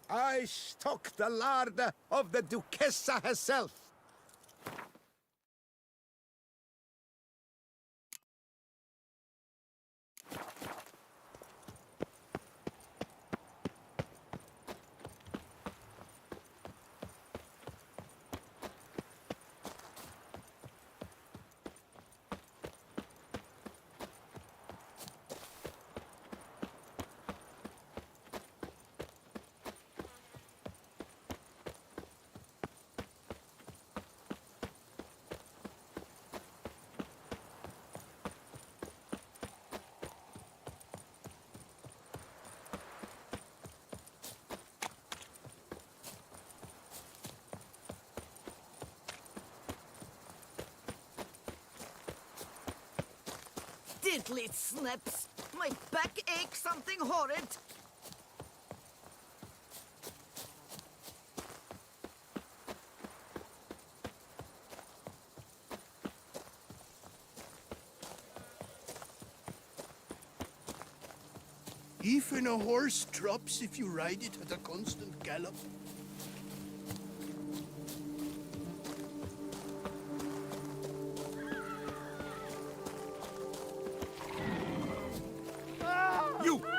I stock the larder of the Duchessa herself. Diddly snaps! My back aches something horrid! Even a horse drops if you ride it at a constant gallop.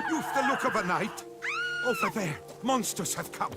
You've the look of a knight. Over there, monsters have come.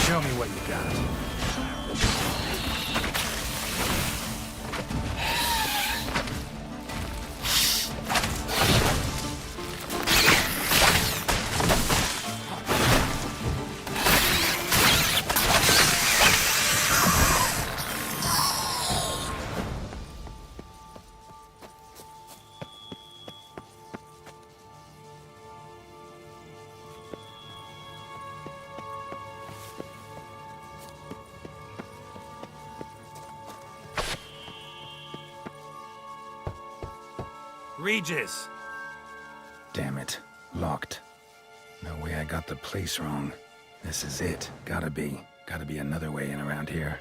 Show me what you got. Regis! Damn it. Locked. No way I got the place wrong. This is it. Gotta be. Gotta be another way in around here.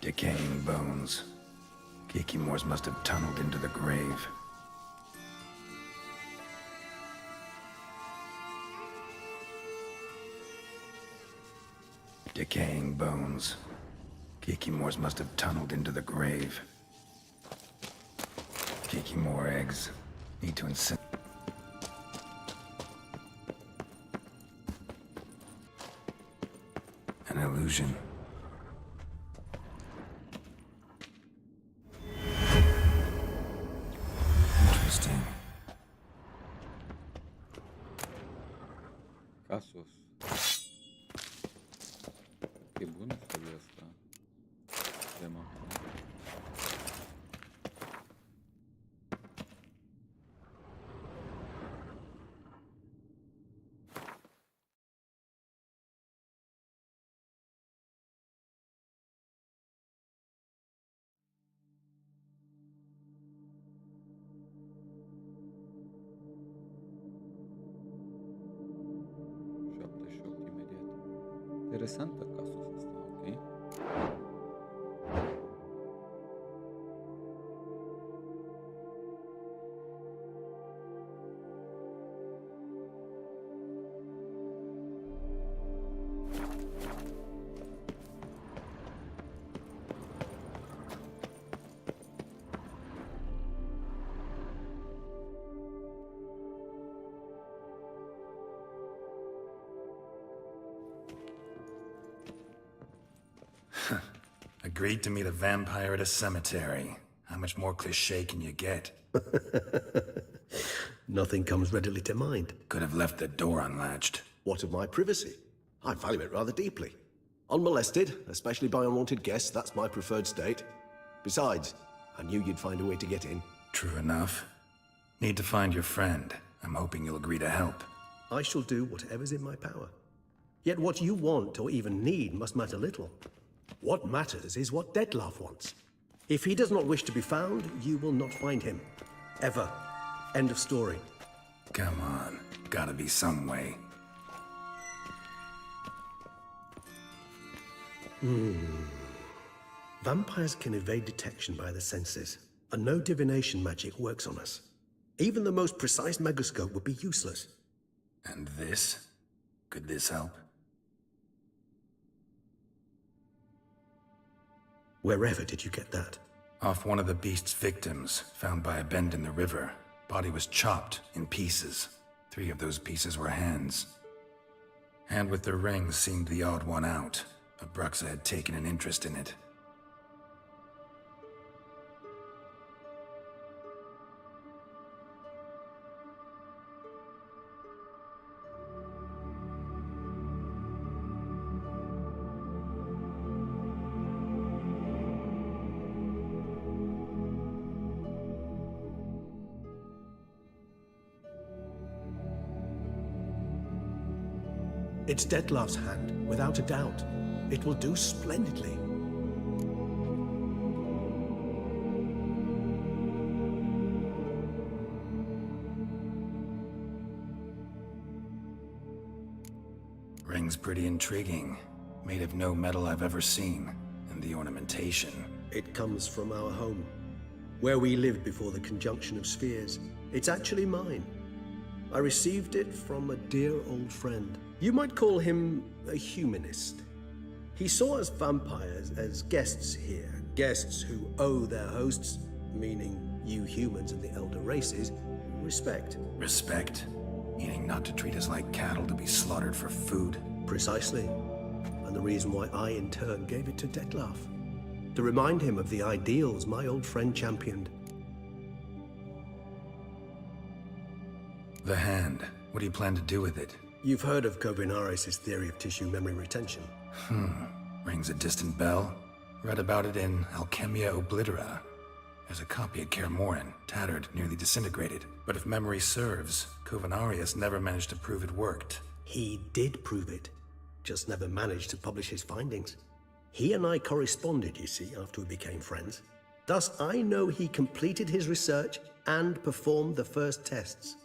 Decaying bones. Kikimores must have tunneled into the grave. Decaying bones. Kikimores must have tunneled into the grave. Kikimore eggs. Need to insist. An illusion. Interesting. Casos. Qué bună este asta. Tema. Interesantă casul ăsta, ok? Agreed to meet a vampire at a cemetery. How much more cliché can you get? Nothing comes readily to mind. Could have left the door unlatched. What of my privacy? I value it rather deeply. Unmolested, especially by unwanted guests, that's my preferred state. Besides, I knew you'd find a way to get in. True enough. Need to find your friend. I'm hoping you'll agree to help. I shall do whatever's in my power. Yet what you want or even need must matter little. What matters is what Detlef wants. If he does not wish to be found, you will not find him. Ever. End of story. Come on. Gotta be some way. Vampires can evade detection by the senses, and no divination magic works on us. Even the most precise megascope would be useless. And this? Could this help? Wherever did you get that? Off one of the beast's victims, found by a bend in the river. Body was chopped in pieces. 3 of those pieces were hands. Hand with the ring seemed the odd one out. Abruxa had taken an interest in it. It's Detlef's hand, without a doubt. It will do splendidly. Ring's pretty intriguing. Made of no metal I've ever seen. And the ornamentation. It comes from our home, where we lived before the conjunction of spheres. It's actually mine. I received it from a dear old friend. You might call him a humanist. He saw us vampires as guests here, guests who owe their hosts, meaning you humans and the elder races, respect. Respect? Meaning not to treat us like cattle to be slaughtered for food? Precisely. And the reason why I, in turn, gave it to Detlef. To remind him of the ideals my old friend championed. The hand. What do you plan to do with it? You've heard of Kovinaris' theory of tissue memory retention. Rings a distant bell. Read about it in Alchemia Oblitera. There's a copy at Kaer Morhen, tattered, nearly disintegrated. But if memory serves, Kovinaris never managed to prove it worked. He did prove it, just never managed to publish his findings. He and I corresponded, you see, after we became friends. Thus, I know he completed his research and performed the first tests.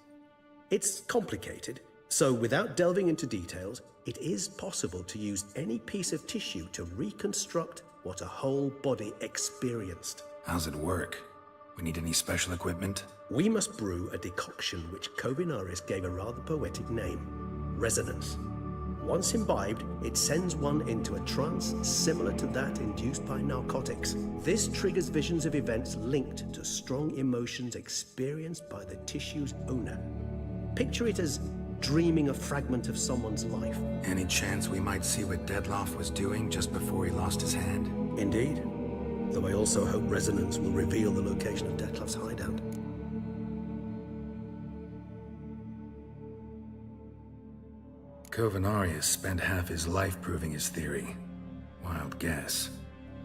It's complicated, so without delving into details, it is possible to use any piece of tissue to reconstruct what a whole body experienced. How's it work? We need any special equipment? We must brew a decoction which Covinaris gave a rather poetic name, resonance. Once imbibed, it sends one into a trance similar to that induced by narcotics. This triggers visions of events linked to strong emotions experienced by the tissue's owner. Picture it as dreaming a fragment of someone's life. Any chance we might see what Dettlaff was doing just before he lost his hand? Indeed. Though I also hope resonance will reveal the location of Dettlaff's hideout. Covenarius spent half his life proving his theory. Wild guess.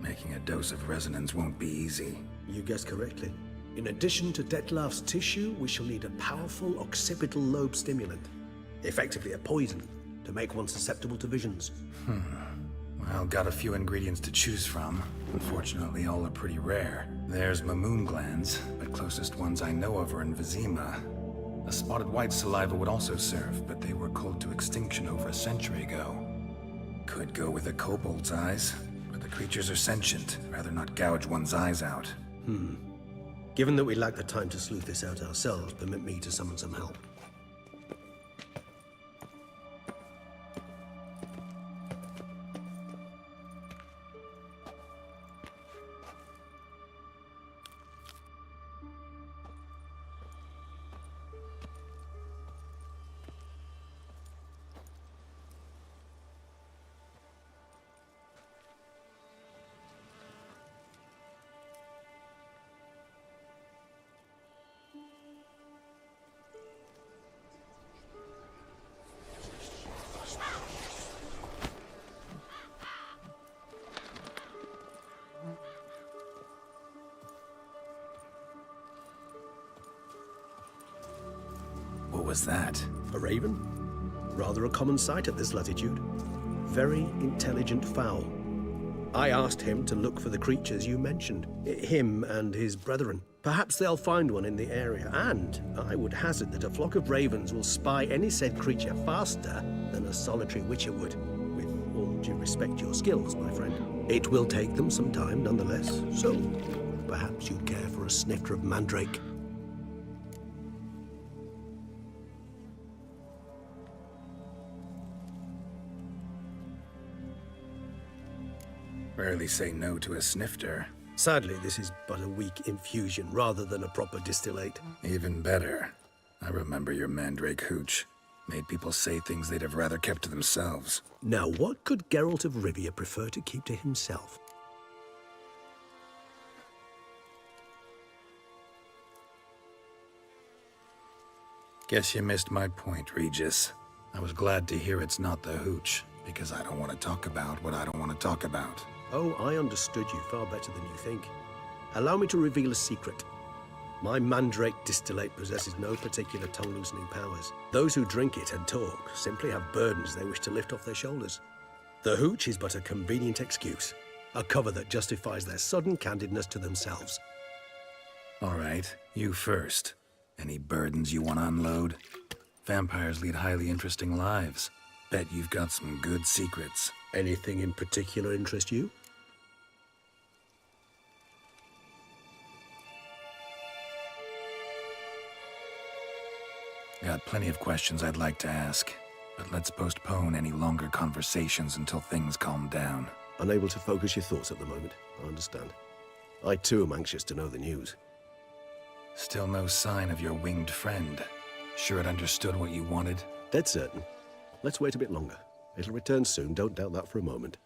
Making a dose of resonance won't be easy. You guessed correctly. In addition to Dettlaff's tissue, we shall need a powerful occipital lobe stimulant. Effectively a poison, to make one susceptible to visions. Well, got a few ingredients to choose from. Unfortunately, all are pretty rare. There's Mamoon glands, but closest ones I know of are in Vizima. A spotted white saliva would also serve, but they were culled to extinction over a century ago. Could go with a kobold's eyes, but the creatures are sentient. Rather not gouge one's eyes out. Given that we lack the time to sleuth this out ourselves, permit me to summon some help. What was that? A raven? Rather a common sight at this latitude. Very intelligent fowl. I asked him to look for the creatures you mentioned. Him and his brethren. Perhaps they'll find one in the area, and I would hazard that a flock of ravens will spy any said creature faster than a solitary witcher would. With all due respect to your skills, my friend. It will take them some time nonetheless, so perhaps you'd care for a snifter of mandrake. Rarely say no to a snifter. Sadly, this is but a weak infusion rather than a proper distillate. Even better. I remember your mandrake hooch. Made people say things they'd have rather kept to themselves. Now, what could Geralt of Rivia prefer to keep to himself? Guess you missed my point, Regis. I was glad to hear it's not the hooch, because I don't want to talk about what I don't want to talk about. Oh, I understood you far better than you think. Allow me to reveal a secret. My mandrake distillate possesses no particular tongue-loosening powers. Those who drink it and talk simply have burdens they wish to lift off their shoulders. The hooch is but a convenient excuse, a cover that justifies their sudden candidness to themselves. All right, you first. Any burdens you want to unload? Vampires lead highly interesting lives. Bet you've got some good secrets. Anything in particular interest you? Got plenty of questions I'd like to ask, but let's postpone any longer conversations until things calm down. Unable to focus your thoughts at the moment, I understand. I too am anxious to know the news. Still no sign of your winged friend. Sure it understood what you wanted? Dead certain. Let's wait a bit longer. It'll return soon, don't doubt that for a moment.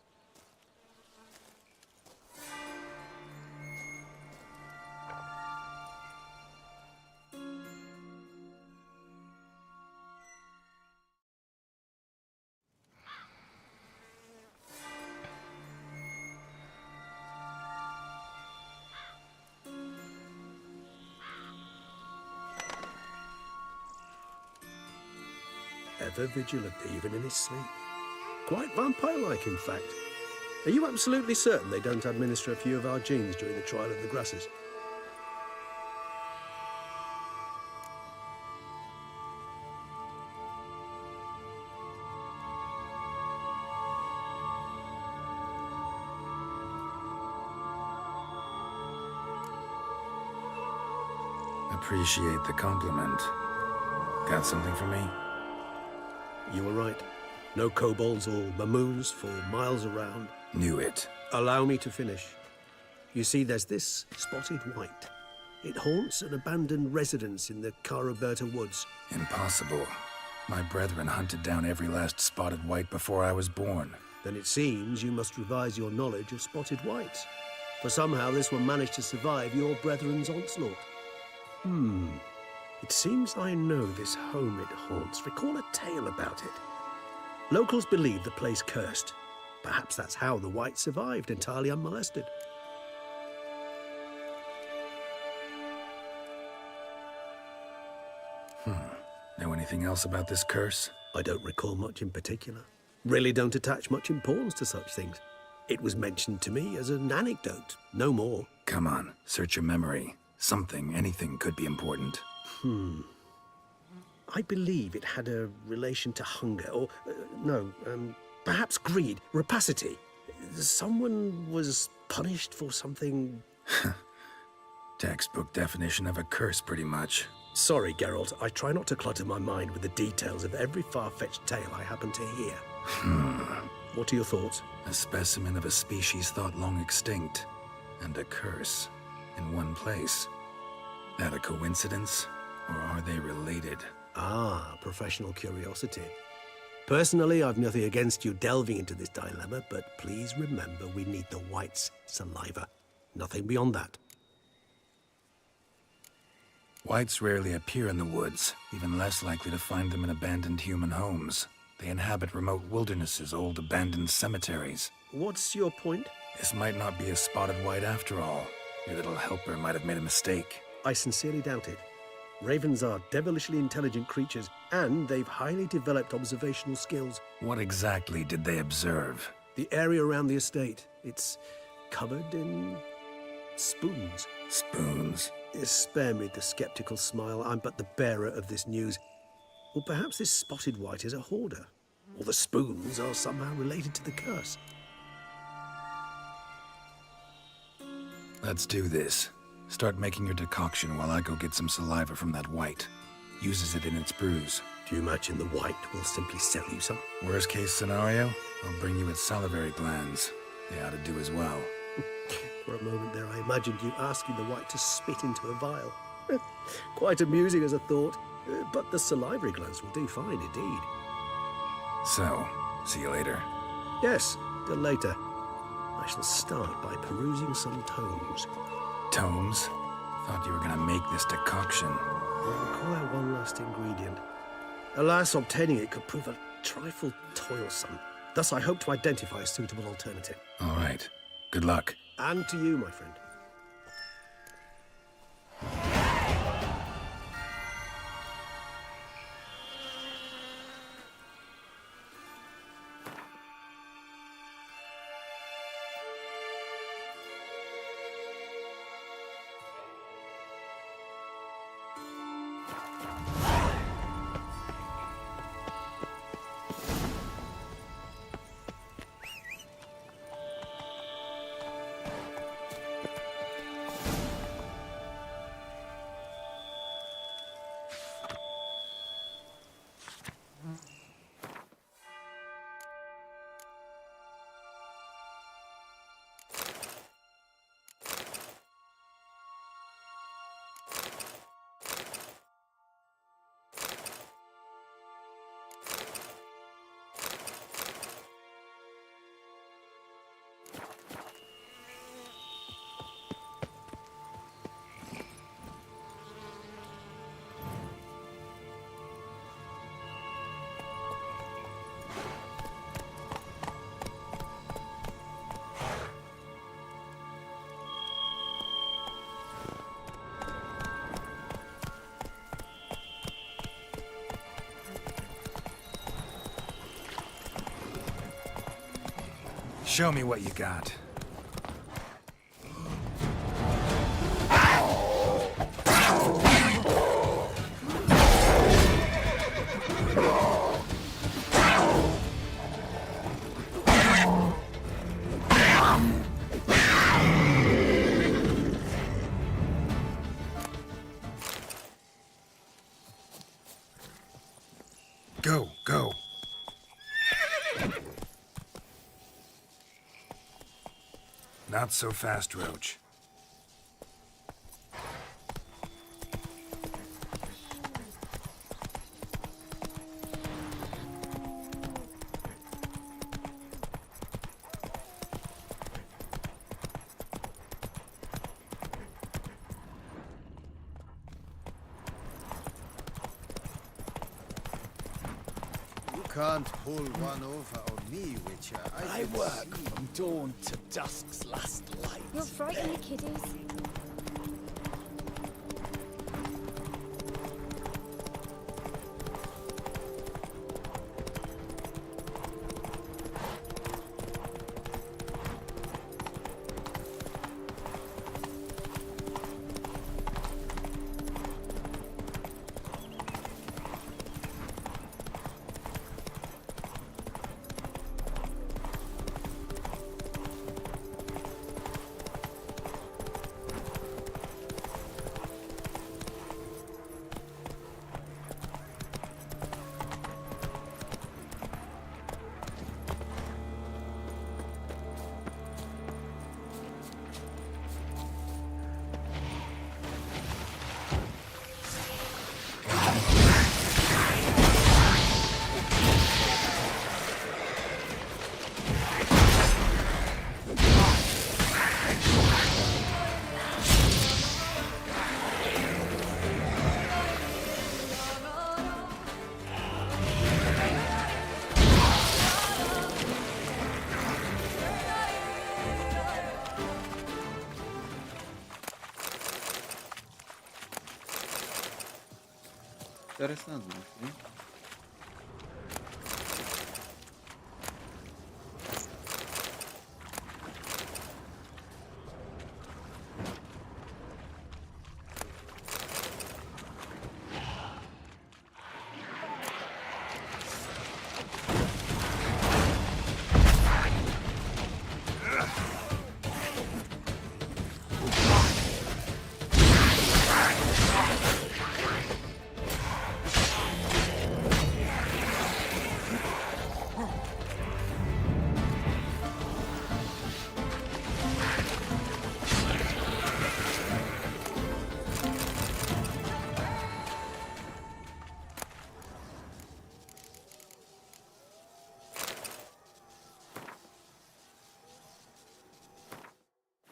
Ever vigilant, even in his sleep. Quite vampire-like, in fact. Are you absolutely certain they don't administer a few of our genes during the trial of the grasses? appreciate the compliment. Got something for me? You were right. No kobolds or mamoons for miles around. Knew it. Allow me to finish. You see, there's this spotted white. It haunts an abandoned residence in the Caraberta woods. Impossible. My brethren hunted down every last spotted white before I was born. Then it seems you must revise your knowledge of spotted whites. For somehow this one managed to survive your brethren's onslaught. It seems I know this home it haunts. Recall a tale about it. Locals believe the place cursed. Perhaps that's how the whites survived entirely unmolested. Know anything else about this curse? I don't recall much in particular. Really don't attach much importance to such things. It was mentioned to me as an anecdote, no more. Come on, search your memory. Something, anything could be important. I believe it had a relation to hunger, or, perhaps greed, rapacity. Someone was punished for something... Textbook definition of a curse, pretty much. Sorry, Geralt, I try not to clutter my mind with the details of every far-fetched tale I happen to hear. What are your thoughts? A specimen of a species thought long extinct, and a curse in one place. That a coincidence, or are they related? Ah, professional curiosity. Personally, I've nothing against you delving into this dilemma, but please remember we need the whites' saliva. Nothing beyond that. Whites rarely appear in the woods, even less likely to find them in abandoned human homes. They inhabit remote wildernesses, old abandoned cemeteries. What's your point? This might not be a spotted white after all. Your little helper might have made a mistake. I sincerely doubt it. Ravens are devilishly intelligent creatures, and they've highly developed observational skills. What exactly did they observe? The area around the estate, it's covered in spoons. Spoons? Spare me the skeptical smile. I'm but the bearer of this news. Or perhaps this spotted white is a hoarder. Or the spoons are somehow related to the curse. Let's do this. Start making your decoction while I go get some saliva from that white. Uses it in its brews. Do you imagine the white will simply sell you some? Worst case scenario, I'll bring you its salivary glands. They ought to do as well. For a moment there, I imagined you asking the white to spit into a vial. Quite amusing as a thought, but the salivary glands will do fine indeed. So, see you later. Yes, till later. I shall start by perusing some tomes. Tomes? Thought you were gonna make this decoction. They require one last ingredient. Alas, obtaining it could prove a trifle toilsome. Thus, I hope to identify a suitable alternative. All right. Good luck. And to you, my friend. Show me what you got. Not so fast, Roach. Can't pull one over on me, Witcher. I work from dawn to dusk's last light. You'll frighten the kiddies. Interesant, nu știi?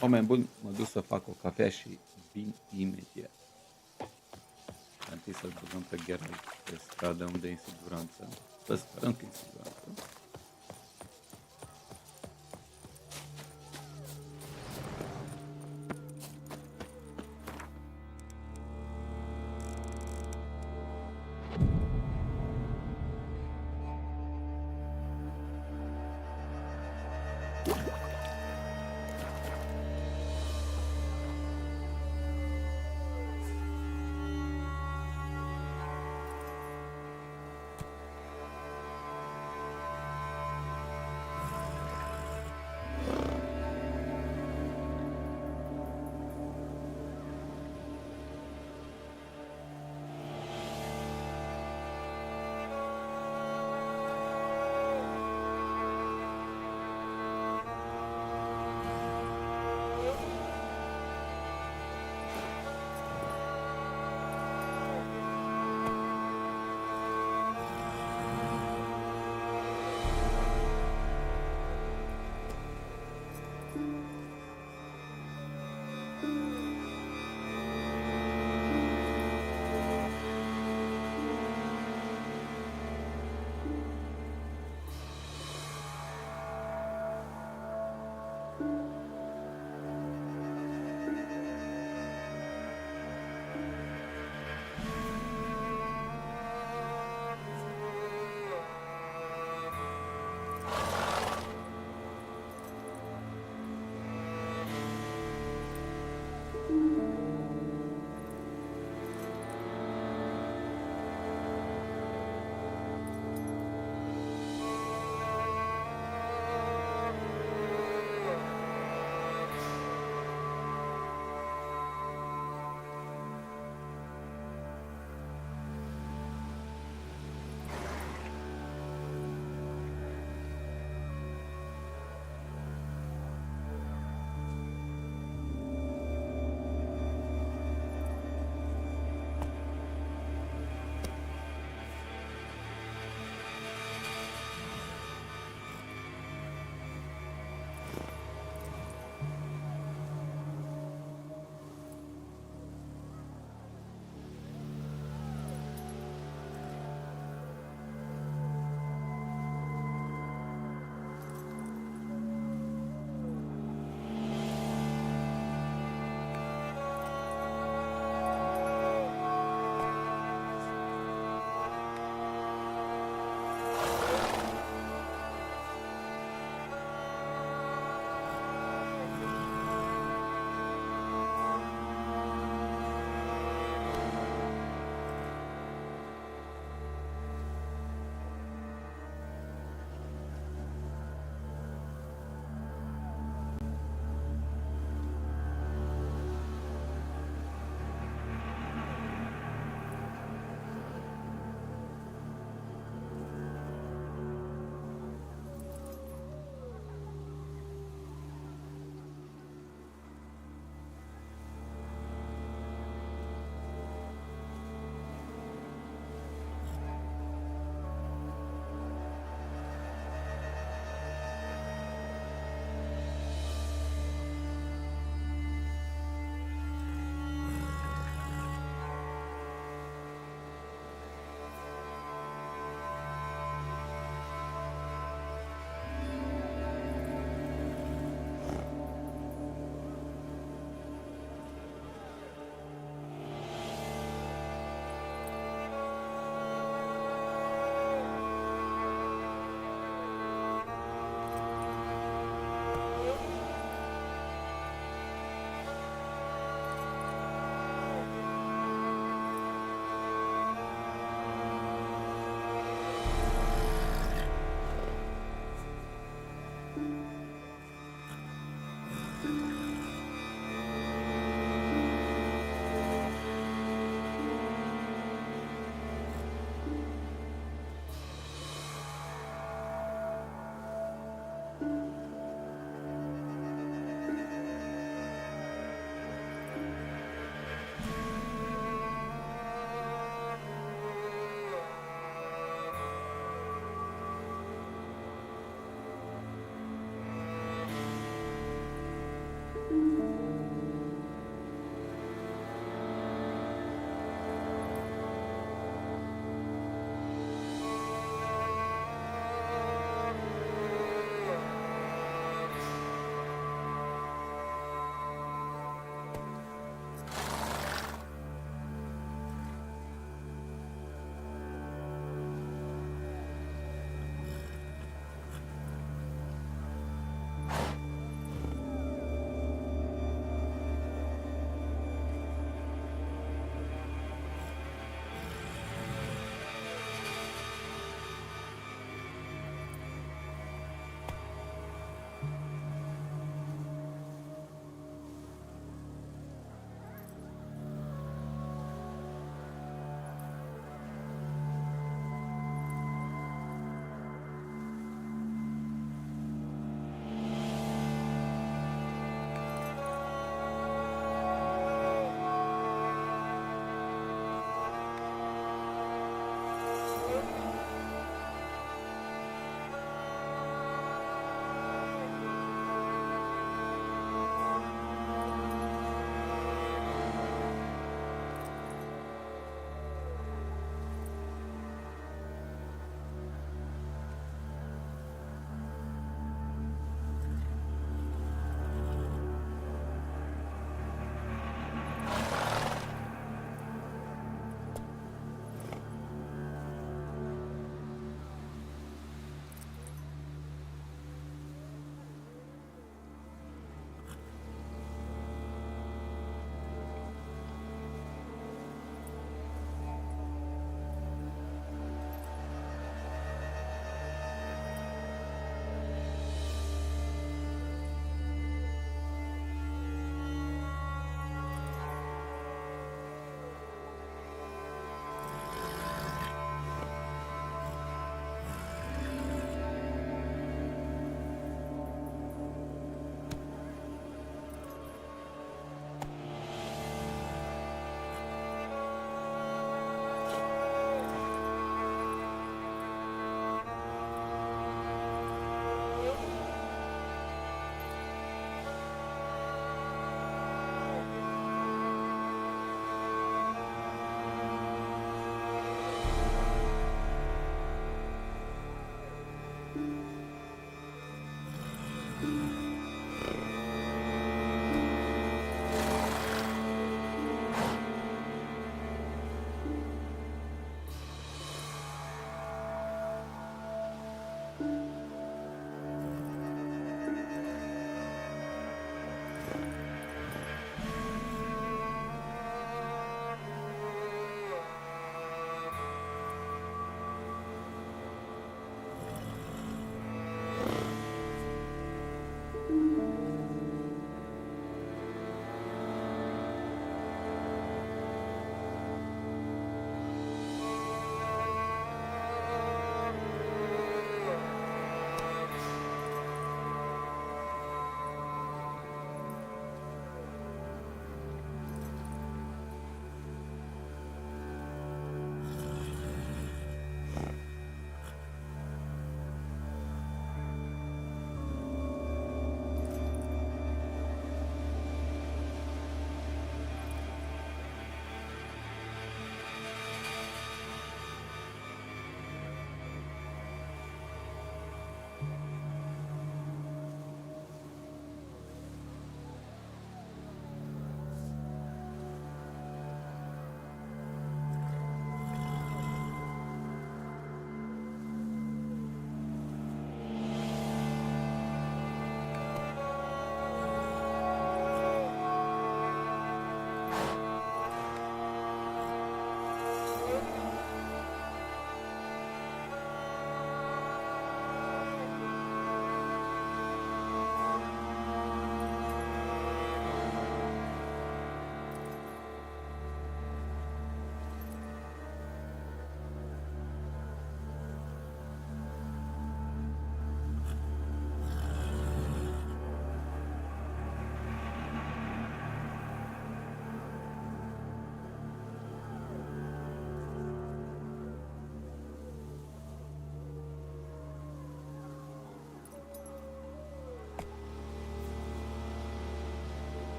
Oameni buni, mă duc să fac o cafea și vin imediat. Întâi să-l băgăm pe Geralt pe stradă unde e în siguranță. Să sperăm că e în siguranță.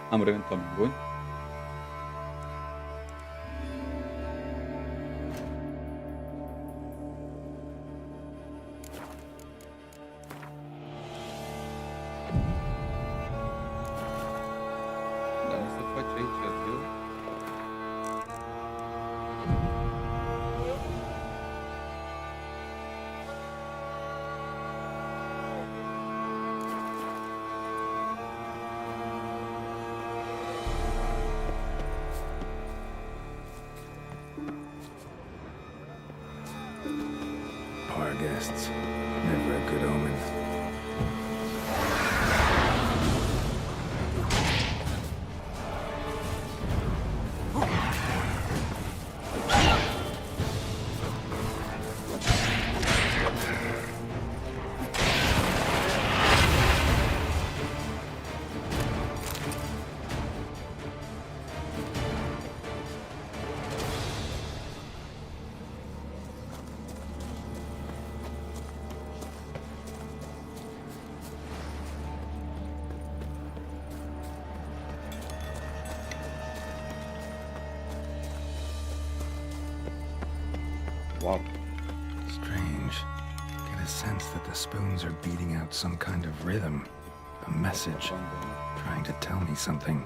Am revenit, oameni buni. Dar nu se face aici atât. Our guests, never a good omen. Wow. Strange. Get a sense that the spoons are beating out some kind of rhythm. A message. Trying to tell me something.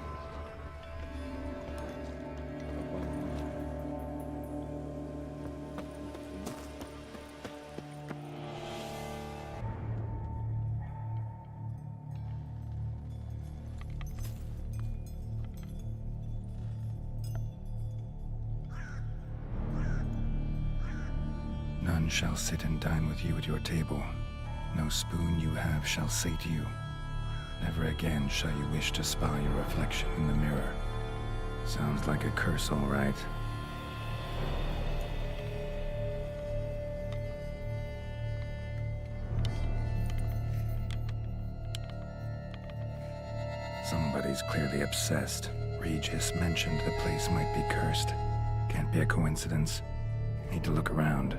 None shall sit and dine with you at your table. No spoon you have shall say to you, never again shall you wish to spy your reflection in the mirror. Sounds like a curse, all right. Somebody's clearly obsessed. Regis mentioned the place might be cursed. Can't be a coincidence. Need to look around.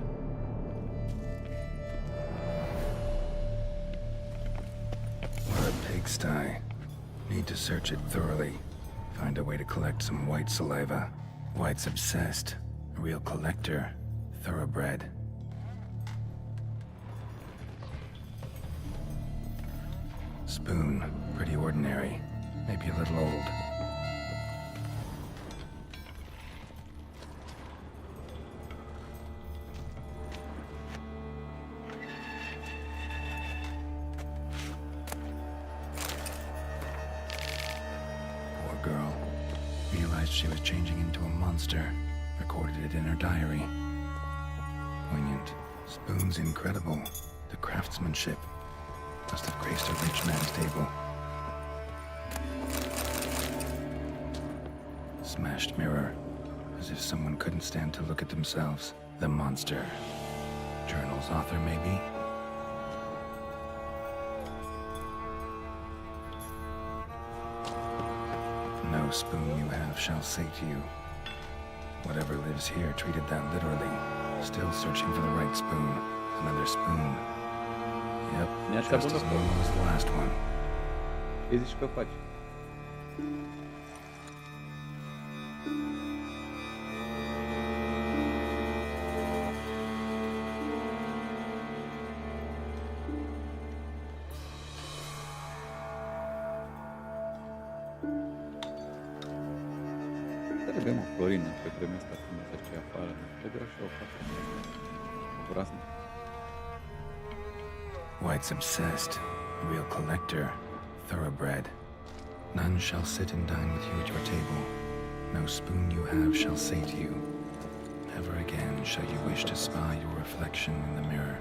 need to search it thoroughly. Find a way to collect some white saliva. White's obsessed. A real collector. Thoroughbred. Spoon. Pretty ordinary. Maybe a little old. Girl realized she was changing into a monster, recorded it in her diary. Poignant. Spoon's incredible. The craftsmanship must have graced a rich man's table. Smashed mirror, as if someone couldn't stand to look at themselves. The monster. Journal's author, maybe? No spoon you have shall say to you. Whatever lives here treated that literally. Still searching for the right spoon. Another spoon. Yep, just as normal as the last one. Ce zici că faci? Avem o florină pe vremea asta când merge afară. Trebuie așa o față. Groaznic. White's obsessed. A real collector. Thoroughbred. None shall sit and dine with you at your table. No spoon you have shall say to you. Never again shall you wish to spy your reflection in the mirror.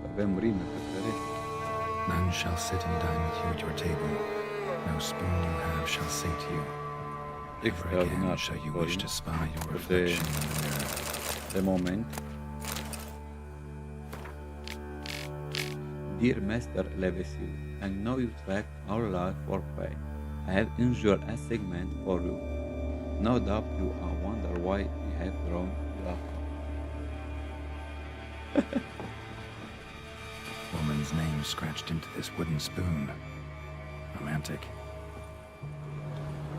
Avem rime pe care. None shall sit and dine with you at your table. No spoon you have shall say to you. Never again shall you wish to spy your reflection in the mirror. De moment. Dear Master Levesil, I know you track our life for pay. I have injured a segment for you. No doubt you are wonder why we have drawn you up. Woman's name scratched into this wooden spoon. Romantic.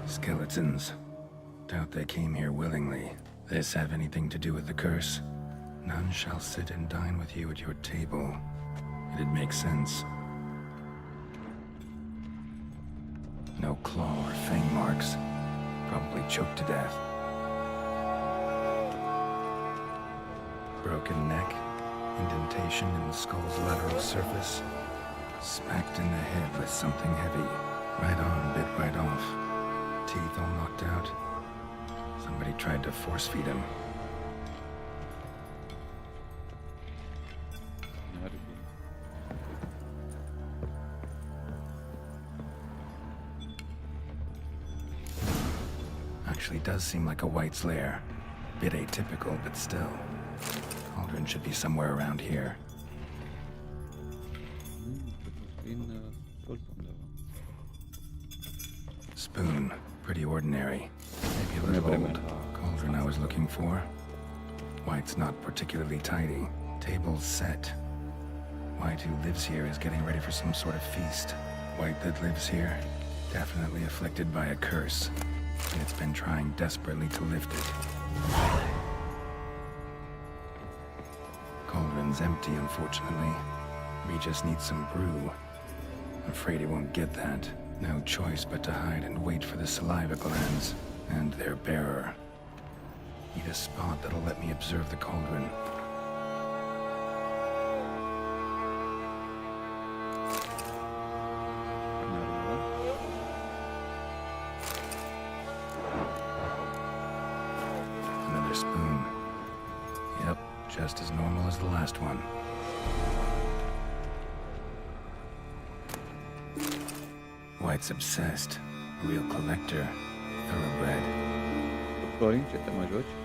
Skeletons. Doubt they came here willingly. This have anything to do with the curse? None shall sit and dine with you at your table. It'd make sense. No claw or fang marks. Probably choked to death. Broken neck. Indentation in the skull's lateral surface. Smacked in the head with something heavy. Right on, bit right off. Teeth all knocked out. Somebody tried to force feed him. Actually does seem like a White's lair. Bit atypical, but still. Cauldron should be somewhere around here. Spoon. Pretty ordinary. Maybe a little old. Cauldron I was looking for. White's not particularly tidy. Table's set. White who lives here is getting ready for some sort of feast. White that lives here, definitely afflicted by a curse. And it's been trying desperately to lift it. Cauldron's empty, unfortunately. We just need some brew. I'm afraid he won't get that. No choice but to hide and wait for the saliva glands and their bearer. Need a spot that'll let me observe the cauldron. Another spoon. Yep, just as normal as the last one. White's obsessed. A real collector. Thoroughbred. Florin, ce te mai joci?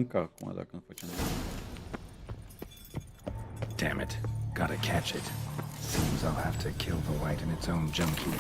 mânca acum dacă nu facem. Damn it. Gotta catch it. Seems I'll have to kill the white in its own junkie.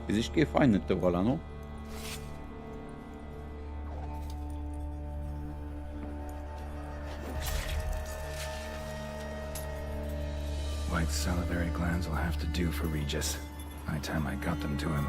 Zici că e fain tău ăla, nu? White salivary glands will have to do for Regis. By the time I got them to him.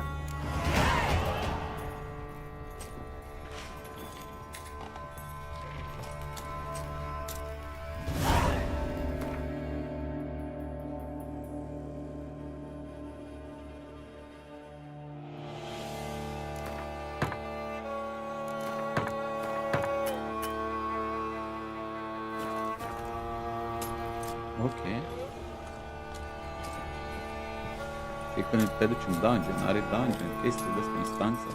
Ok. E când te duci în dungeon, are dungeon, chestii de asta, instanță.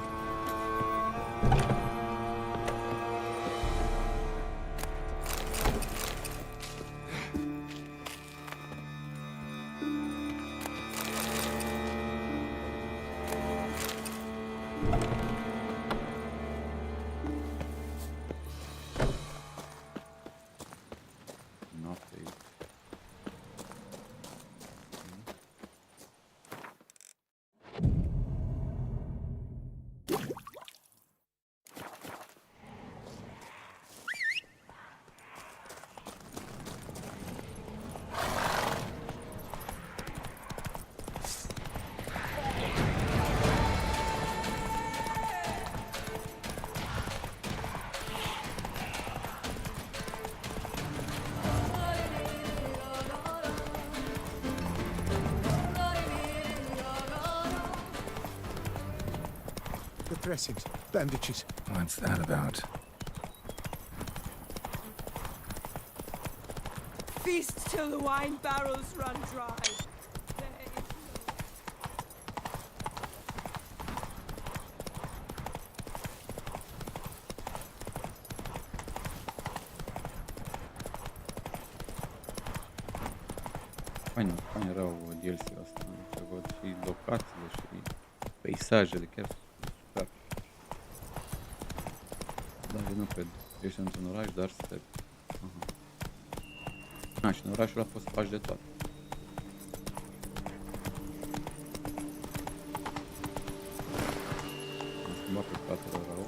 Dressings, bandages. What's that about? Feast till the wine barrels run dry. Fain erau DLC-ul ăsta, să văd și locațiile și peisajele, chiar super. Dar nu cred, ești într-un oraș, dar să... Aha. Și în orașul ăla poți să faci de toate. Am schimbat pe fratele rău.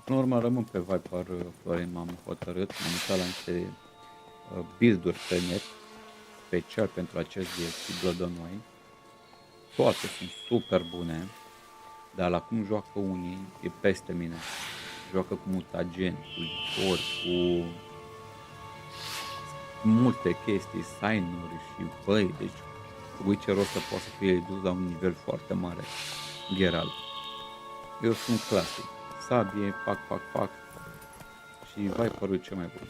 Până la urmă rămân pe Viper Florin, m-am hotărât, m-am uitat la niște build-uri pe net, special pentru acest DLC Blood and Wine. Toate sunt super bune, dar la cum joacă unii e peste mine. Joacă cu mutageni, cu ori, cu multe chestii, sign-uri și băi, deci Witcher-ul ăsta poate să fie dus la un nivel foarte mare. Geralt. Eu sunt clasic. Sabie, pac și Viper-ul cel mai bun.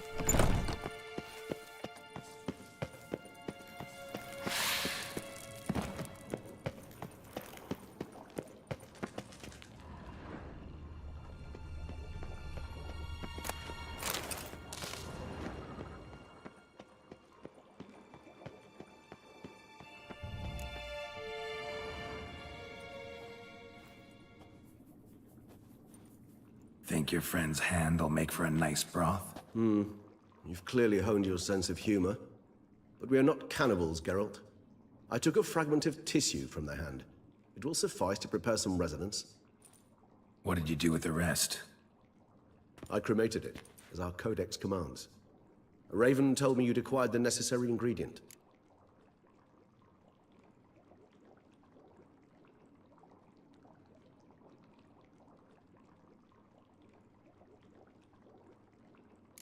think your friend's hand will make for a nice broth? You've clearly honed your sense of humor. But we are not cannibals, Geralt. I took a fragment of tissue from the hand. It will suffice to prepare some resonance. What did you do with the rest? I cremated it, as our codex commands. A raven told me you'd acquired the necessary ingredient.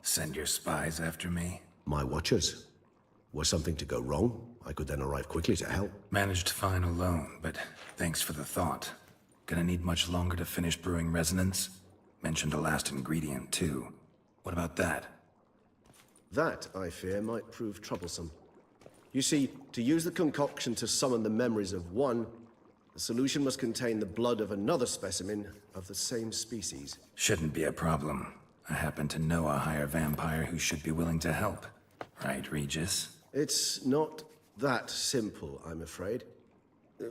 Send your spies after me? My watchers. Were something to go wrong, I could then arrive quickly to help. Managed fine alone, but thanks for the thought. Gonna need much longer to finish brewing resonance? Mentioned a last ingredient, too. What about that? That, I fear, might prove troublesome. You see, to use the concoction to summon the memories of one, the solution must contain the blood of another specimen of the same species. Shouldn't be a problem. I happen to know a higher vampire who should be willing to help. Right, Regis? It's not that simple, I'm afraid.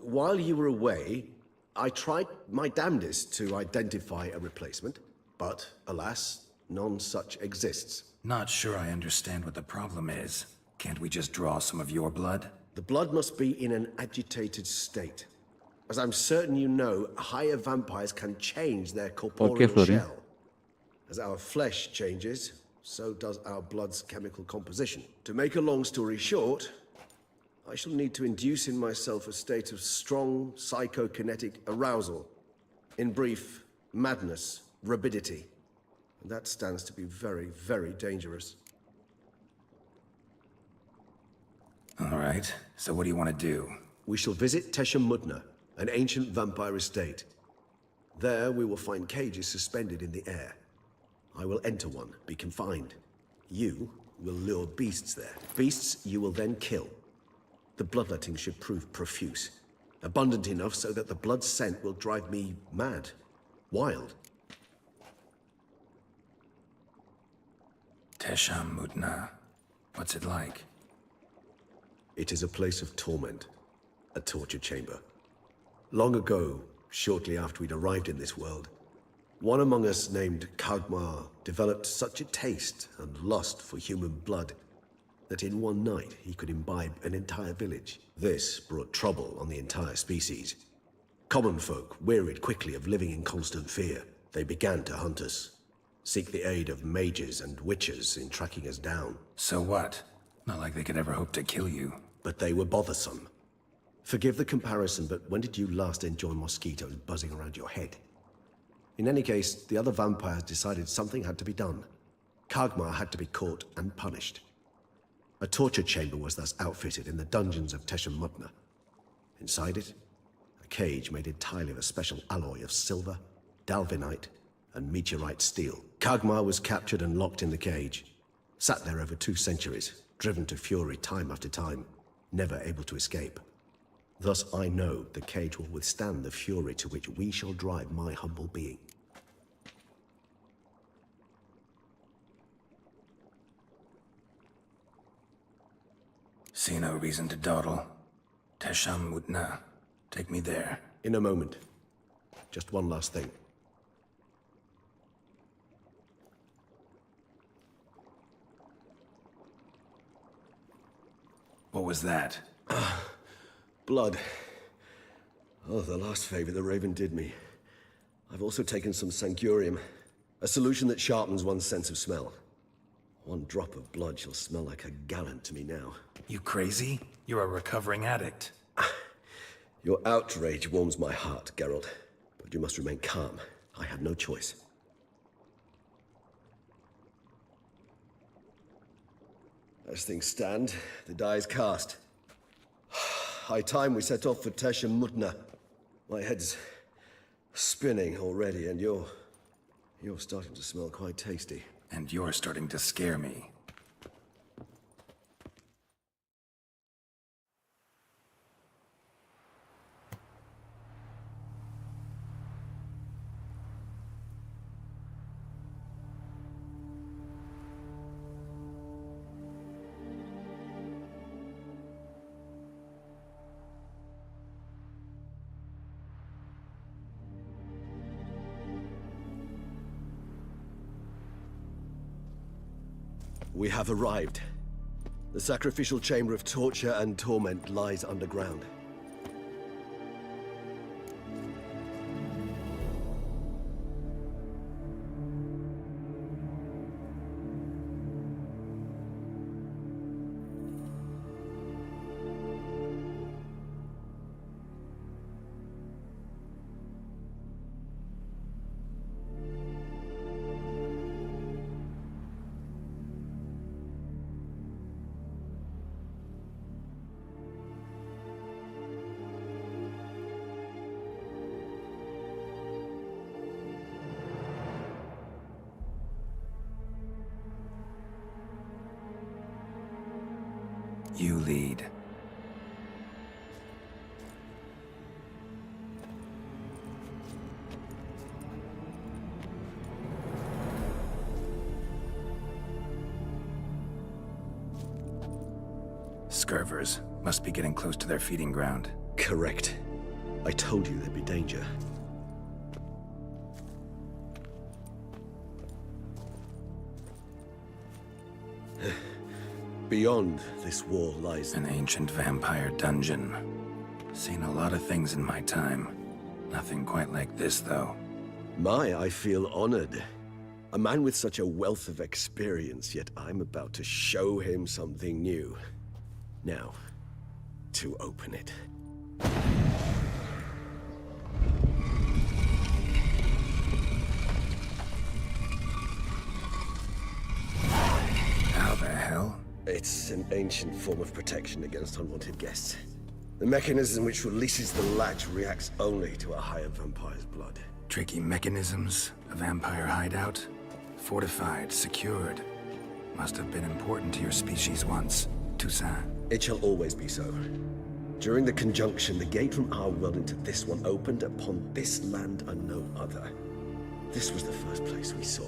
While you were away, I tried my damnedest to identify a replacement, but alas, none such exists. Not sure I understand what the problem is. Can't we just draw some of your blood? The blood must be in an agitated state. As I'm certain you know, higher vampires can change their corporeal Florin. shell. As our flesh changes, so does our blood's chemical composition. To make a long story short, I shall need to induce in myself a state of strong psychokinetic arousal. In brief, madness, rabidity. And that stands to be very, very dangerous. All right, so what do you want to do? We shall visit Teshamudna, an ancient vampire estate. There we will find cages suspended in the air. I will enter one, be confined. You will lure beasts there. Beasts you will then kill. The bloodletting should prove profuse. Abundant enough so that the blood scent will drive me mad. Wild. Teshamudna. What's it like? It is a place of torment. A torture chamber. Long ago, shortly after we'd arrived in this world, one among us named Kagmar developed such a taste and lust for human blood that in one night he could imbibe an entire village. This brought trouble on the entire species. Common folk wearied quickly of living in constant fear. They began to hunt us, seek the aid of mages and witches in tracking us down. So what? Not like they could ever hope to kill you. But they were bothersome. Forgive the comparison, but when did you last enjoy mosquitoes buzzing around your head? In any case, the other vampires decided something had to be done. Kagmar had to be caught and punished. A torture chamber was thus outfitted in the dungeons of Teshamudna. Inside it, a cage made entirely of a special alloy of silver, dalvinite, and meteorite steel. Kagmar was captured and locked in the cage. Sat there over 2 centuries, driven to fury time after time, never able to escape. Thus I know the cage will withstand the fury to which we shall drive my humble being. See no reason to dawdle. Teshamudna. Take me there. In a moment. Just one last thing. What was that? Blood. Oh, the last favor the Raven did me. I've also taken some Sangurium, a solution that sharpens one's sense of smell. One drop of blood shall smell like a gallon to me now. You crazy? You're a recovering addict. Your outrage warms my heart, Geralt. But you must remain calm. I had no choice. As things stand, the die is cast. High time we set off for Teshamudna. My head's spinning already, and you're starting to smell quite tasty. And you're starting to scare me. We have arrived. The sacrificial chamber of torture and torment lies underground. You lead. Scurvers must be getting close to their feeding ground. Correct. I told you there'd be danger. Beyond this wall lies An ancient vampire dungeon. Seen a lot of things in my time. Nothing quite like this, though. I feel honored. A man with such a wealth of experience, yet I'm about to show him something new. Now, to open it. How the hell? It's an ancient form of protection against unwanted guests. The mechanism which releases the latch reacts only to a higher vampire's blood. Tricky mechanisms, a vampire hideout. Fortified, secured. Must have been important to your species once. Toussaint. It shall always be so. During the conjunction, the gate from our world into this one opened upon this land and no other. This was the first place we saw.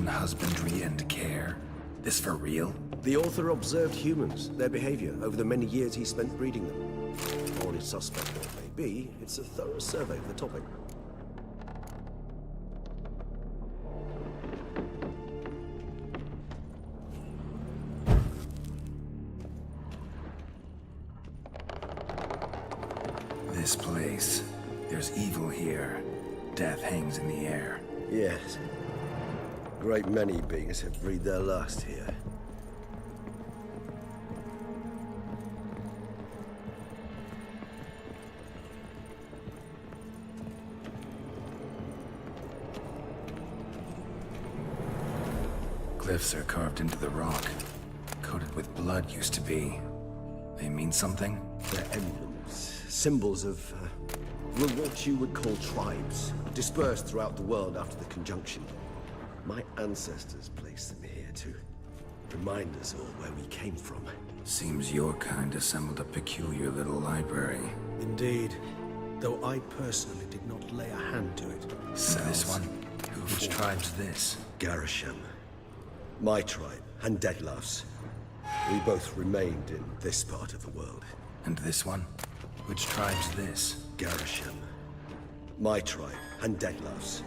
Husbandry and care. This for real? The author observed humans, their behavior, over the many years he spent breeding them. Or his suspect though it may be, it's a thorough survey of the topic. This place. There's evil here. Death hangs in the air. Yes. A great many beings have breathed their last here. Glyphs are carved into the rock. Coated with blood used to be. They mean something? They're emblems, symbols of, what you would call tribes, dispersed throughout the world after the conjunction. My ancestors placed them here too Remind us all where we came from. Seems your kind assembled a peculiar little library. Indeed, though I personally did not lay a hand to it. So this one? Which tribe's this? Garisham. My tribe, and Detlef's. We both remained in this part of the world. And this one? Which tribe's this? Garisham. My tribe, and Detlef's.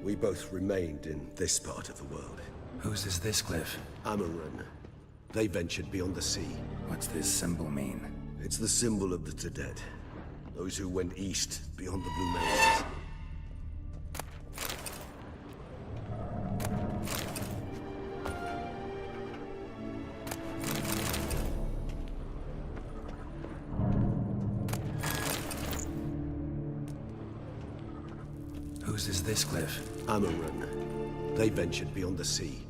We both remained in this part of the world. Whose is this cliff? Amaran. They ventured beyond the sea. What's this symbol mean? It's the symbol of the Tedet. Those who went east beyond the Blue Mountains. Whose is this cliff? Amaran. They ventured beyond the sea.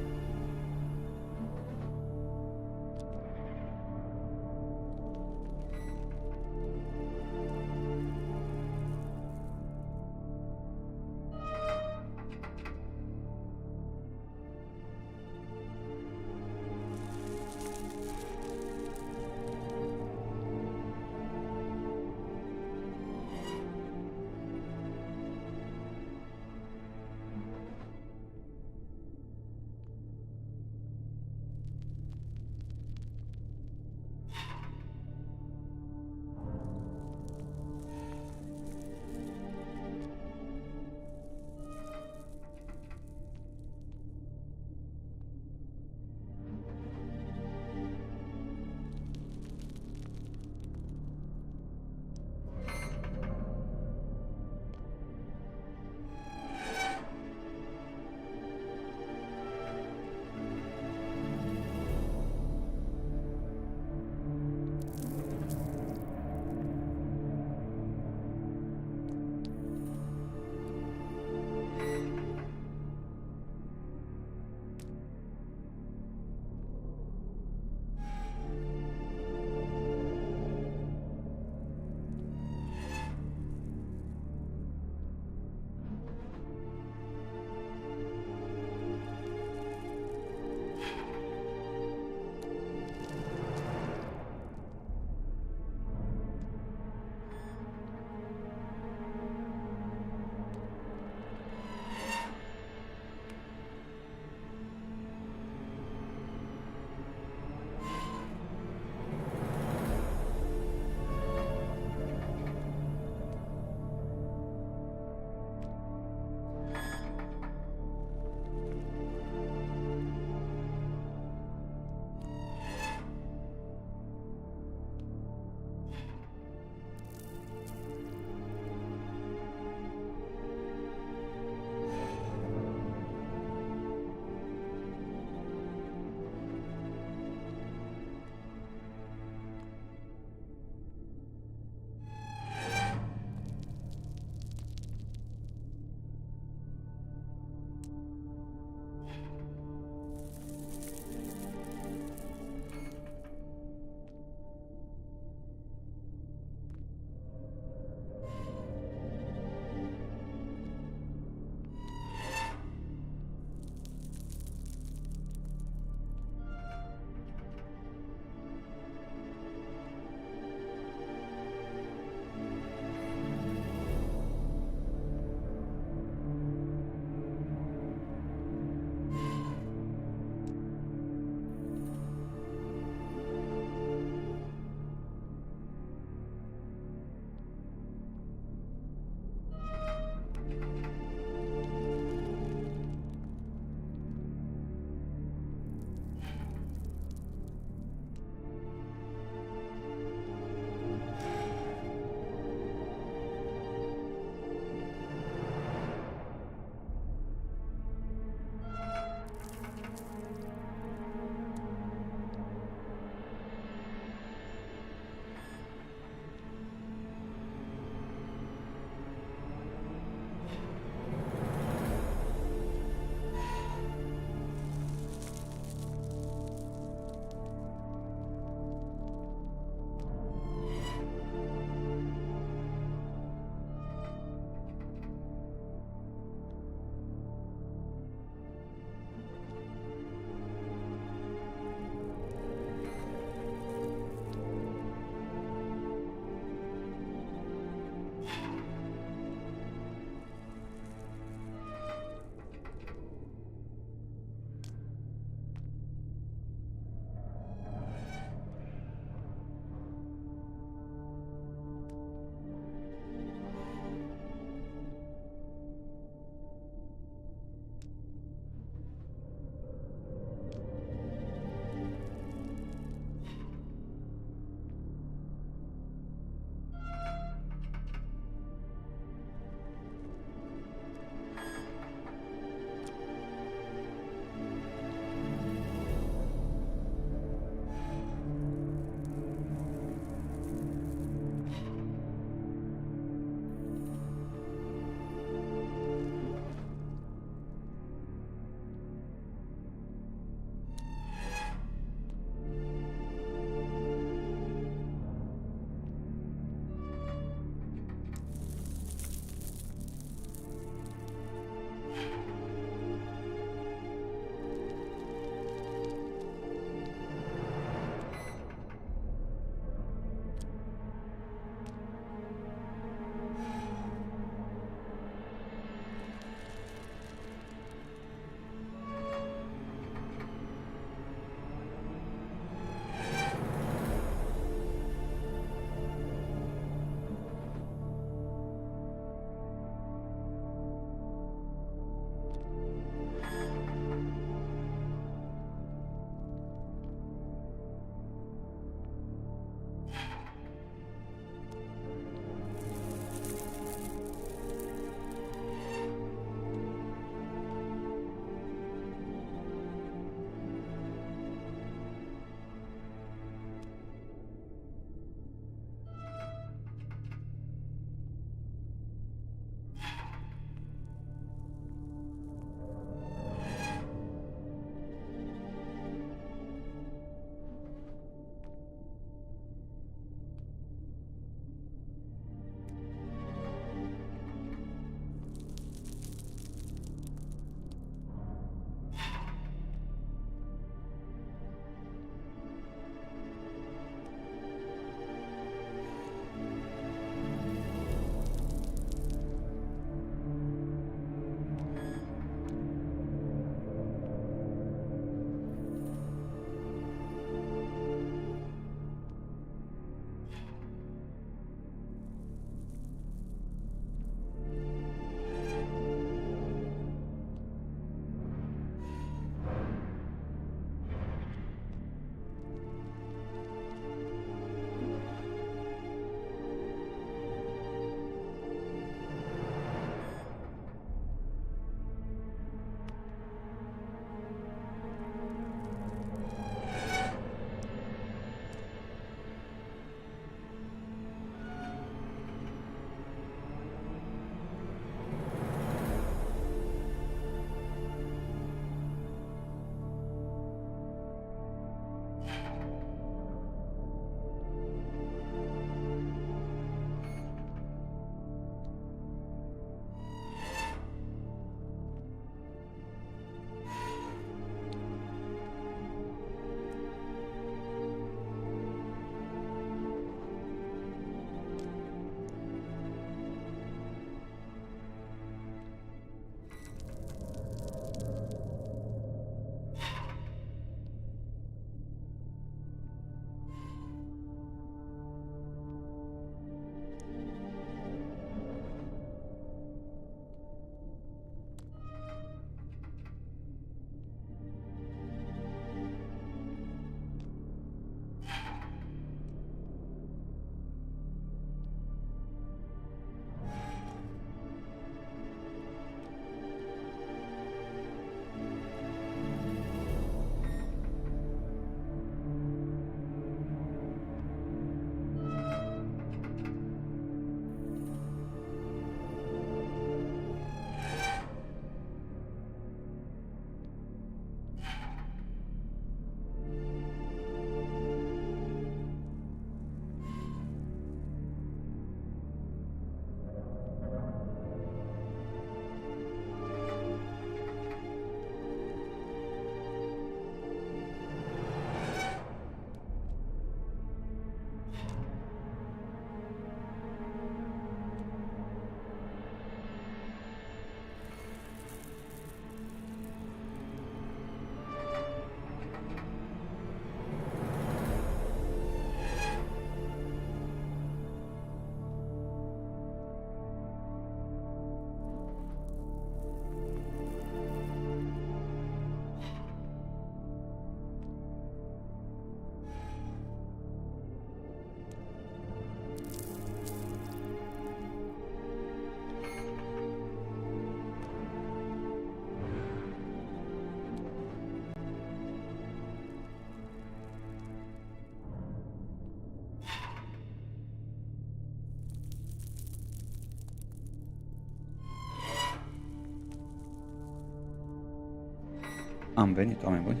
Am venit, oameni buni.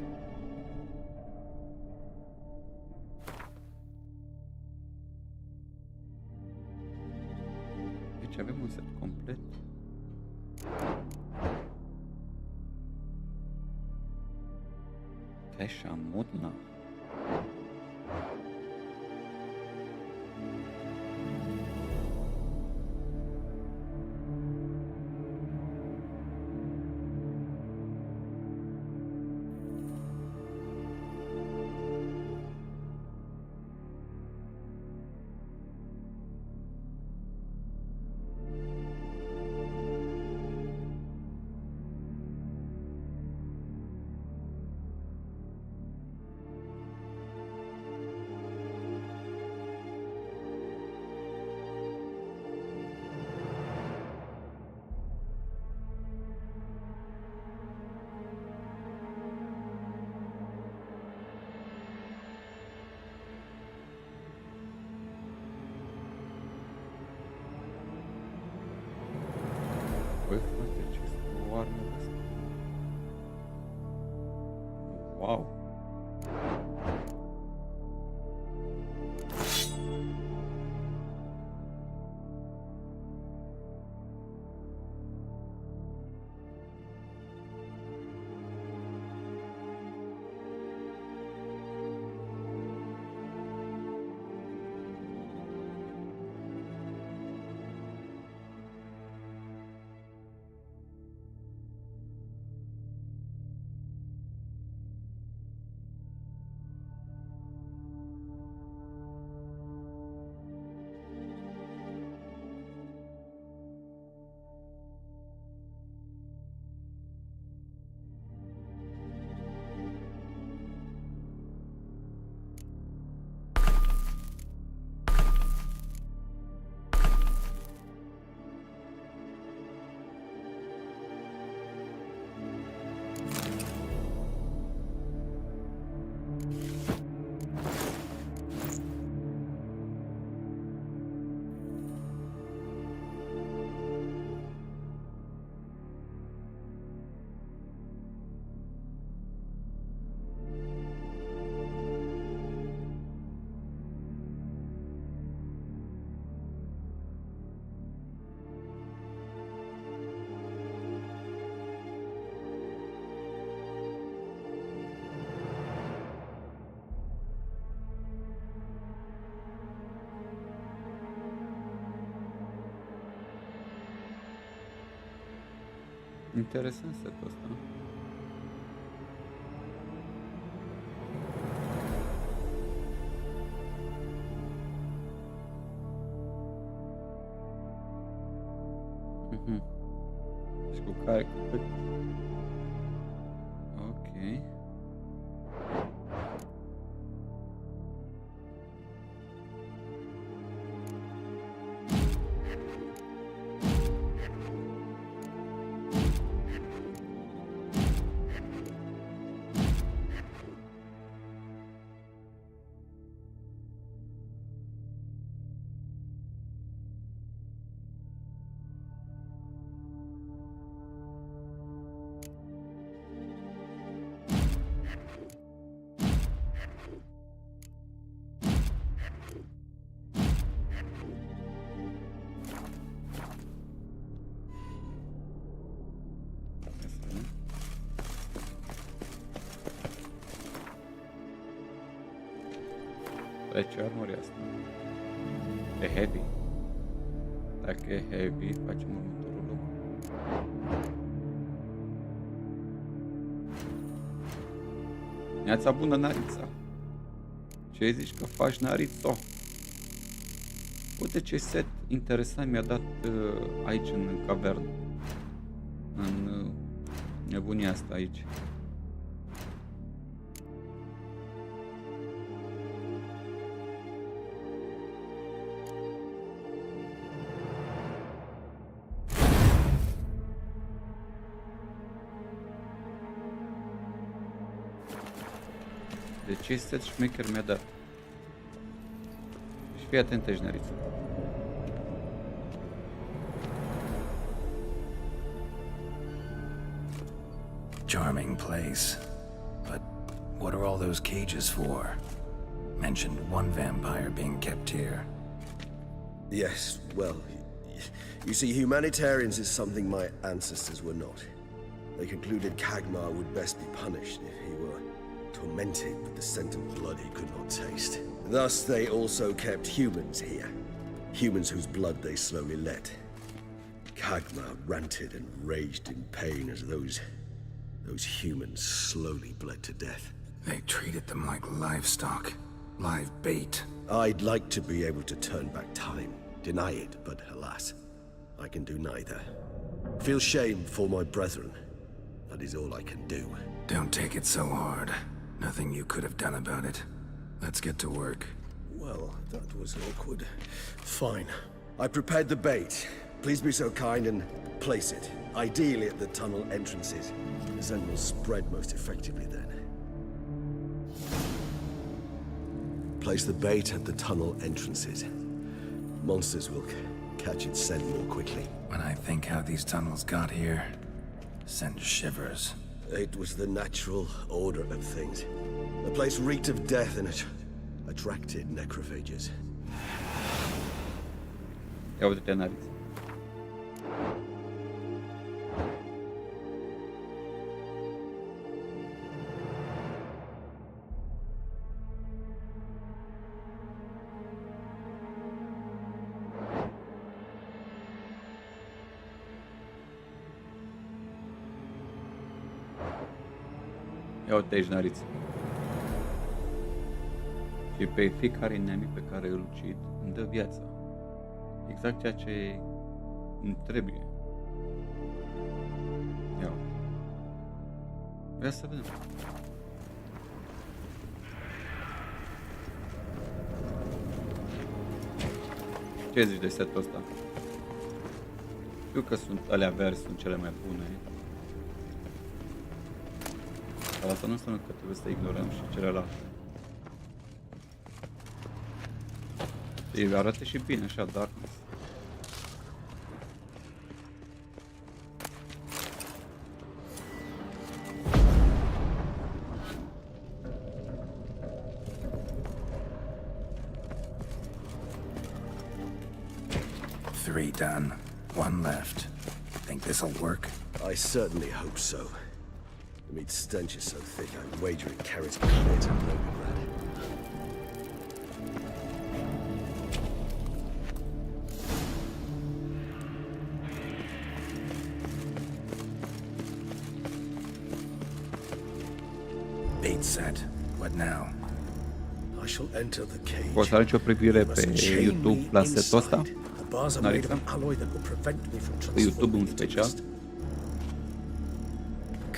Deci avem un set complet. Teșa mutna. Băi, frate, ce o armă asta. Wow! Interesant setul ăsta. Și cu care cât... Ok. Ce armorie asta? E heavy. Dacă e heavy, facem următorul lucru. Neața bună, Narița. Ce zici că faci, Narițo? Uite ce set interesant mi-a dat aici în cavernă. În nebunia asta aici. De ce set șmecher mi-a dat? Și fii atent, Năriță. Joe, charming place. But what are all those cages for? Mentioned one vampire being kept here. Yes, well, you see, humanitarians is something my ancestors were not. They concluded Kagmar would best be punished if he were tormented with the scent of blood he could not taste. Thus, they also kept humans here. Humans whose blood they slowly let. Kagmar ranted and raged in pain as those humans slowly bled to death. They treated them like livestock, live bait. I'd like to be able to turn back time, deny it, but alas, I can do neither. Feel shame for my brethren. That is all I can do. Don't take it so hard. Nothing you could have done about it. Let's get to work. Well, that was awkward. Fine. I prepared the bait. Please be so kind and place it, ideally at the tunnel entrances. The scent will spread most effectively then. Place the bait at the tunnel entrances. Monsters will catch its scent more quickly. When I think how these tunnels got here, sends shivers. It was the natural order of things. The place reeked of death and it attracted necrophages. Ia uite-te, Nariț. Ia uite aici, Nariț. Și pe fiecare inamic pe care îl ucid îmi dă viața. Exact ceea ce îmi trebuie. Ia uite. Vrea să vedem. Ce zici de setul ăsta? Știu că alea verzi sunt cele mai bune. Dar asta nu înseamnă că trebuie să ignorăm și celelalte. Îi arată și bine așa, darkness. Three done. One left. Think this'll work? I certainly hope so. The meat stench is so thick, I wager it carries clear to Novigrad. Bait set. What now? I shall enter the cage. Poți să arăți o privire pe YouTube la setul ăsta? The bars are made of an alloy that will prevent me from Pe YouTube în transforming into special. dust.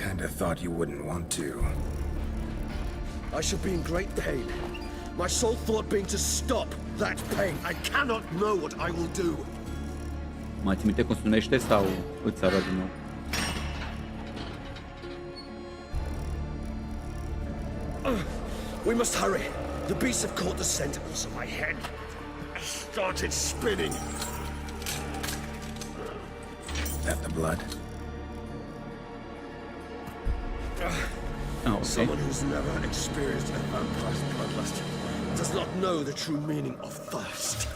Kinda thought you wouldn't want to. I shall be in great pain. My sole thought being to stop that pain. I cannot know what I will do. Mai ții minte cum sunește sau îți arăt din nou? We must hurry. The beasts have caught the scent, so my head started spinning. That the blood? Ah, ok. Someone who's never experienced a vampire's bloodlust does not know the true meaning of thirst.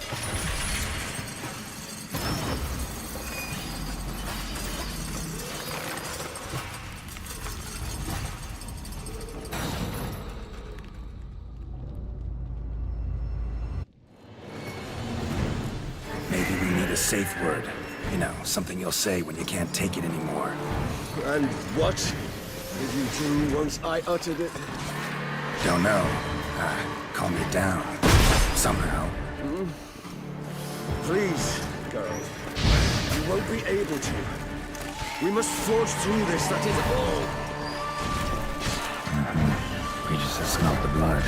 Maybe we need a safe word. You know, something you'll say when you can't take it anymore. And what did you do once I uttered it? Don't know. Calm you down. Somehow. Please, girl. You won't be able to. We must forge through this, that is all. We just have smelled the blood.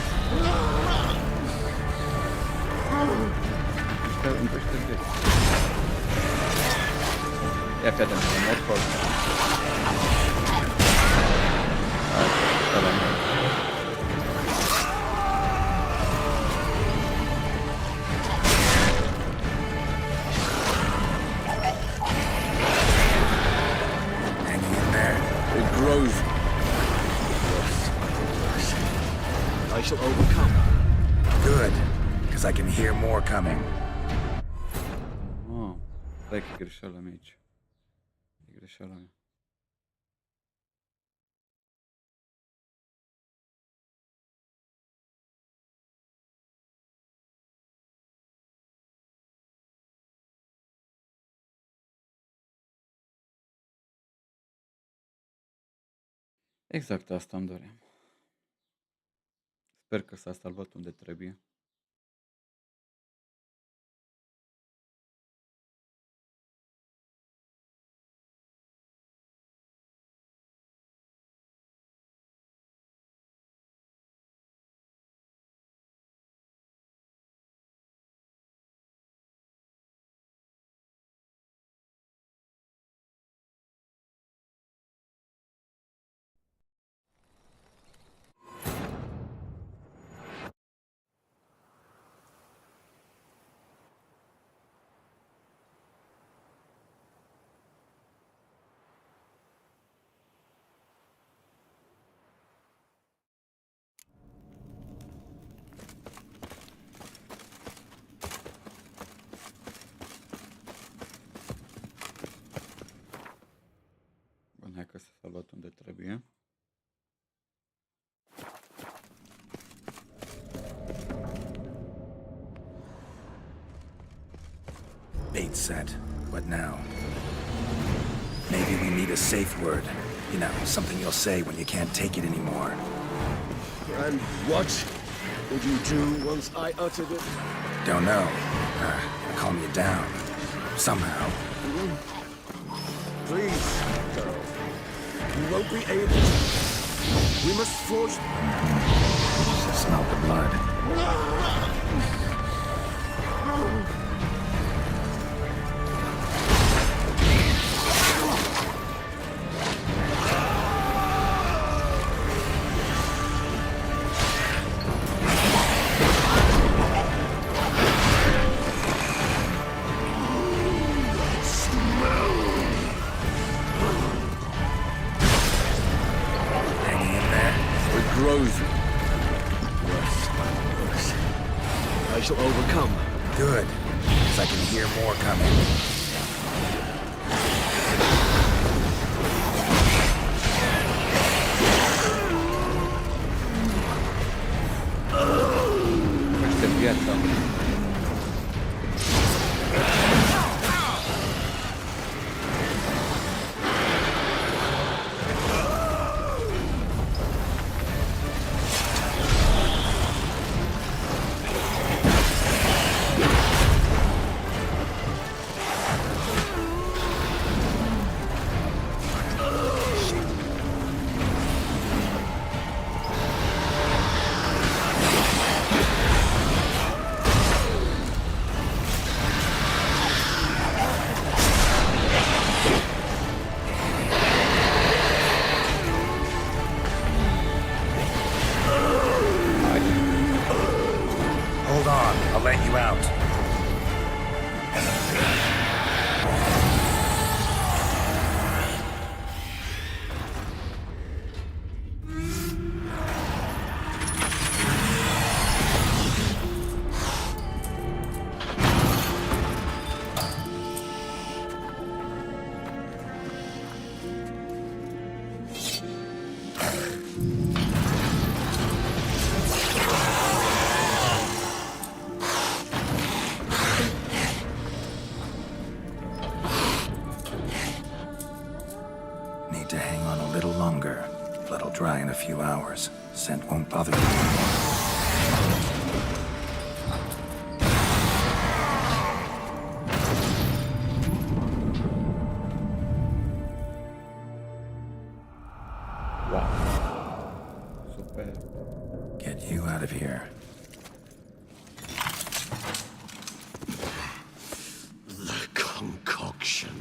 Ia fii atent, mod forță. Hanging in there. It grows overcome. Good, because I can hear more coming. Ah, stai că e greșeala mea aici. E greșeala mea. Exact asta îmi doream. Sper că s-a salvat unde trebuie. Bun, hai că s-a salvat unde trebuie. Bait set. What now? Maybe we need a safe word. You know, something you'll say when you can't take it anymore. And what would you do once I uttered it? Don't know. Calm you down. Somehow. Please, Geralt. You won't be able to. We must force... I smell the blood. I shall overcome. Good, because I can hear more coming. Este viața. Hold on, I'll let you out. Need to hang on a little longer. Blood'll dry in a few hours. Scent won't bother you anymore. Wow. Super. Get you out of here. The concoction.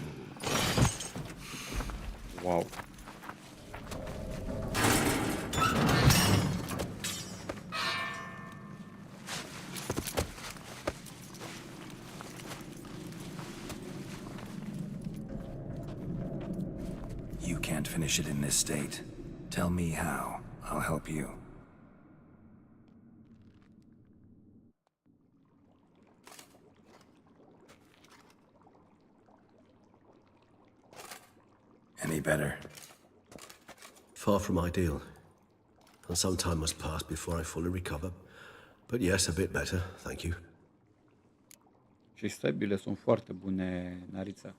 Wow. You can't finish it in this state. Tell me how. I'll help you. any better? Far from ideal. And some time must pass before I fully recover. But yes, a bit better, thank you. Și săbile sunt foarte bune, Narița.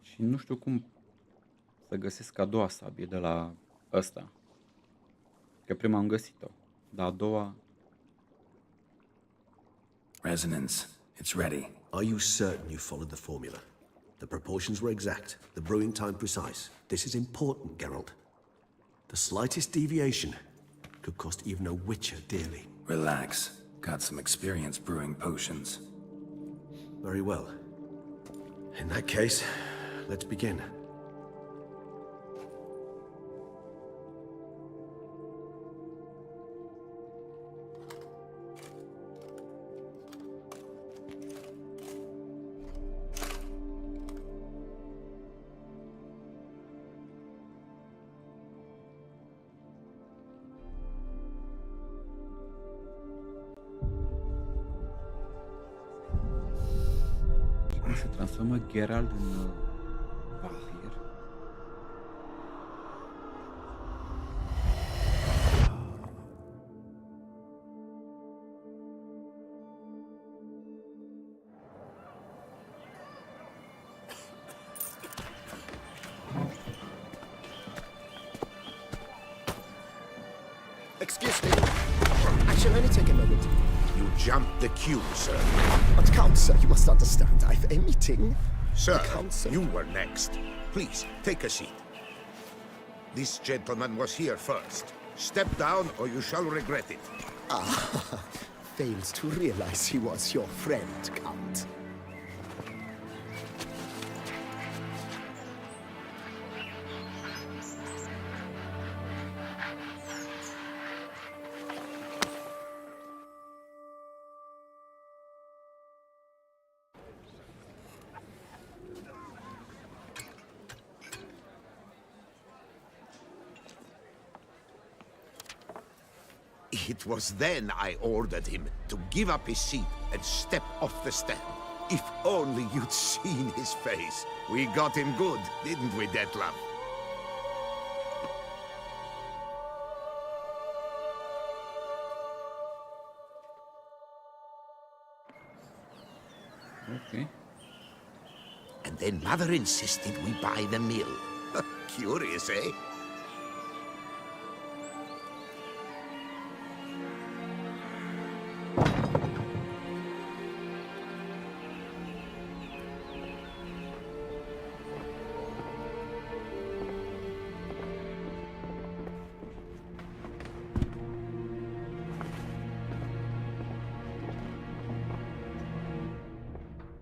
Și nu știu cum să găsesc a doua sabie de la ăsta. Că prima am găsit-o, dar a doua... Resonance. It's ready. Are you certain you followed the formula? The proportions were exact, the brewing time precise. This is important, Geralt. The slightest deviation could cost even a witcher dearly. Relax. Got some experience brewing potions. Very well. In that case, let's begin. Cum se transformă Geralt în vampir? Excuse me. I shall only take a moment. You jumped the queue, sir. But Count, sir, you must understand. I've a meeting. Sir, Count, sir. you were next. Please, take a seat. This gentleman was here first. Step down or you shall regret it. Fails to realize he was your friend, Count. It was then I ordered him to give up his seat and step off the stand. If only you'd seen his face. We got him good, didn't we, Detlef? Ok. And then Mother insisted we buy the mill. Curious, eh?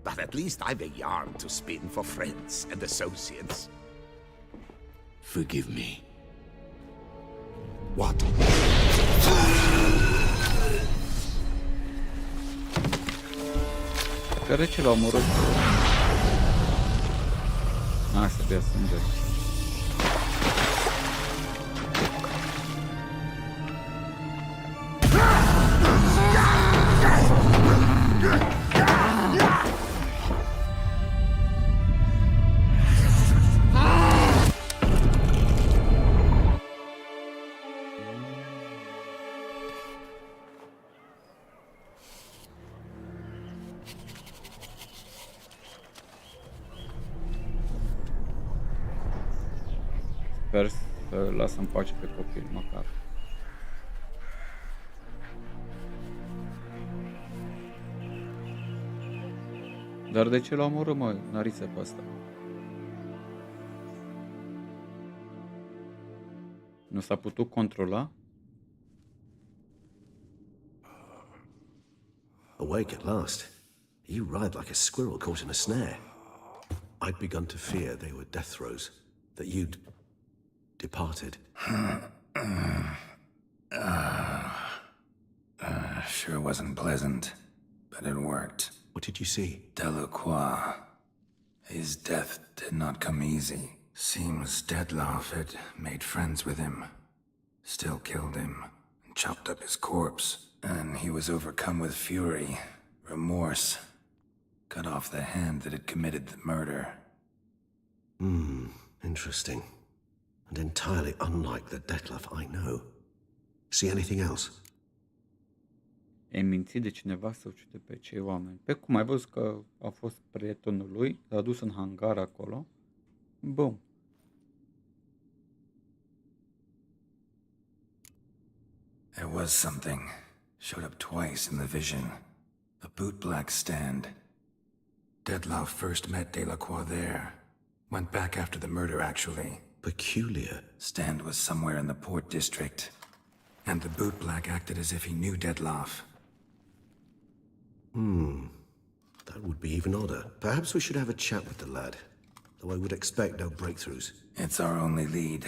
But at least I've a yarn to spin for friends and associates. Forgive me. What? Care ce l-a omorât? Să bea sânge. Sper să lasă în pace pe copil, măcar. Dar de ce l-a omorât, mă, Nariță, pe ăsta? Nu s-a putut controla? Awake at last. You ride like a squirrel caught in a snare. I'd begun to fear they were death throes, that you'd departed. Sure wasn't pleasant, but it worked. What did you see? Delacroix. His death did not come easy. Seems Detlef had made friends with him, still killed him, and chopped up his corpse. And he was overcome with fury, remorse, cut off the hand that had committed the murder. Interesting. and entirely unlike the Detlef I know. See anything else? E mințit de cineva să ucide pe cei oameni. Pe cum ai văzut că a fost prietenul lui, l-a dus în hangar acolo. Bum. There was something. Showed up twice in the vision. A bootblack stand. Detlav first met Delacroix there. Went back after the murder, actually. Peculiar. Stand was somewhere in the port district. And the bootblack acted as if he knew Detlav. That would be even odder. Perhaps we should have a chat with the lad, though I would expect no breakthroughs. It's our only lead.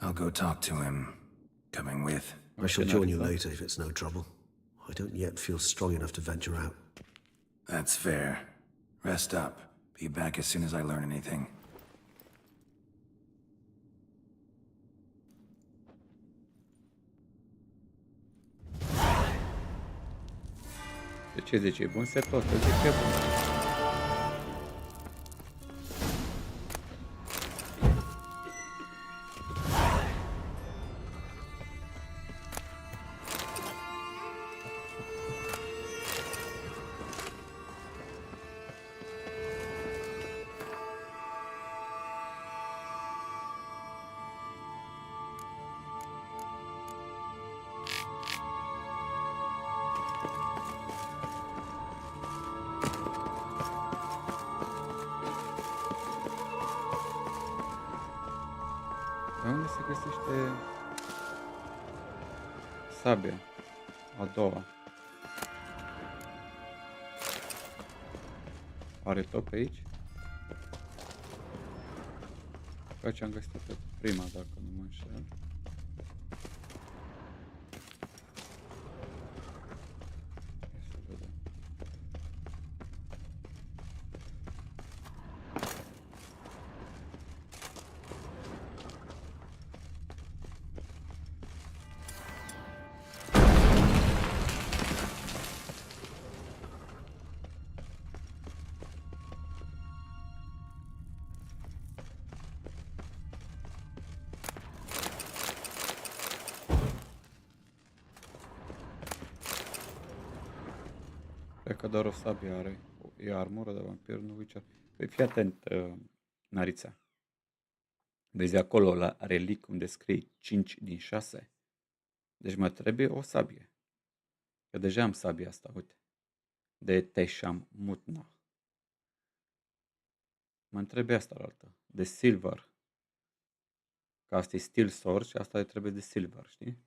I'll go talk to him. Coming with. I shall join you later if it's no trouble. I don't yet feel strong enough to venture out. That's fair. Rest up. Be back as soon as I learn anything. De ce zice? E bun setul ăsta? Zic că e bun. Pe unde se găsește sabia a doua? Are tot pe aici? Pe aici am găsit pe prima, dacă nu mă înșel. Să vedem. Cred că doar o sabie are. E armură de vampir, nu uite. Păi fii atent, Narița. Vezi acolo la relic unde scrie 5 din 6? Deci mă trebuie o sabie. Că deja am sabia asta, uite. De Teșam Mutna. Mă trebuie asta la altă. De Silver. Că asta e Steel Sword și asta trebuie de Silver, știi?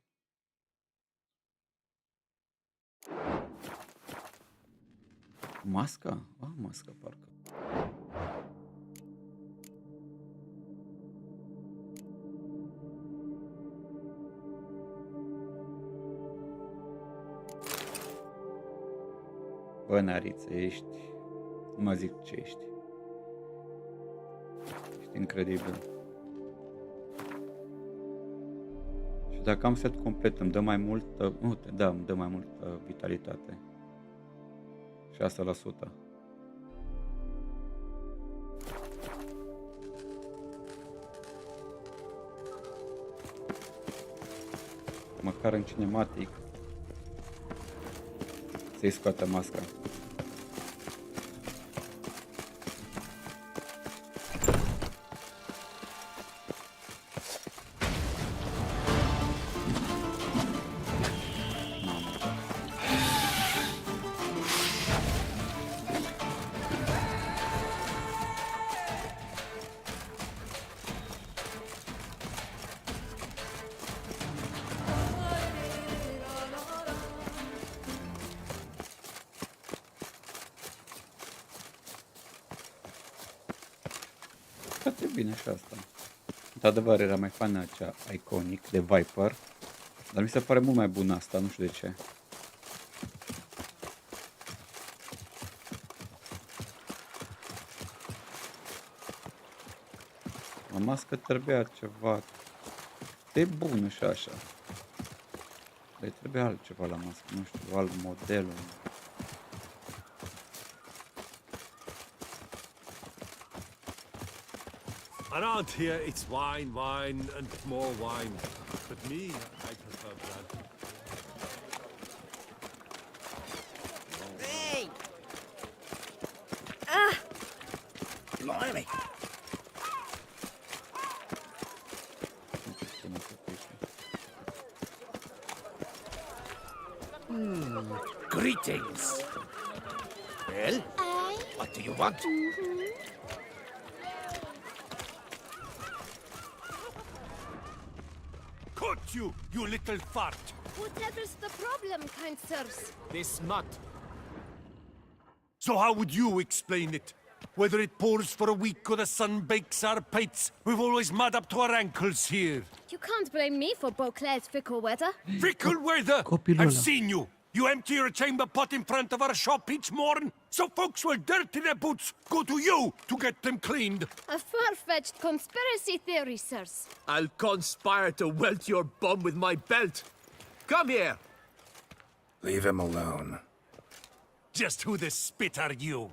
Masca? Masca, parcă. Bă, Nariță, ești... Nu mă zic ce ești. Ești incredibil. Și dacă am set complet, îmi dă mai multă... Da, îmi dă mai multă vitalitate. 6%. Măcar în cinematic să-i scoată masca. Foarte bine și asta. Într-adevăr, era mai faină acea iconic de Viper, dar mi se pare mult mai bună asta, nu știu de ce. La mască trebuia ceva de bună și așa. Dar trebuie altceva la mască, nu știu, alt model. Around here, it's wine, wine, and more wine. But me, I prefer blood. Hey! Blimey. Greetings. Well, what do you want? Caught you, you little fart! Whatever's the problem, kind sirs? This mud. So how would you explain it? Whether it pours for a week or the sun bakes our pates, we've always mud up to our ankles here. You can't blame me for Beauclair's fickle weather. Fickle weather! Copilul I've ăla. seen you! You empty your chamber pot in front of our shop each morn, so folks will dirty their boots, go to you to get them cleaned. A far-fetched conspiracy theory, sirs. I'll conspire to welt your bum with my belt. Come here. Leave him alone. Just who the spit are you?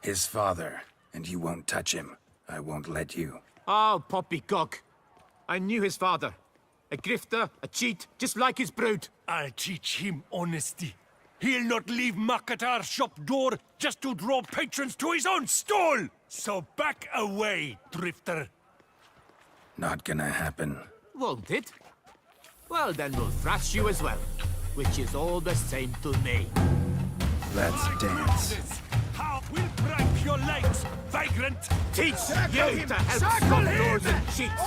His father, and you won't touch him. I won't let you. Oh, poppycock. I knew his father. A grifter, a cheat, just like his brood. I'll teach him honesty. He'll not leave muck at our shop door just to draw patrons to his own stall! So back away, drifter. Not gonna happen. Won't it? Well, then we'll thrash you as well. Which is all the same to me. Let's dance. How we'll break your legs, vagrant! Teach you to help stop doors and cheats!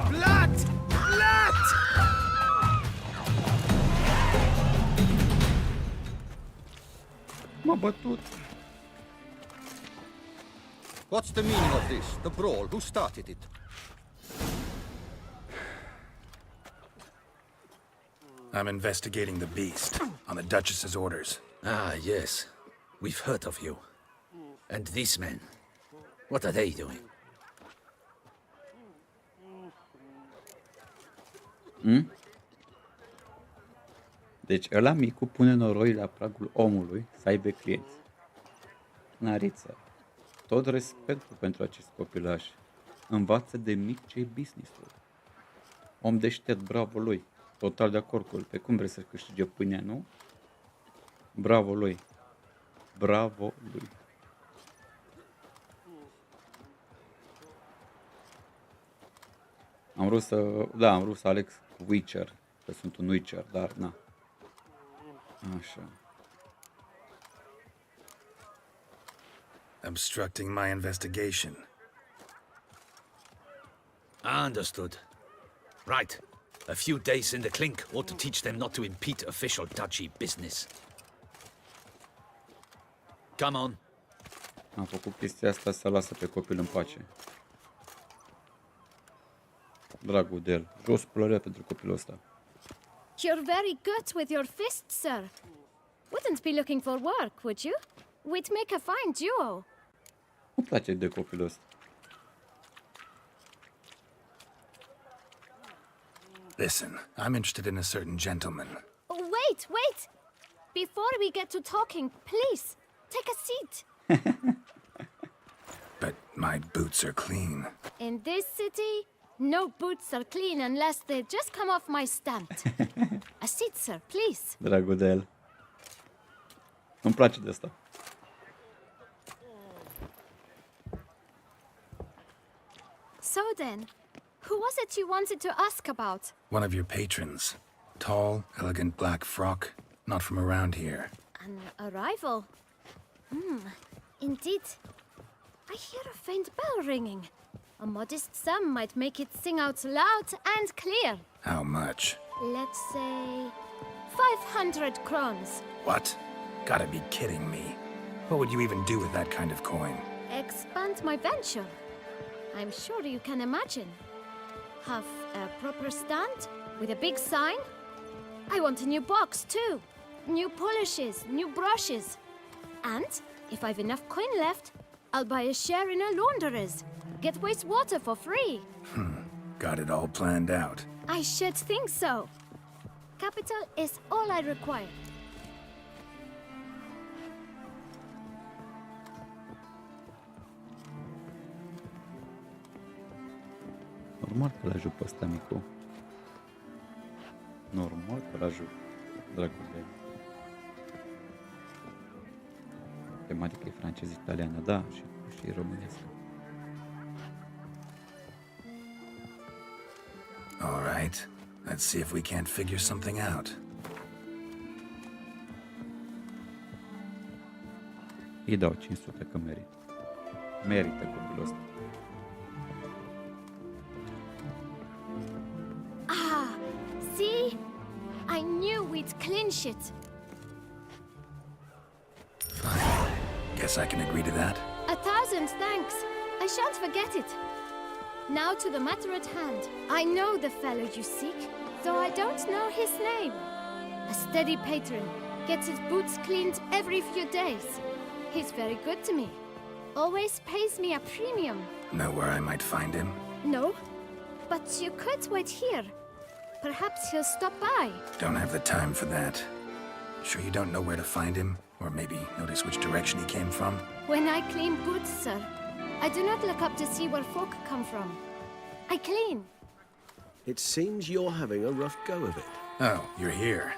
Blood! Blood! M-a bătut. What's the meaning of this? The brawl? Who started it? I'm investigating the beast, on the Duchess's orders. Ah, yes. We've heard of you. And these men, what are they doing? Deci ăla micu pune noroi la pragul omului să aibă clienți. Nariță. Tot respectul pentru acest copilaș. Învață de mic ce-i business-ul. Om deștept, bravo lui. Total de acord cu el. Pe cum vrei să câștige pâinea, nu? Bravo lui. Bravo lui. Am vrut să... Da, am vrut să aleg Witcher. Că sunt un Witcher, dar na. Așa. Obstructing my investigation. Understood. Right. A few days in the clink ought to teach them not to impede official duchy business. Come on. Am făcut chestia asta să lasă pe copil în pace. Dragul de el. Jos pălăria pentru copilul ăsta. You're very good with your fists, sir. Wouldn't be looking for work, would you? We'd make a fine duo. Îmi place de copilul ăsta. Listen, I'm interested in a certain gentleman. Oh, wait! Before we get to talking, please, take a seat. But my boots are clean. In this city, no boots are clean unless they just come off my stamp. A seat, sir, please. Dragul de el. Îmi place de asta. So then, who was it you wanted to ask about? One of your patrons. Tall, elegant black frock. Not from around here. An arrival? Indeed. I hear a faint bell ringing. A modest sum might make it sing out loud and clear. How much? Let's say 500 crowns. What? Gotta be kidding me. What would you even do with that kind of coin? Expand my venture. I'm sure you can imagine. Have a proper stand with a big sign. I want a new box too. New polishes, new brushes. And if I've enough coin left, I'll buy a share in a launderer's. Get wastewater for free. Got it all planned out. I should think so. Capital is all I require. Normal că l-ajut pe ăsta micu. Normal că l-ajut, dragul de el. Tematica e francez-italiană, da, și românească. All right. Let's see if we can't figure something out. Îi dau 500 că merită. Merită copilul ăsta. See? I knew we'd clinch it. Fine. Guess I can agree to that. 1,000 thanks. I shan't forget it. Now to the matter at hand. I know the fellow you seek, though I don't know his name. A steady patron, gets his boots cleaned every few days. He's very good to me. Always pays me a premium. Know where I might find him? No, but you could wait here. Perhaps he'll stop by. Don't have the time for that. Sure you don't know where to find him? Or maybe notice which direction he came from? When I clean boots, sir, I do not look up to see where folk come from. I clean. It seems you're having a rough go of it. Oh, you're here.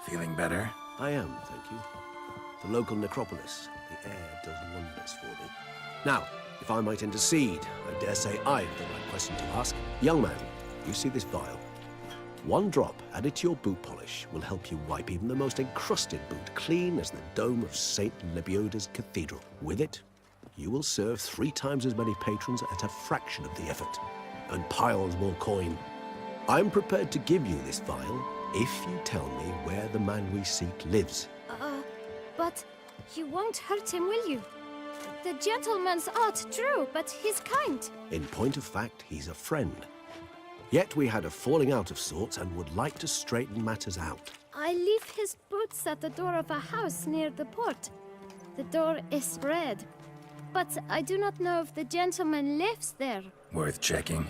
Feeling better? I am, thank you. The local necropolis. The air does wonders for me. Now, if I might intercede, I dare say I've the right question to ask. Young man, you see this vial? One drop added to your boot polish will help you wipe even the most encrusted boot clean as the dome of St. Lebioda's Cathedral. With it, you will serve 3 times as many patrons at a fraction of the effort, and piles more coin. I'm prepared to give you this vial if you tell me where the man we seek lives. But you won't hurt him, will you? The gentleman's art, true, but he's kind. In point of fact, he's a friend. Yet we had a falling out of sorts and would like to straighten matters out. I leave his boots at the door of a house near the port. The door is red, but I do not know if the gentleman lives there. Worth checking.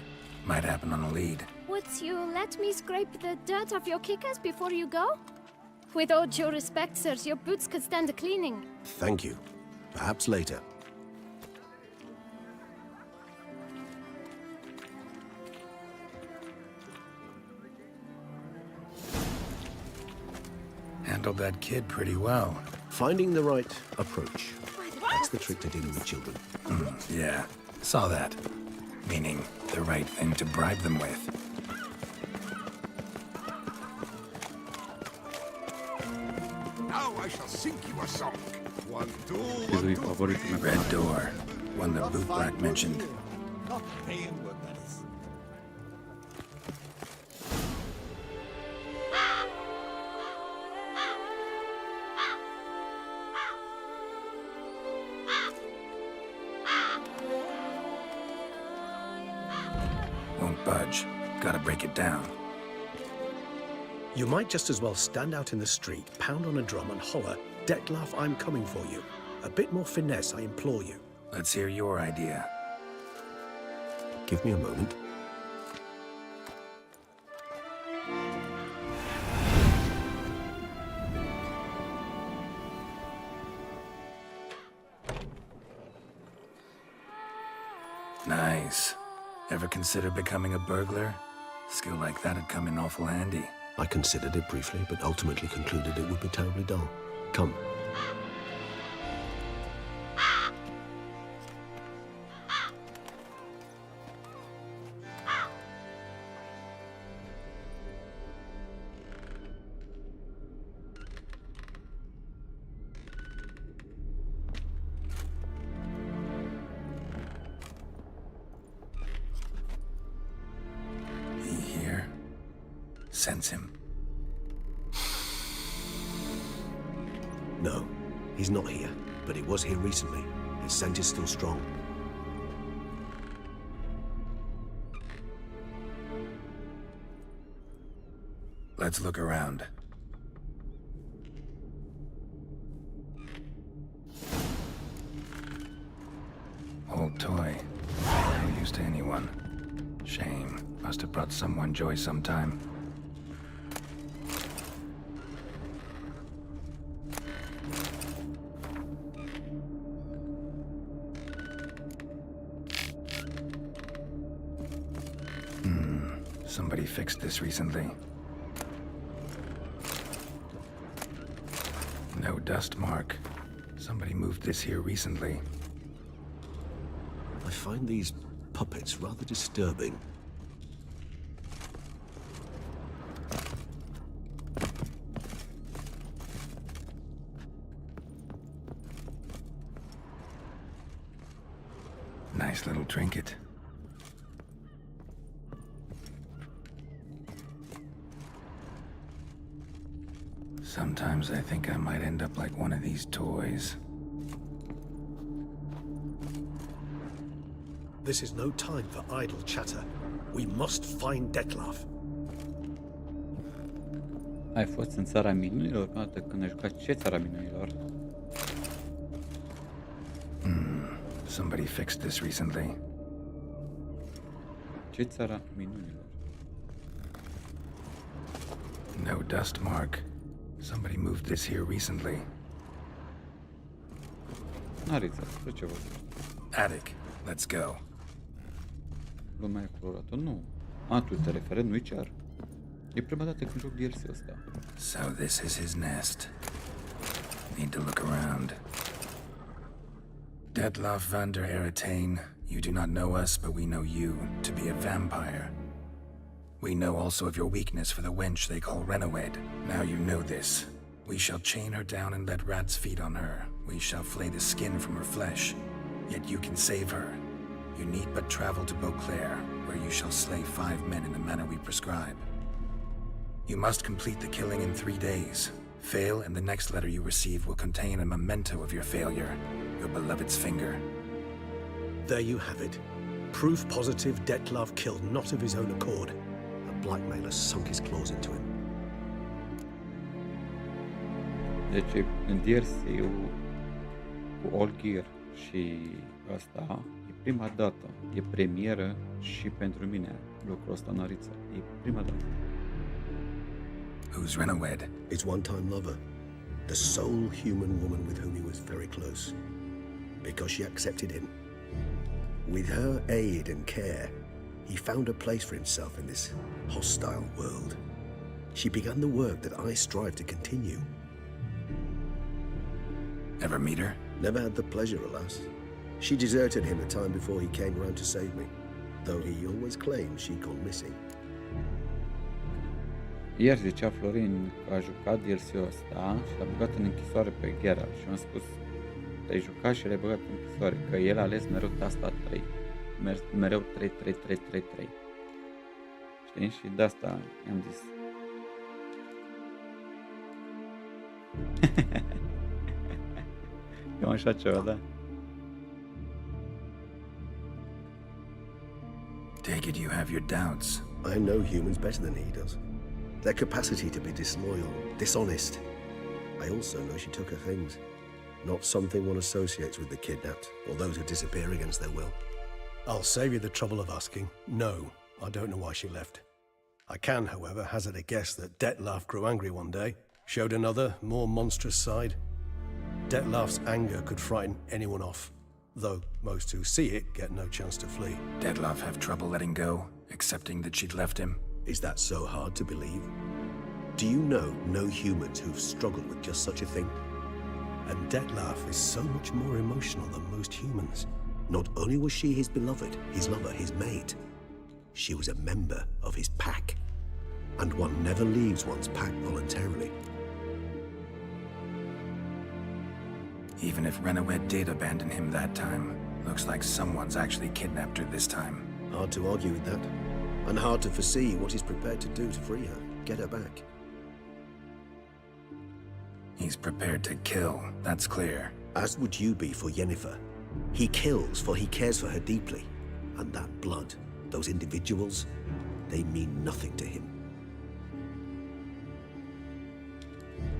Might happen on a lead. Would you let me scrape the dirt off your kickers before you go? With all due respect, sirs, your boots could stand a cleaning. Thank you. Perhaps later. Handled that kid pretty well. Finding the right approach. That's the trick to dealing with children. Yeah, saw that. Meaning, the right thing to bribe them with. Now I shall sing you a song. 1, 2, Chizui 1, 2, favoritul meu. Red door. One the boot black mentioned. Not paying what that is. Won't budge. Gotta break it down. You might just as well stand out in the street, pound on a drum and holler, "Detlef, I'm coming for you." A bit more finesse, I implore you. Let's hear your idea. Give me a moment. Nice. Ever consider becoming a burglar? Skill like that'd come in awful handy. I considered it briefly, but ultimately concluded it would be terribly dull. Come. He here? Sense him. No, he's not here, but he was here recently. His scent is still strong. Let's look around. Old toy. No use to anyone. Shame. Must have brought someone joy sometime. Somebody fixed this recently. No dust mark. Somebody moved this here recently. I find these puppets rather disturbing. Nice little trinket. Sometimes I think I might end up like one of these toys. This is no time for idle chatter. We must find Detlef. Ai fost în țara minunilor prima dată când ai jucat ce țara minunilor? Somebody fixed this recently. Ce țara minunilor? No dust mark. Somebody moved this here recently. Narița, spre ce vorbești? Attic. Let's go. Lumea e colorată? Nu. A, tu te referi, nu-i chiar. E prima dată când joc DLC-ul ăsta. So this is his nest. Need to look around. Detlef van der Eretain, you do not know us, but we know you to be a vampire. We know also of your weakness for the wench they call Renowed. Now you know this. We shall chain her down and let rats feed on her. We shall flay the skin from her flesh. Yet you can save her. You need but travel to Beauclair, where you shall slay 5 men in the manner we prescribe. You must complete the killing in 3 days. Fail, and the next letter you receive will contain a memento of your failure, your beloved's finger. There you have it. Proof positive Detlef killed not of his own accord. A blackmailer sunk his claws into him. Deci în DLC-ul cu All Gear și ăsta e prima dată, e premieră și pentru mine lucrul ăsta, Narița. E prima dată. Who's Renowed? His one-time lover. The sole human woman with whom he was very close. Because she accepted him. With her aid and care, he found a place for himself in this hostile world. She began the work that I strive to continue. Ever meet her? Never had the pleasure, alas. She deserted him a time before he came around to save me, though he always claimed she'd gone missing. Ieri zicea Florin că a jucat DLC-ul ăsta și l-a băgat în închisoare pe Geralt și am spus te-ai jucat și l-ai băgat în închisoare, că el a ales mereu tasta 3. Mereu 3, 3, 3, 3, 3. Știi? Și de asta i-am zis. Cam așa ceva, da? Take it you have your doubts. I know humans better than he does. Their capacity to be disloyal, dishonest. I also know she took her things. Not something one associates with the kidnapped, or those who disappear against their will. I'll save you the trouble of asking. No, I don't know why she left. I can, however, hazard a guess that Detlef grew angry one day, showed another, more monstrous side. Detlef's anger could frighten anyone off, though most who see it get no chance to flee. Detlef have trouble letting go, accepting that she'd left him? Is that so hard to believe? Do you know no humans who've struggled with just such a thing? And Detlef is so much more emotional than most humans. Not only was she his beloved, his lover, his mate, she was a member of his pack. And one never leaves one's pack voluntarily. Even if Renowed did abandon him that time, looks like someone's actually kidnapped her this time. Hard to argue with that. And hard to foresee what he's prepared to do to free her, get her back. He's prepared to kill, that's clear. As would you be for Yennefer. He kills for he cares for her deeply. And that blood, those individuals, they mean nothing to him.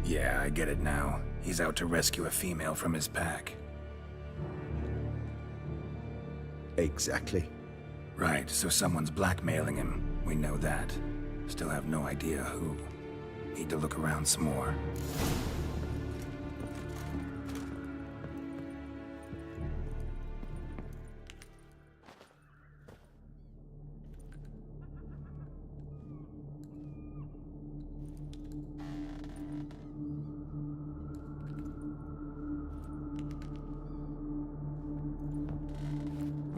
Yeah, I get it now. He's out to rescue a female from his pack. Exactly. Right, so someone's blackmailing him. We know that. Still have no idea who. Need to look around some more.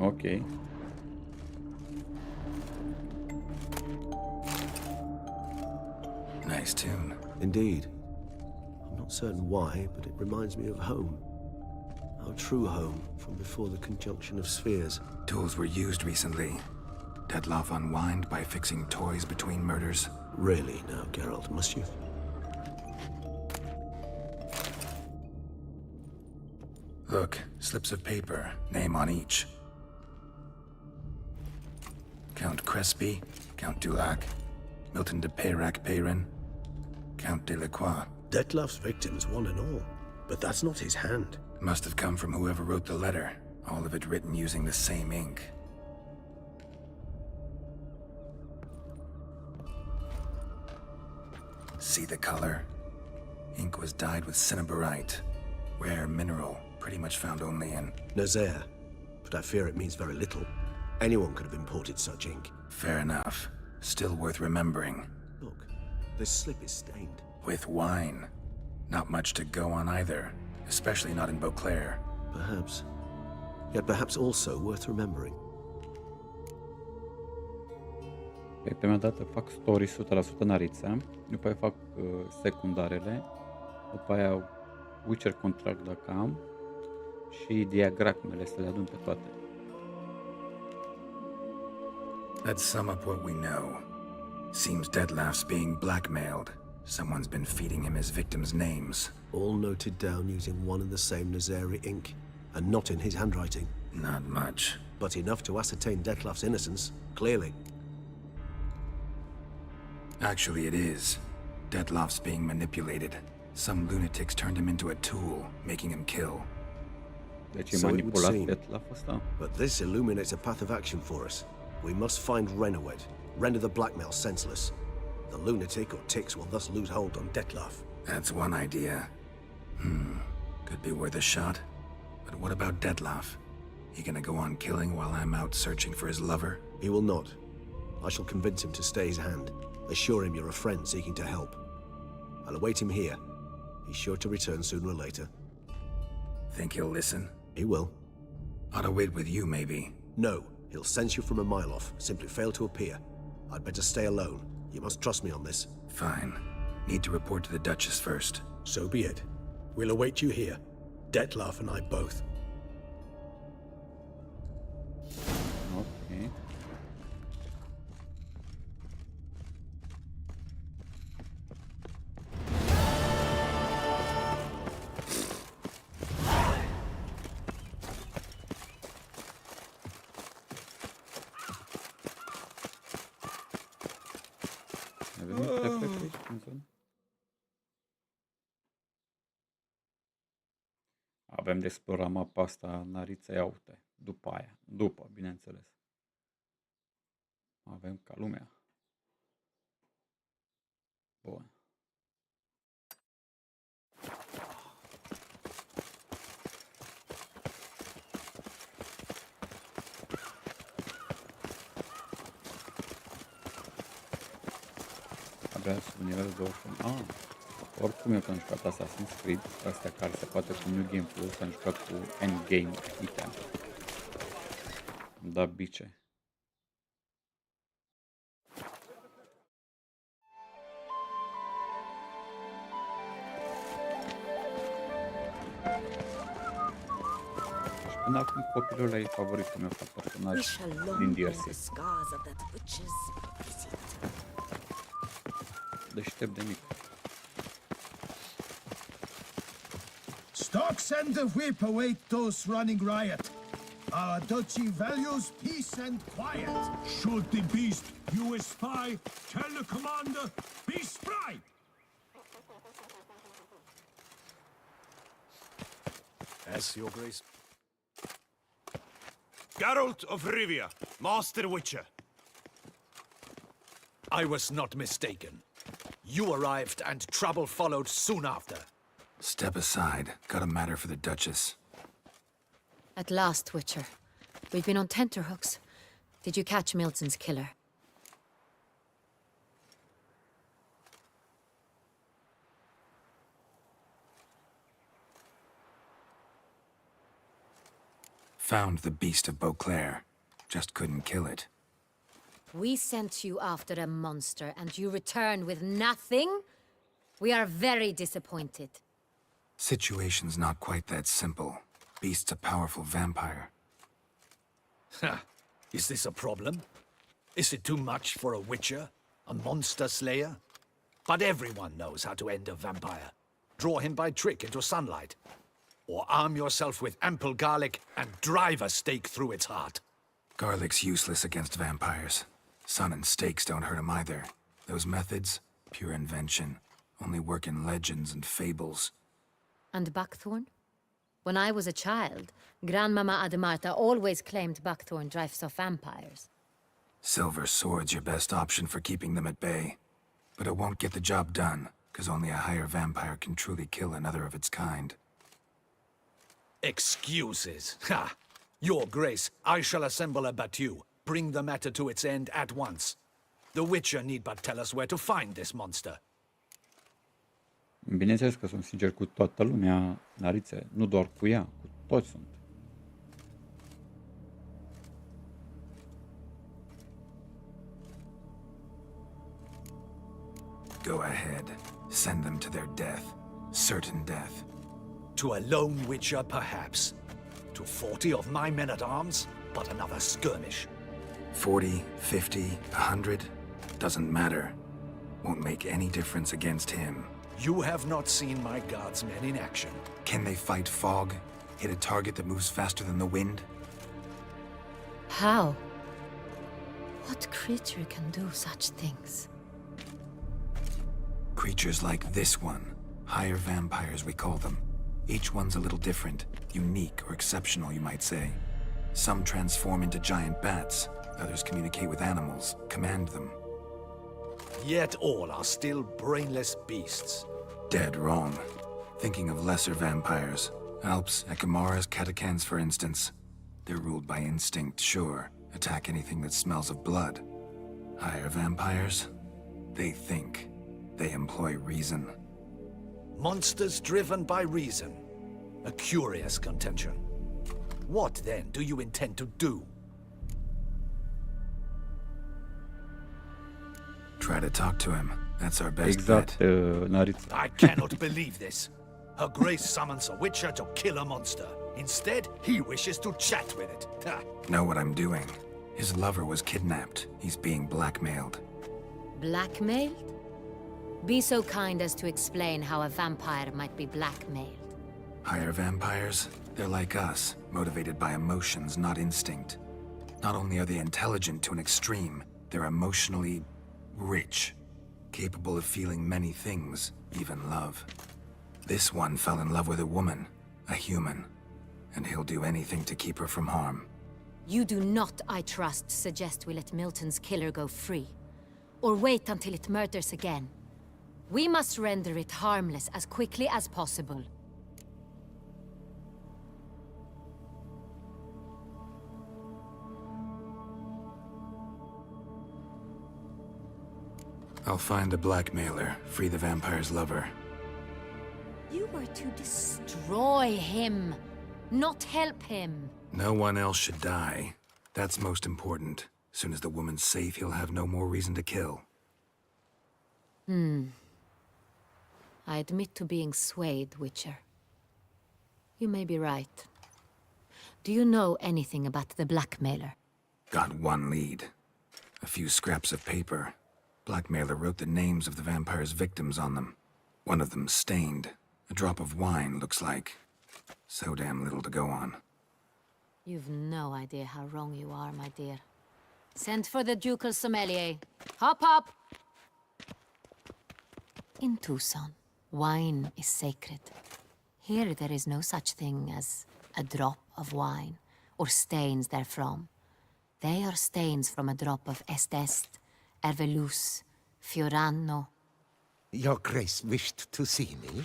Ok. Nice tune. Indeed. I'm not certain why, but it reminds me of home. Our true home from before the conjunction of spheres. Tools were used recently. Detlef unwind by fixing toys between murders. Really now, Geralt, must you? Look, slips of paper, name on each. Count Crespi, Count Dulac, Milton de Peyrac-Peyrin, Count Delacroix. Detlef's victims, one and all. But that's not his hand. Must have come from whoever wrote the letter. All of it written using the same ink. See the color? Ink was dyed with cinnabarite. Rare mineral, pretty much found only in... Nazaire. But I fear it means very little. Anyone could have imported such ink. Fair enough. Still worth remembering. Look, this slip is stained. With wine. Not much to go on either. Especially not in Beauclair. Perhaps. Yet perhaps also worth remembering. Pe prima dată fac story 100% narița, după aia fac secundarele, după aia Witcher contract dacă am și diagramele să le adun pe toate. Let's sum up what we know. Seems Detlef's being blackmailed. Someone's been feeding him his victims' names. All noted down using one and the same Nazari ink, and not in his handwriting. Not much. But enough to ascertain Detlef's innocence, clearly. Actually, it is. Detlef's being manipulated. Some lunatics turned him into a tool, making him kill. Deci e So it would manipulat seem. Detlef ăsta? But this illuminates a path of action for us. We must find Renowed, render the blackmail senseless. The lunatic or ticks will thus lose hold on Detlef. That's one idea. Could be worth a shot. But what about Detlef? He gonna go on killing while I'm out searching for his lover? He will not. I shall convince him to stay his hand. Assure him you're a friend seeking to help. I'll await him here. He's sure to return sooner or later. Think he'll listen? He will. Ought to wait with you, maybe. No, he'll sense you from a mile off. Simply fail to appear. I'd better stay alone. You must trust me on this. Fine. Need to report to the Duchess first. So be it. We'll await you here. Detlef and I both. Ok. Avem niște efecte aici în zonă? Avem de explorat mapa asta, narița, ia uite, după aia, bineînțeles. Avem ca lumea. Bun. Abia sub nivelul 21. Oricum eu când am jucat Assassin's Creed, astea care se poate cu New Game Plus, am jucat cu Endgame item. Am dat bice. Și până acum copilul ăla e favoritul meu ca personaj din DLC. Deștept de mic. Stocks and the whip await those running riot. Our duchy values peace and quiet. Should the beast you espy, tell the commander, be spry! Yes, Your Grace. Geralt of Rivia, Master Witcher. I was not mistaken. You arrived and trouble followed soon after. Step aside. Got a matter for the Duchess. At last, Witcher. We've been on tenterhooks. Did you catch Milton's killer? Found the beast of Beauclair. Just couldn't kill it. We sent you after a monster, and you returned with nothing? We are very disappointed. Situation's not quite that simple. Beast's a powerful vampire. Ha! Is this a problem? Is it too much for a witcher? A monster slayer? But everyone knows how to end a vampire. Draw him by trick into sunlight. Or arm yourself with ample garlic and drive a stake through its heart. Garlic's useless against vampires. Sun and stakes don't hurt him either. Those methods, pure invention. Only work in legends and fables. And buckthorn? When I was a child, Grandmama Ademarta always claimed buckthorn drives off vampires. Silver sword's your best option for keeping them at bay. But it won't get the job done, because only a higher vampire can truly kill another of its kind. Excuses. Ha! Your Grace, I shall assemble a battue. Bring the matter to its end at once. The Witcher need but tell us where to find this monster. Bineînțeles că sunt sincer cu toată lumea, Narițe, nu doar cu ea, cu toți sunt. Go ahead. Send them to their death. Certain death. To a lone witcher, perhaps. To 40 of my men-at-arms, but another skirmish. 40, 50, 100, doesn't matter. Won't make any difference against him. You have not seen my guardsmen in action. Can they fight fog? Hit a target that moves faster than the wind? How? What creature can do such things? Creatures like this one. Higher vampires, we call them. Each one's a little different. Unique or exceptional, you might say. Some transform into giant bats. Others communicate with animals, command them. Yet all are still brainless beasts. Dead wrong. Thinking of lesser vampires. Alps, Ekamaras, Catechans, for instance. They're ruled by instinct, sure. Attack anything that smells of blood. Higher vampires? They think. They employ reason. Monsters driven by reason. A curious contention. What, then, do you intend to do? Try to talk to him. That's our best Exact, bet. Narițe. I cannot believe this. Her Grace summons a witcher to kill a monster. Instead, he wishes to chat with it. Ha. Know what I'm doing. His lover was kidnapped. He's being blackmailed. Blackmailed? Be so kind as to explain how a vampire might be blackmailed. Higher vampires? They're like us, motivated by emotions, not instinct. Not only are they intelligent to an extreme, they're emotionally rich, capable of feeling many things, even love. This one fell in love with a woman, a human, and he'll do anything to keep her from harm. You do not, I trust, suggest we let Milton's killer go free. Or wait until it murders again. We must render it harmless as quickly as possible. I'll find the blackmailer, free the vampire's lover. You were to destroy him, not help him. No one else should die. That's most important. Soon as the woman's safe, he'll have no more reason to kill. I admit to being swayed, Witcher. You may be right. Do you know anything about the blackmailer? Got one lead. A few scraps of paper. Blackmailer wrote the names of the vampire's victims on them. One of them stained. A drop of wine, looks like. So damn little to go on. You've no idea how wrong you are, my dear. Send for the ducal sommelier. Hop, hop! In Tucson, wine is sacred. Here there is no such thing as a drop of wine, or stains therefrom. They are stains from a drop of Est, Ervelus, Fiorano. Your Grace wished to see me?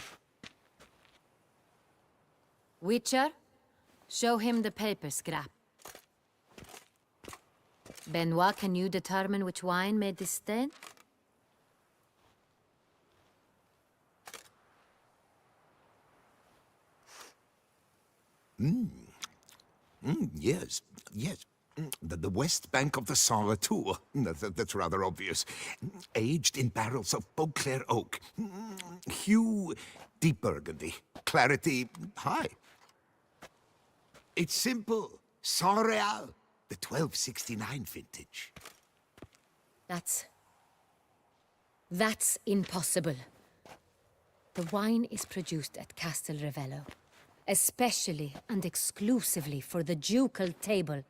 Witcher, show him the paper scrap. Benoit, can you determine which wine made this stain? Yes, yes. The west bank of the Saar too. That's rather obvious. Aged in barrels of Beauclair oak. Hue, deep burgundy. Clarity, high. It's simple. Saint-Réal, the 1269 vintage. That's impossible. The wine is produced at Castel Ravello, especially and exclusively for the ducal table.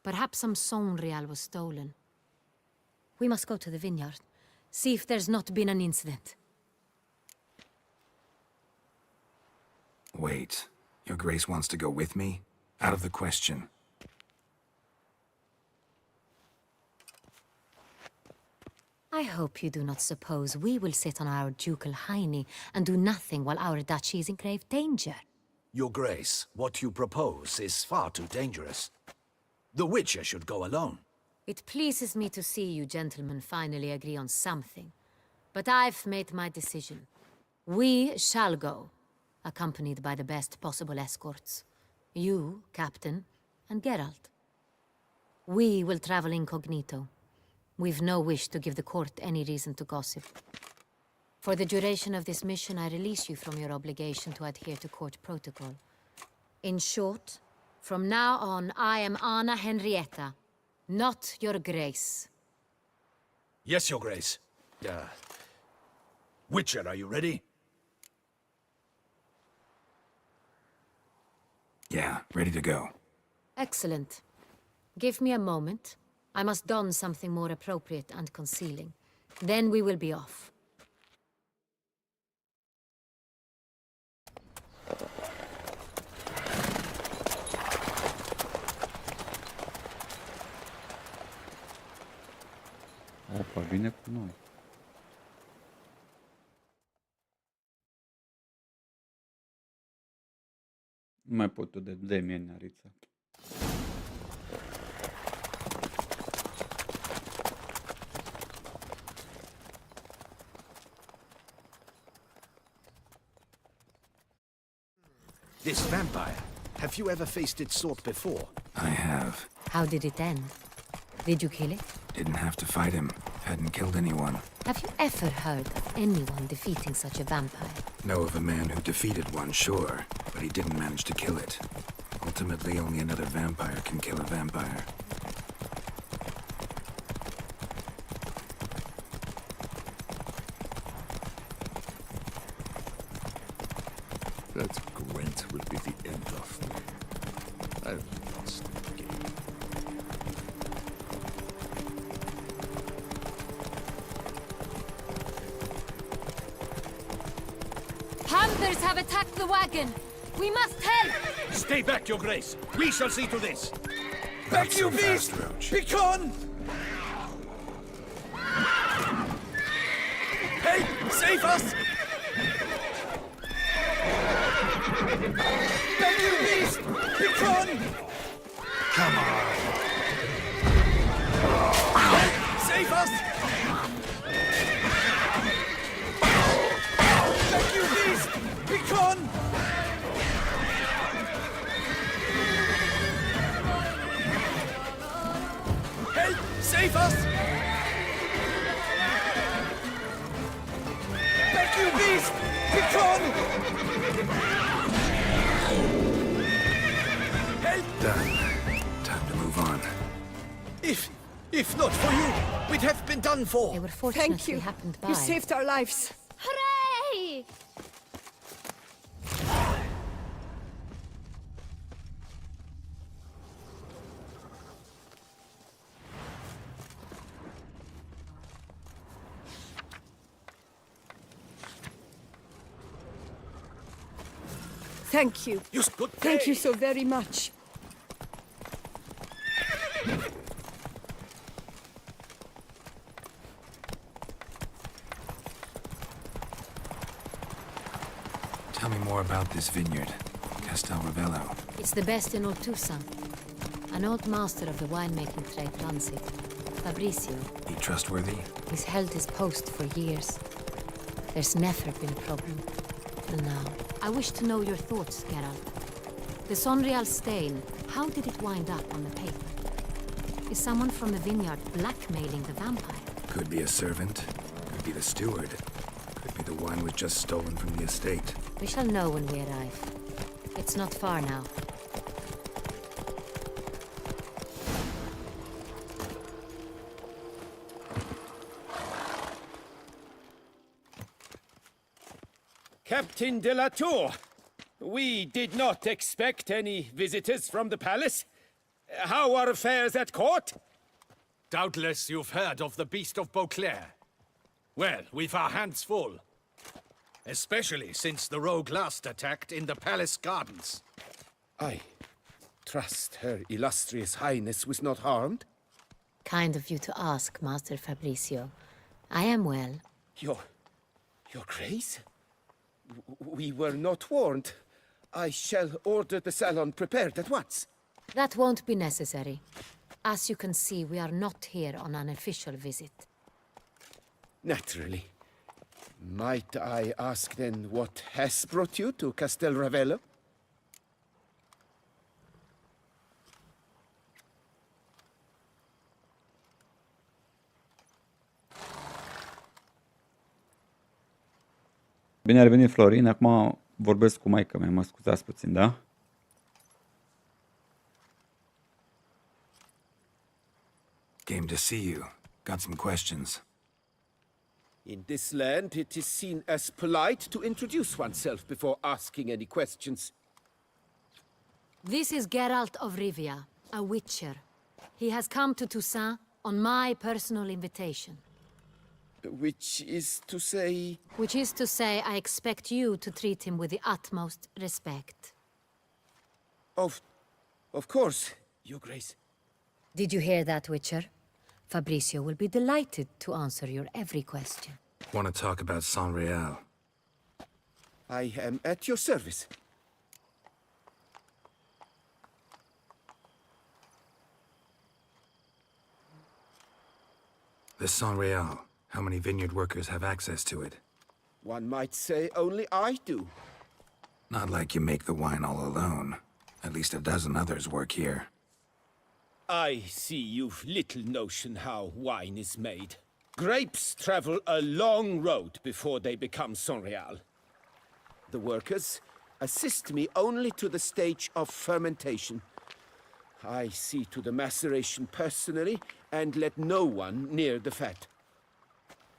Perhaps some Saint-Réal was stolen. We must go to the vineyard, see if there's not been an incident. Wait. Your Grace wants to go with me? Out of the question. I hope you do not suppose we will sit on our ducal hiney and do nothing while our duchy is in grave danger. Your Grace, what you propose is far too dangerous. The Witcher should go alone. It pleases me to see you gentlemen finally agree on something. But I've made my decision. We shall go, accompanied by the best possible escorts. You, Captain, and Geralt. We will travel incognito. We've no wish to give the court any reason to gossip. For the duration of this mission, I release you from your obligation to adhere to court protocol. In short, from now on, I am Anna Henrietta, not your Grace. Yes, Your Grace. Witcher, are you ready? Yeah, ready to go. Excellent. Give me a moment. I must don something more appropriate and concealing. Then we will be off. Opa, vine cu noi. Nu mai pot de mine, Arița. This vampire, have you ever faced its sort before? I have. How did it end? Did you kill it? Didn't have to fight him. Hadn't killed anyone. Have you ever heard of anyone defeating such a vampire? Know of a man who defeated one, sure, but he didn't manage to kill it. Ultimately, only another vampire can kill a vampire. That Gwent will be the end of me. I've lost the game. Panthers have attacked the wagon! We must help! Stay back, Your Grace! We shall see to this! Back, you beast! Be gone! Help! Save us! Back, you beast! Be gone! Come on! Help! Save us! Back, you beast! Be gone! Help! Save us! Back, you beast! Be gone! Help! Done. Time to move on. If not for you, we'd have been done for. They were fortunately happened by. You saved our lives. Hooray! Thank you. Thank you so very much. Tell me more about this vineyard, Castel Ravello. It's the best in all Toussaint. An old master of the winemaking trade runs it. Fabrizio. He trustworthy? He's held his post for years. There's never been a problem. Till now. I wish to know your thoughts, Geralt. The Sonreal stain, how did it wind up on the paper? Is someone from the vineyard blackmailing the vampire? Could be a servant. Could be the steward. Could be the wine was just stolen from the estate. We shall know when we arrive. It's not far now. Captain de la Tour, we did not expect any visitors from the palace. How are affairs at court? Doubtless you've heard of the Beast of Beauclair. Well, we've our hands full. Especially since the rogue last attacked in the palace gardens. I trust Her Illustrious Highness was not harmed? Kind of you to ask, Master Fabrizio. I am well. Your Grace? We were not warned. I shall order the salon prepared at once. That won't be necessary. As you can see, we are not here on an official visit. Naturally. Might I ask then what has brought you to Castel Ravello? Bine ai venit, Florin. Acum vorbesc cu maică-mea, mă scuzați puțin, da? Came to see you. Got some questions. In this land, it is seen as polite to introduce oneself before asking any questions. This is Geralt of Rivia, a witcher. He has come to Toussaint on my personal invitation. Which is to say... Which is to say, I expect you to treat him with the utmost respect. Of course, Your Grace. Did you hear that, Witcher? Fabrizio will be delighted to answer your every question. Want to talk about Sonreal? I am at your service. The Sonreal. How many vineyard workers have access to it? One might say only I do. Not like you make the wine all alone. At least a dozen others work here. I see you've little notion how wine is made. Grapes travel a long road before they become Sonreal. The workers assist me only to the stage of fermentation. I see to the maceration personally and let no one near the fat.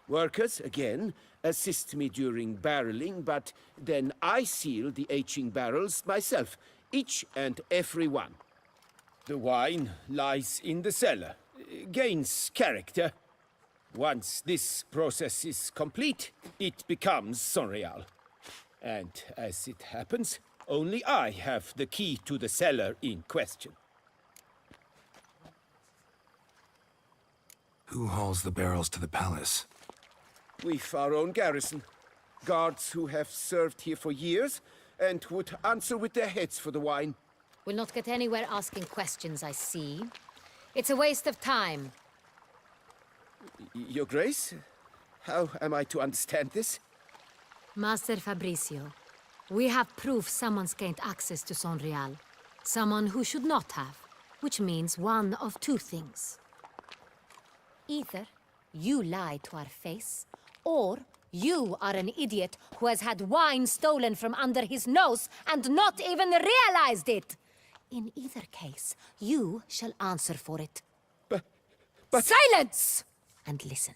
Workers, again, assist me during barreling, but then I seal the aging barrels myself, each and every one. The wine lies in the cellar, gains character. Once this process is complete, it becomes Sonreal. And as it happens, only I have the key to the cellar in question. Who hauls the barrels to the palace? We've our own garrison. Guards who have served here for years and would answer with their heads for the wine. We'll not get anywhere asking questions, I see. It's a waste of time. Your Grace? How am I to understand this? Master Fabrizio, we have proof someone's gained access to Sonreal. Someone who should not have. Which means one of two things. Either you lie to our face, or you are an idiot who has had wine stolen from under his nose and not even realized it. In either case, you shall answer for it. But... Silence! And listen.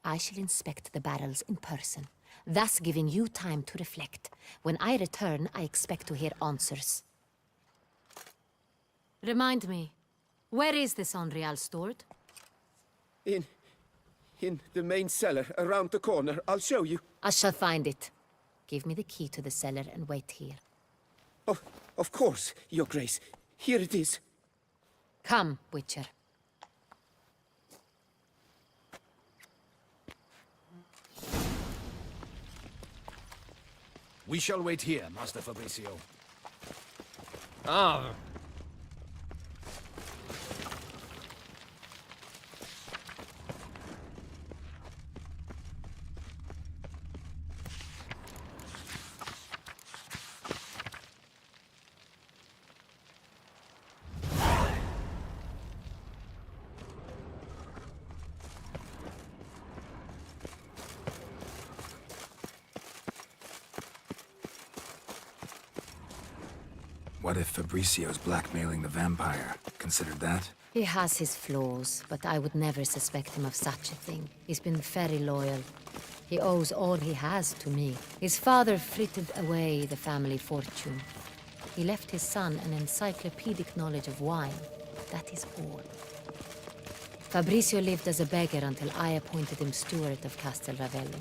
I shall inspect the barrels in person, thus giving you time to reflect. When I return, I expect to hear answers. Remind me, where is the Sonreal stored? In the main cellar, around the corner. I'll show you. I shall find it. Give me the key to the cellar and wait here. Of course, Your Grace. Here it is. Come, Witcher. We shall wait here, Master Fabrizio. Ah. What if Fabrizio's blackmailing the vampire? Considered that? He has his flaws, but I would never suspect him of such a thing. He's been very loyal. He owes all he has to me. His father frittered away the family fortune. He left his son an encyclopedic knowledge of wine. That is all. Fabrizio lived as a beggar until I appointed him steward of Castel Ravello.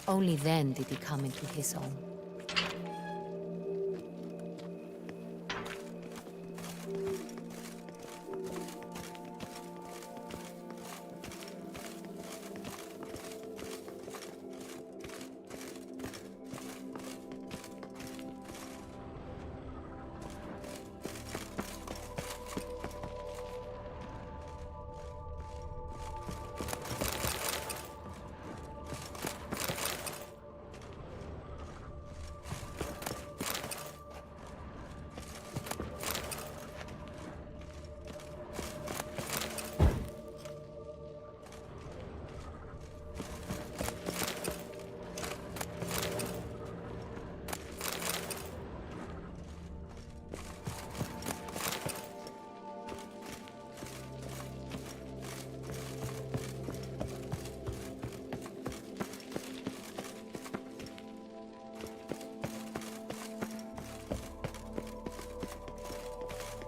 Only then did he come into his own.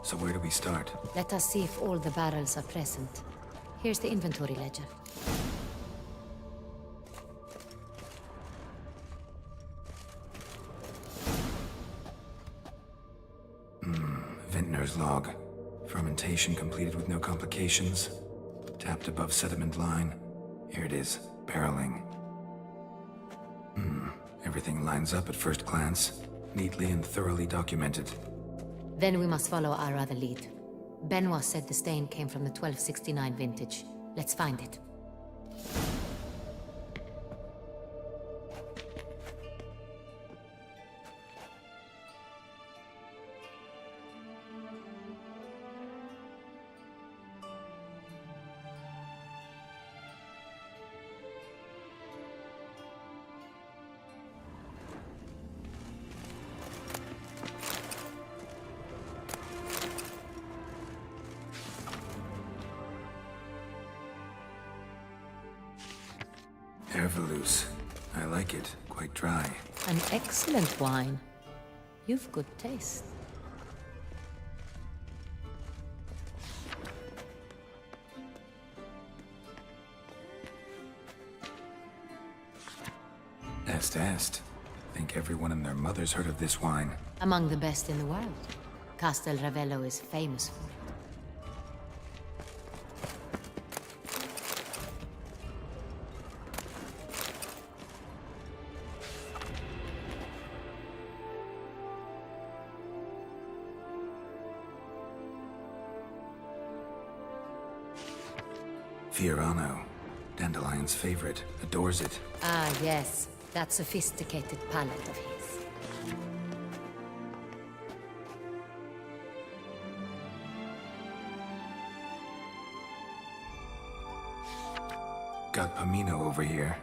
So where do we start? Let us see if all the barrels are present. Here's the inventory ledger. Vintner's log. Fermentation completed with no complications. Tapped above sediment line. Here it is. Barreling. Everything lines up at first glance. Neatly and thoroughly documented. Then we must follow our other lead. Benoit said the stain came from the 1269 vintage. Let's find it. Ervelous. I like it. Quite dry. An excellent wine. You've good taste. Est. Think everyone and their mother's heard of this wine. Among the best in the world. Castel Ravello is famous for it. Fiorano. Dandelion's favorite. Adores it. Ah, yes. That sophisticated palate of his. Got Pomino over here.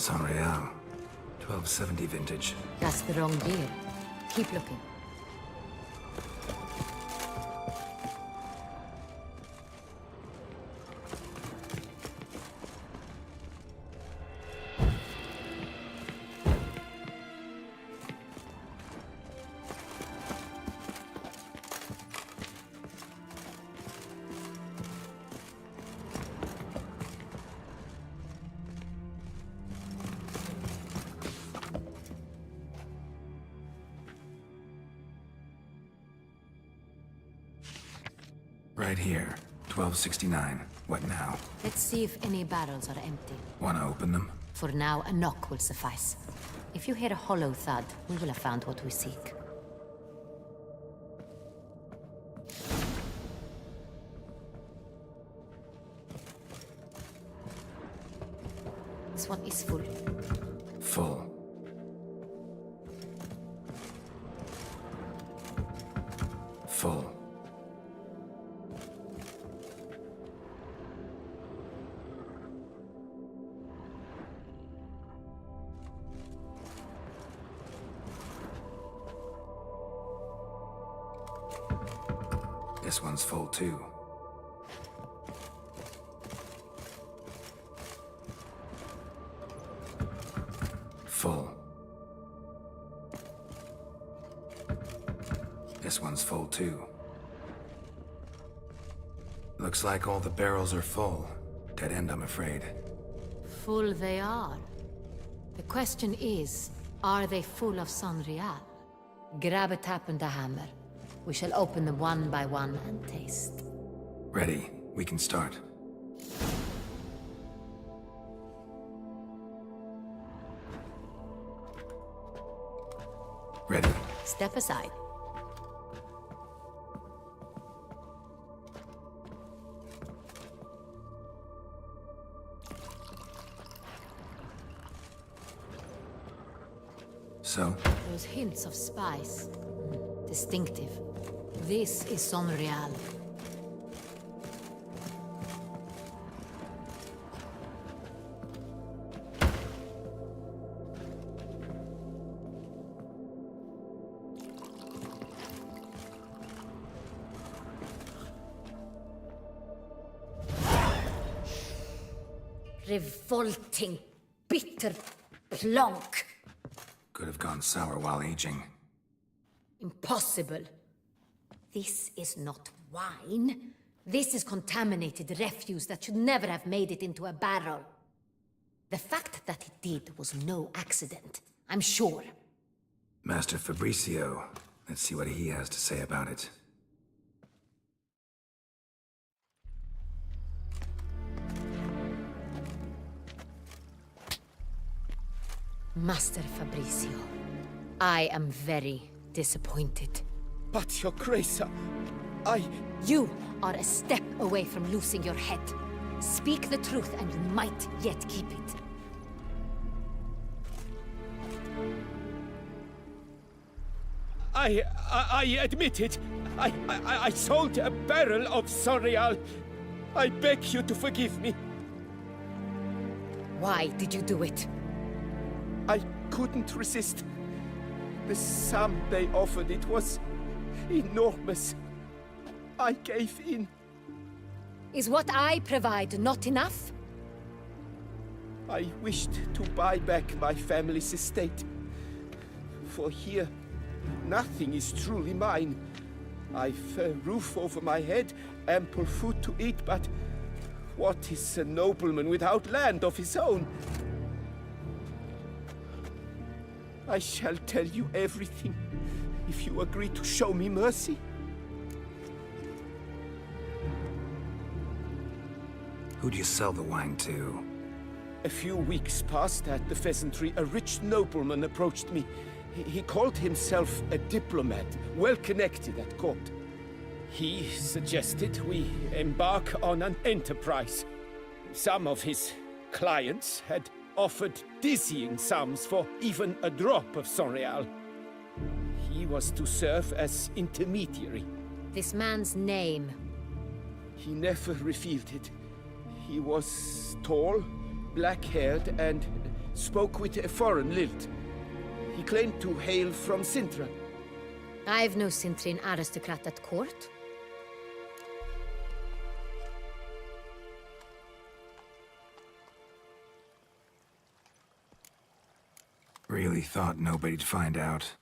Saint-Réal. 1270 vintage. That's the wrong beer. Keep looking. Right here. 1269. What now? Let's see if any barrels are empty. Wanna open them? For now, a knock will suffice. If you hear a hollow thud, we will have found what we seek. This one is full. Full. Full. This one's full too. Full. This one's full too. Looks like all the barrels are full. Dead end, I'm afraid. Full they are. The question is, are they full of Saint-Réal? Grab a tap and a hammer. We shall open them one by one and taste. Ready. We can start. Ready. Step aside. So? Those hints of spice. Distinctive. This is Saint-Réal. Revolting, bitter plonk. Could have gone sour while aging. Impossible. This is not wine. This is contaminated refuse that should never have made it into a barrel. The fact that it did was no accident, I'm sure. Master Fabrizio. Let's see what he has to say about it. Master Fabrizio, I am very disappointed. But, Your Grace, You are a step away from losing your head. Speak the truth and you might yet keep it. I admit it. I sold a barrel of Saint-Réal. I beg you to forgive me. Why did you do it? I couldn't resist. The sum they offered, it was enormous. I gave in. Is what I provide not enough? I wished to buy back my family's estate. For here, nothing is truly mine. I've a roof over my head, ample food to eat, but what is a nobleman without land of his own? I shall tell you everything, if you agree to show me mercy. Who'd you sell the wine to? A few weeks past at the Pheasantry, a rich nobleman approached me. He called himself a diplomat, well connected at court. He suggested we embark on an enterprise. Some of his clients had offered dizzying sums for even a drop of Saint-Réal. He was to serve as intermediary. This man's name? He never revealed it. He was tall, black-haired, and spoke with a foreign lilt. He claimed to hail from Sintra. I've no Sintrin aristocrat at court. Really thought nobody'd find out.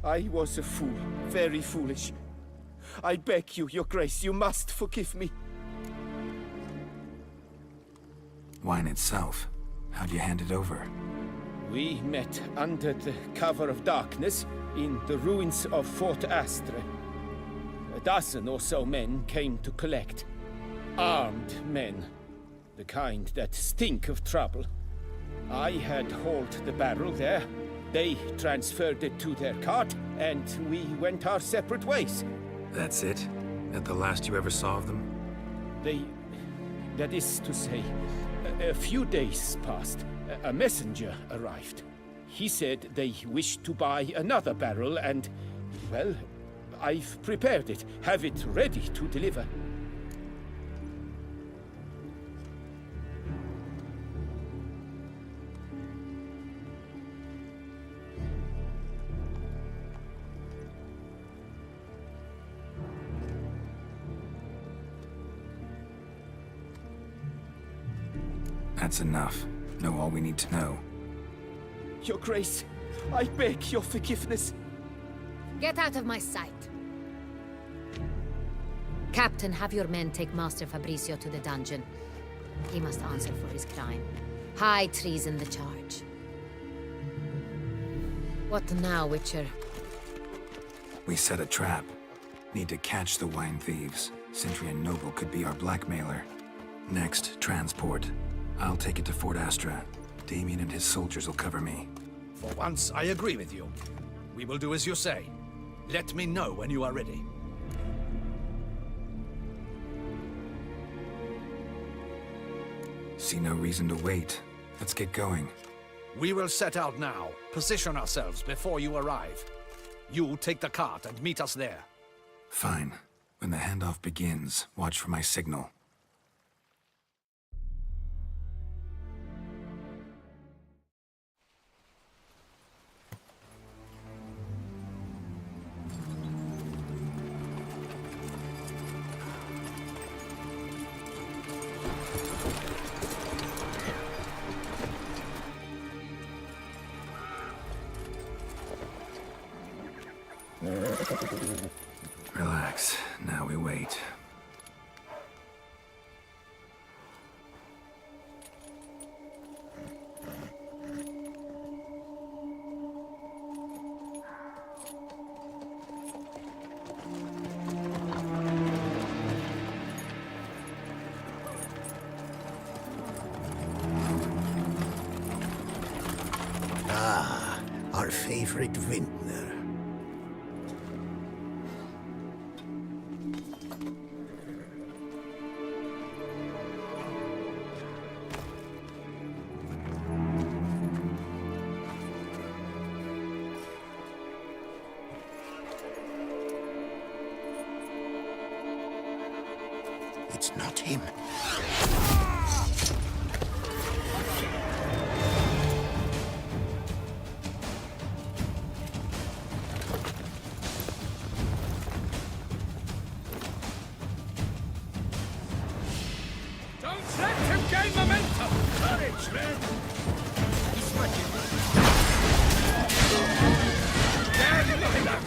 I was a fool, very foolish. I beg you, Your Grace, you must forgive me. Wine itself. How'd you hand it over? We met under the cover of darkness in the ruins of Fort Astre. A dozen or so men came to collect. Armed men. The kind that stink of trouble. I had hauled the barrel there. They transferred it to their cart, and we went our separate ways. That's it? That the last you ever saw of them? That is to say, a few days passed. A messenger arrived. He said they wished to buy another barrel and, well, I've prepared it. Have it ready to deliver. That's enough. Know all we need to know. Your Grace, I beg your forgiveness. Get out of my sight. Captain, have your men take Master Fabrizio to the dungeon. He must answer for his crime. High treason the charge. What now, Witcher? We set a trap. Need to catch the wine thieves. Centurion Noble could be our blackmailer. Next, transport. I'll take it to Fort Astra. Damien and his soldiers will cover me. For once, I agree with you. We will do as you say. Let me know when you are ready. See no reason to wait. Let's get going. We will set out now. Position ourselves before you arrive. You take the cart and meet us there. Fine. When the handoff begins, watch for my signal. Relax. Now we wait. Ah, our favorite vintner. It's not him. Don't let him gain momentum! Courage, men! He's watching. There, look at that!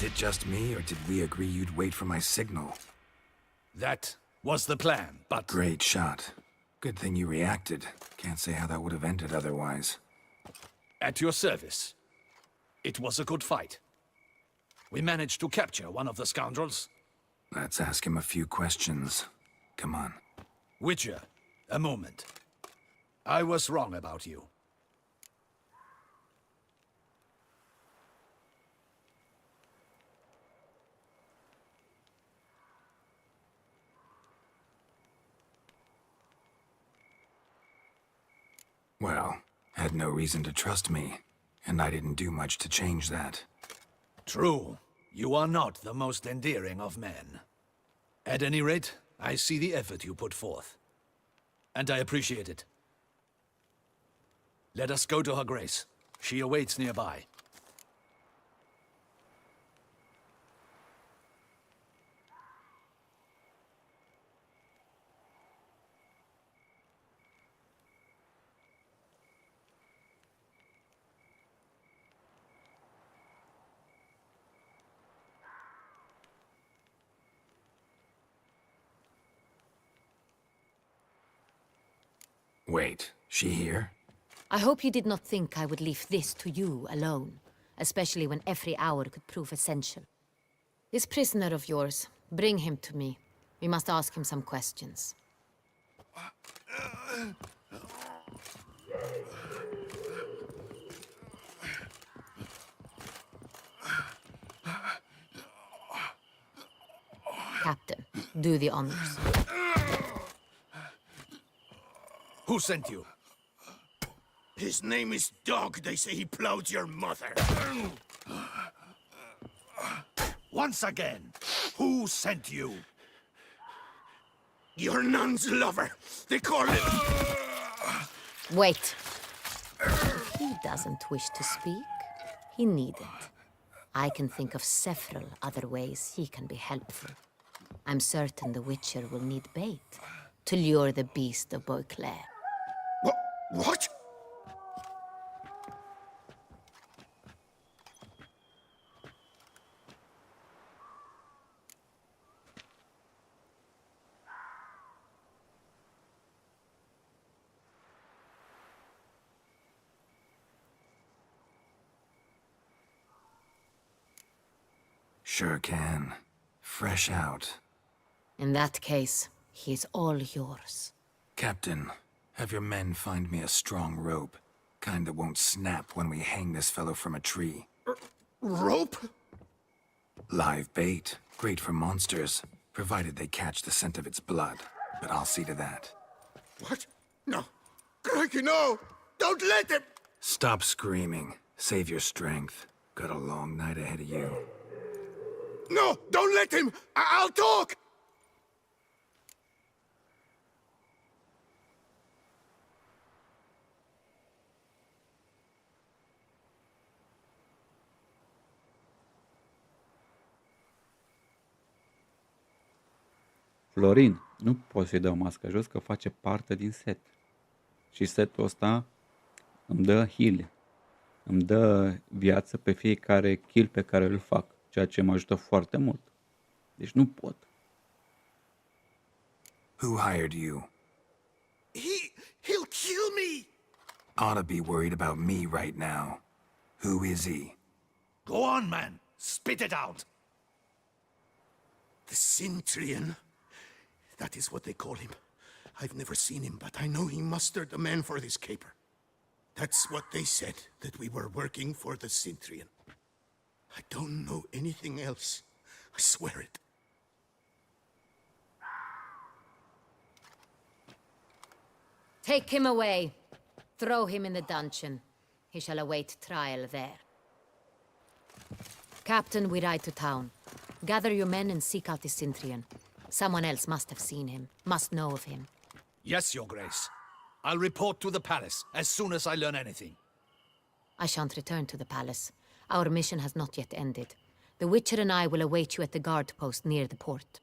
Was it just me, or did we agree you'd wait for my signal? That was the plan, but... Great shot. Good thing you reacted. Can't say how that would have ended otherwise. At your service. It was a good fight. We managed to capture one of the scoundrels. Let's ask him a few questions. Come on. Witcher, a moment. I was wrong about you. Well, had no reason to trust me, and I didn't do much to change that. True. You are not the most endearing of men. At any rate, I see the effort you put forth. And I appreciate it. Let us go to her grace. She awaits nearby. Wait, she here? I hope you did not think I would leave this to you alone, especially when every hour could prove essential. This prisoner of yours, bring him to me. We must ask him some questions. Captain, do the honors. Who sent you? His name is Dog. They say he plowed your mother. Once again, who sent you? Your nun's lover. They call him... Wait. If he doesn't wish to speak, he needn't. I can think of several other ways he can be helpful. I'm certain the Witcher will need bait to lure the beast of Beauclair. What? Sure can. Fresh out. In that case, he's all yours. Captain, have your men find me a strong rope. Kind that won't snap when we hang this fellow from a tree. Rope? Live bait. Great for monsters, provided they catch the scent of its blood. But I'll see to that. What? No. Crikey, no! Don't let him! Stop screaming. Save your strength. Got a long night ahead of you. No! Don't let him! I'll talk! Florin, nu pot să-i dau masca jos, că face parte din set. Și setul ăsta îmi dă heal. Îmi dă viață pe fiecare kill pe care îl fac, ceea ce mă ajută foarte mult. Deci nu pot. Who hired you? He'll kill me! Ought to be worried about me right now. Who is he? Go on, man. Spit it out. The Cintrian. That is what they call him. I've never seen him, but I know he mustered the men for this caper. That's what they said, that we were working for the Cintrian. I don't know anything else. I swear it. Take him away. Throw him in the dungeon. He shall await trial there. Captain, we ride to town. Gather your men and seek out the Cintrian. Someone else must have seen him, must know of him. Yes, Your Grace. I'll report to the palace as soon as I learn anything. I shan't return to the palace. Our mission has not yet ended. The Witcher and I will await you at the guard post near the port.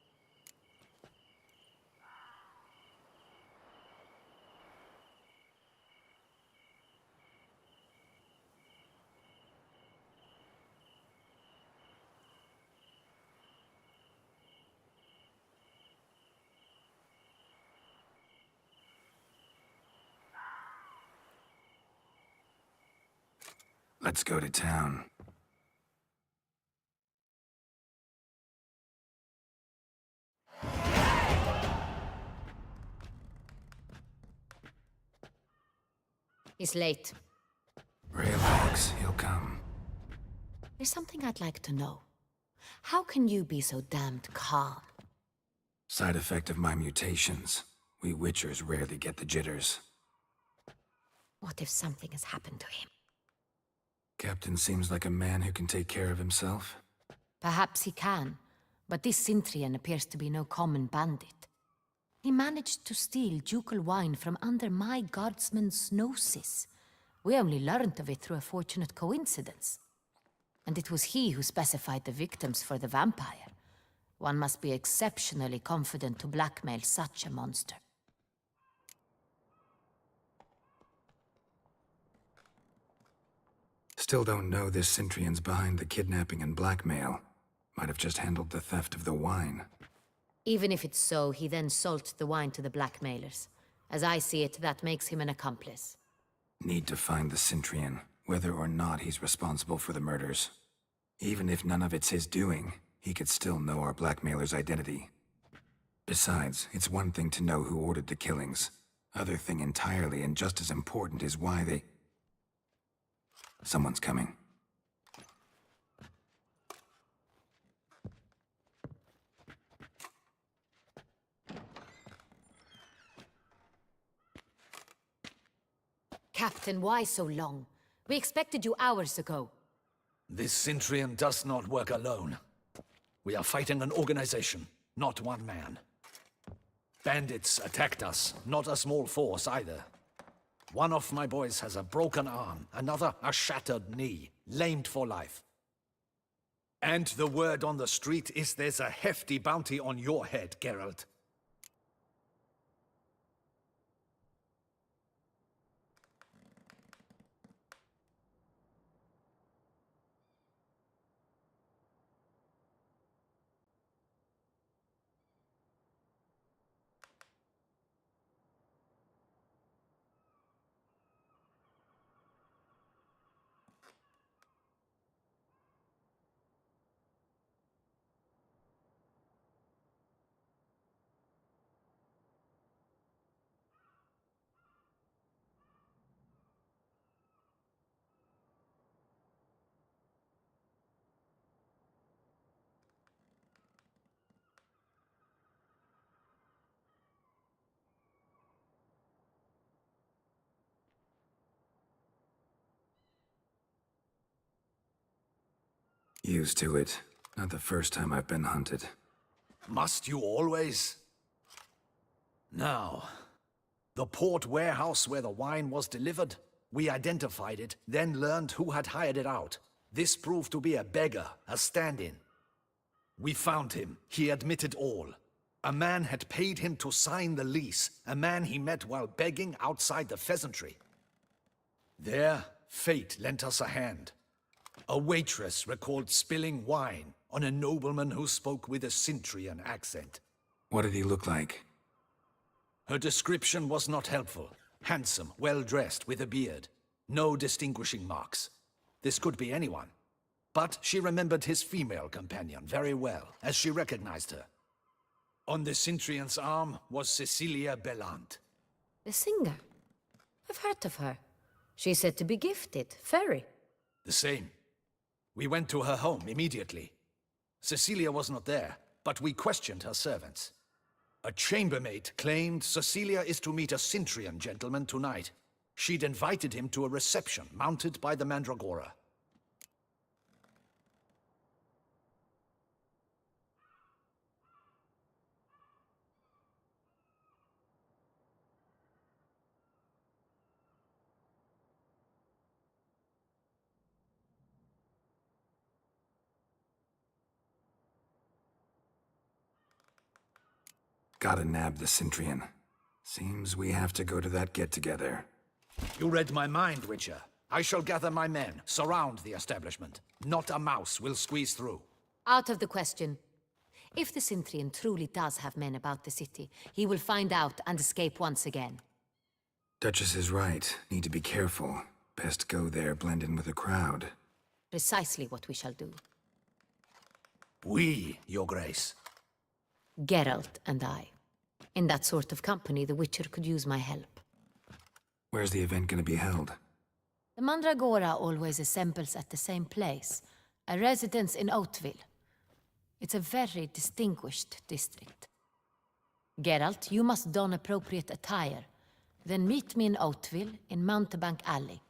Let's go to town. He's late. Relax, he'll come. There's something I'd like to know. How can you be so damned calm? Side effect of my mutations. We Witchers rarely get the jitters. What if something has happened to him? Captain seems like a man who can take care of himself. Perhaps he can, but this Cintrian appears to be no common bandit. He managed to steal ducal wine from under my guardsman's noses. We only learned of it through a fortunate coincidence. And it was he who specified the victims for the vampire. One must be exceptionally confident to blackmail such a monster. Still don't know this Cintrian's behind the kidnapping and blackmail. Might have just handled the theft of the wine. Even if it's so, he then sold the wine to the blackmailers. As I see it, that makes him an accomplice. Need to find the Cintrian, whether or not he's responsible for the murders. Even if none of it's his doing, he could still know our blackmailer's identity. Besides, it's one thing to know who ordered the killings. Other thing entirely, and just as important, is why they... Someone's coming. Captain, why so long? We expected you hours ago. This Cintrian does not work alone. We are fighting an organization, not one man. Bandits attacked us, not a small force either. One of my boys has a broken arm, another a shattered knee, lamed for life. And the word on the street is there's a hefty bounty on your head, Geralt. Used to it. Not the first time I've been hunted. Must you always? Now, the port warehouse where the wine was delivered, we identified it, then learned who had hired it out. This proved to be a beggar, a stand-in. We found him. He admitted all. A man had paid him to sign the lease, a man he met while begging outside the pheasantry. There, fate lent us a hand. A waitress recalled spilling wine on a nobleman who spoke with a Cintrian accent. What did he look like? Her description was not helpful. Handsome, well-dressed, with a beard. No distinguishing marks. This could be anyone. But she remembered his female companion very well, as she recognized her. On the Cintrian's arm was Cecilia Bellant. The singer? I've heard of her. She's said to be gifted, fairy. The same. We went to her home immediately. Cecilia was not there, but we questioned her servants. A chambermaid claimed Cecilia is to meet a Cintrian gentleman tonight. She'd invited him to a reception mounted by the Mandragora. Gotta nab the Cintrian. Seems we have to go to that get-together. You read my mind, Witcher. I shall gather my men, surround the establishment. Not a mouse will squeeze through. Out of the question. If the Cintrian truly does have men about the city, he will find out and escape once again. Duchess is right. Need to be careful. Best go there, blend in with the crowd. Precisely what we shall do. We, Your Grace. Geralt and I. In that sort of company, the Witcher could use my help. Where's the event gonna be held? The Mandragora always assembles at the same place, a residence in Oatville. It's a very distinguished district. Geralt, you must don appropriate attire. Then meet me in Oatville, in Mountebank Alley.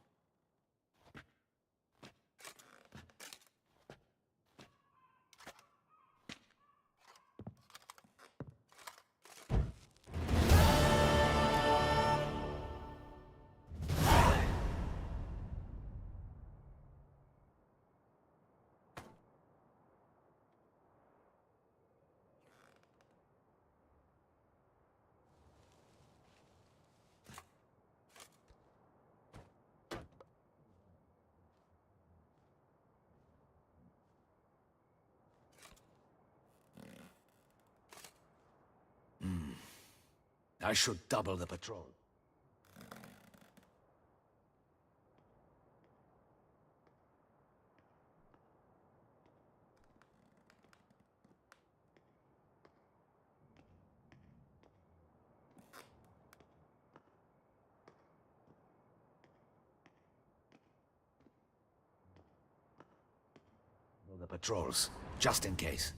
I should double the patrol. The patrols, just in case.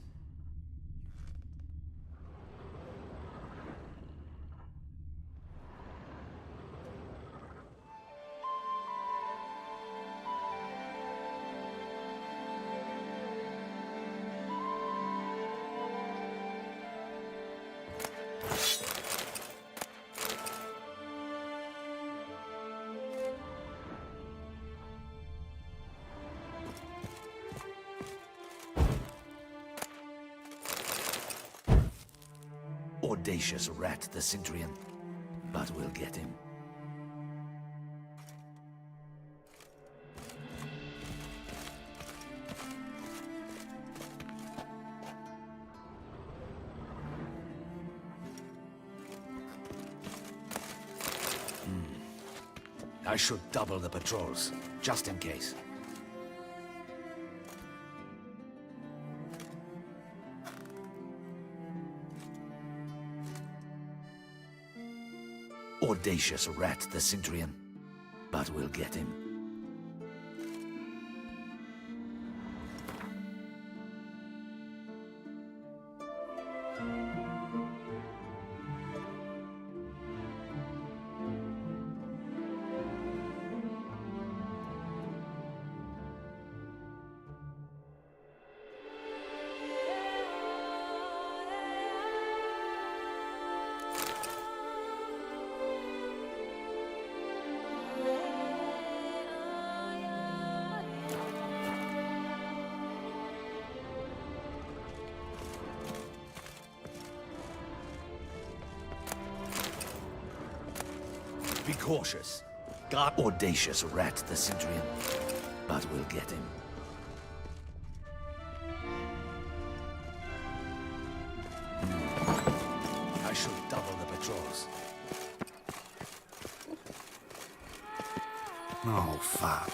Audacious rat, the Cintrian. But we'll get him. I should double the patrols, just in case. Audacious rat, the Cintrian. But we'll get him. Be cautious. God, audacious rat, the Cintrian. But we'll get him. I should double the patrols. Oh, fuck.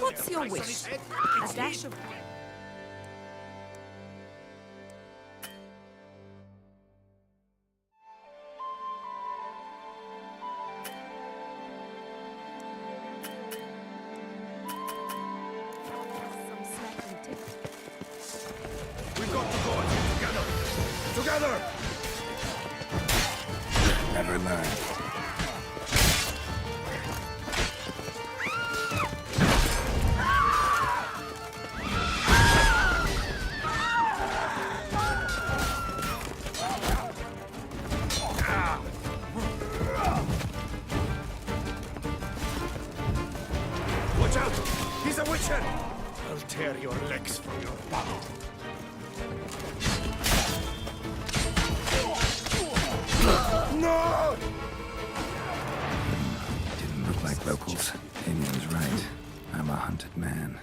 What's your wish? A dash of... We've got to go together! Together! Never learn. Watch out! He's a witcher! I'll tear your legs from your body. No! Didn't look like locals. Amy was right. I'm a hunted man.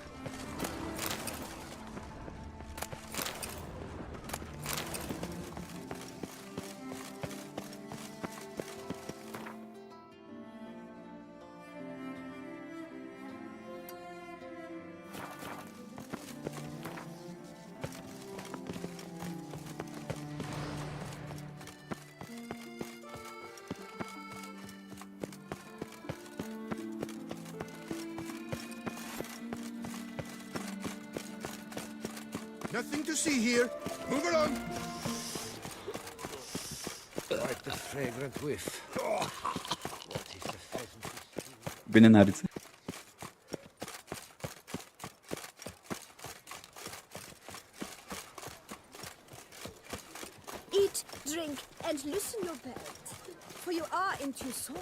Nothing to see here. Move along. Quite the fragrant whiff. What is the pheasant? Bine, Nariță. Eat, drink, and loosen your belt, for you are in too sore.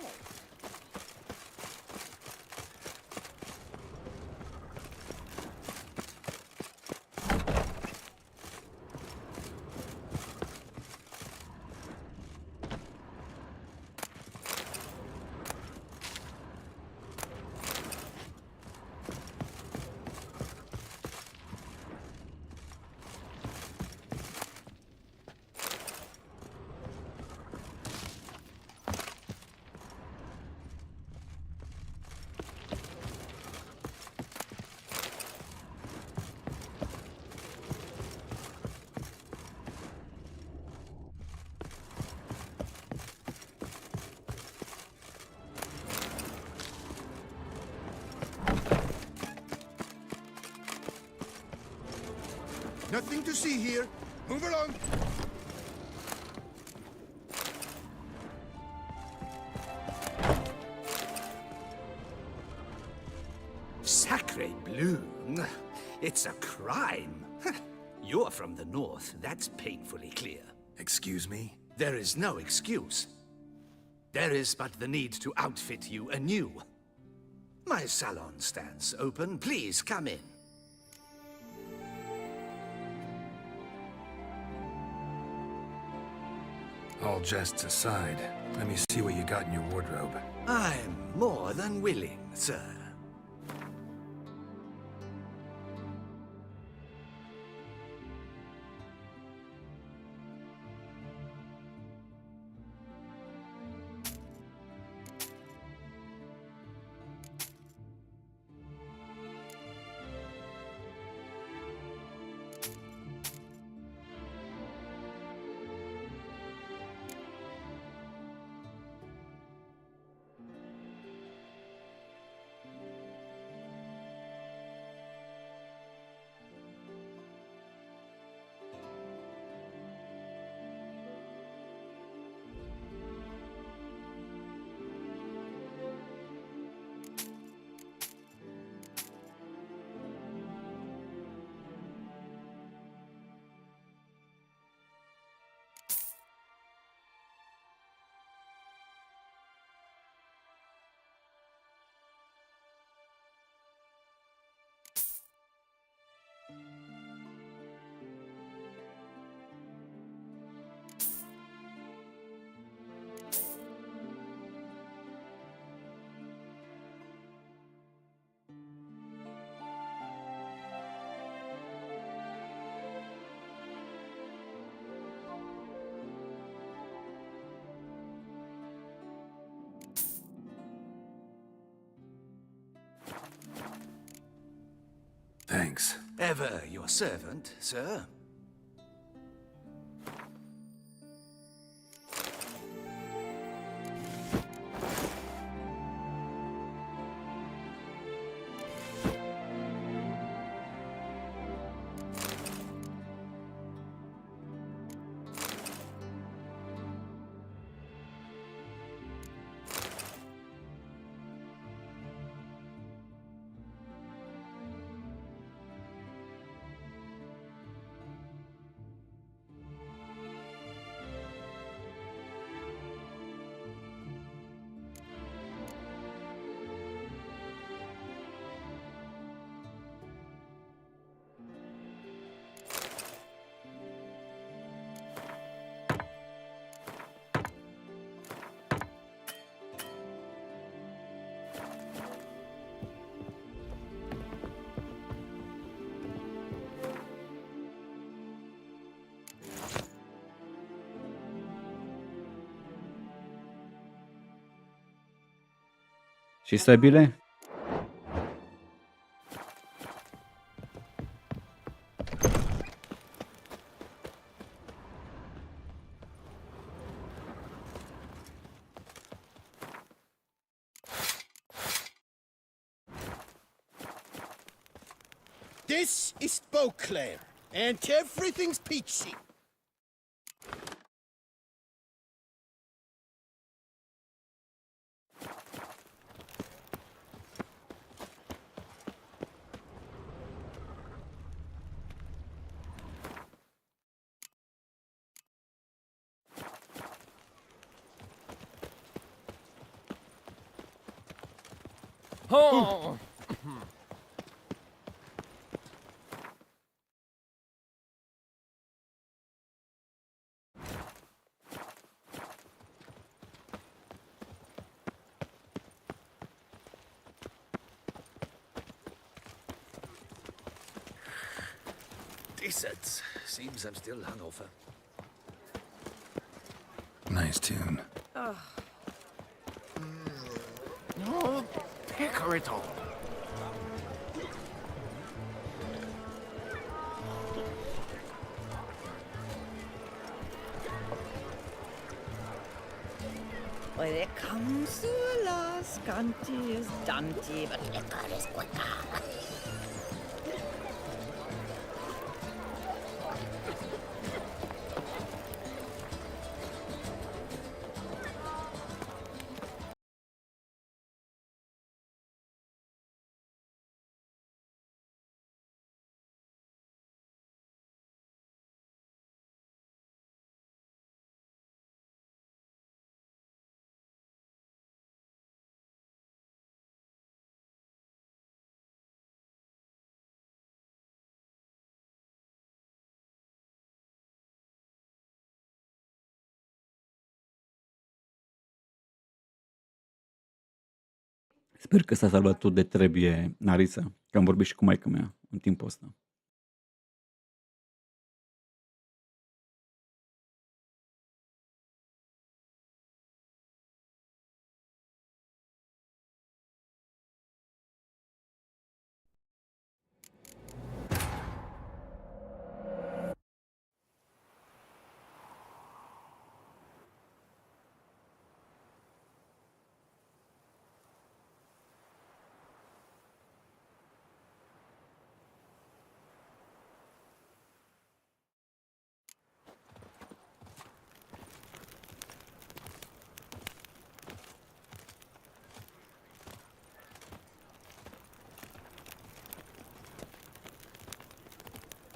Nothing to see here. Move along. Sacre bleu! It's a crime. You're from the north, that's painfully clear. Excuse me? There is no excuse. There is but the need to outfit you anew. My salon stands open. Please come in. All jests aside, let me see what you got in your wardrobe. I'm more than willing, sir. Thanks. Ever your servant, sir. Și săbile? This is Beauclair, and everything's peachy. Oh! Decent. Seems I'm still hungover. Nice tune. No, pecker it all. When it comes to last, Ganti is Dante, but Lecker is quicker. Sper că s-a salvat tot de trebuie Narisa, că am vorbit și cu maică mea în timpul ăsta.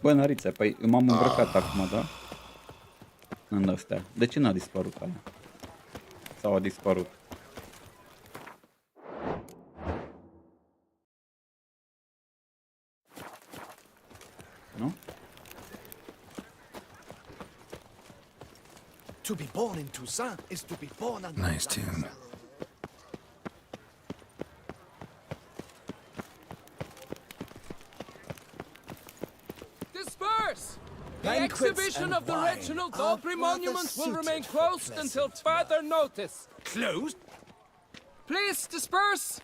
Bă, Narița, păi m-am îmbrăcat acum, da? În astea. De ce n-a dispărut alea? Sau a dispărut? Nu? To be born in Toussaint is to be born under Nice tune. Disperse! The Banquets exhibition and of the wine Reginald are Dalbury rather monuments will suited remain for closed until further notice. Closed? Please disperse!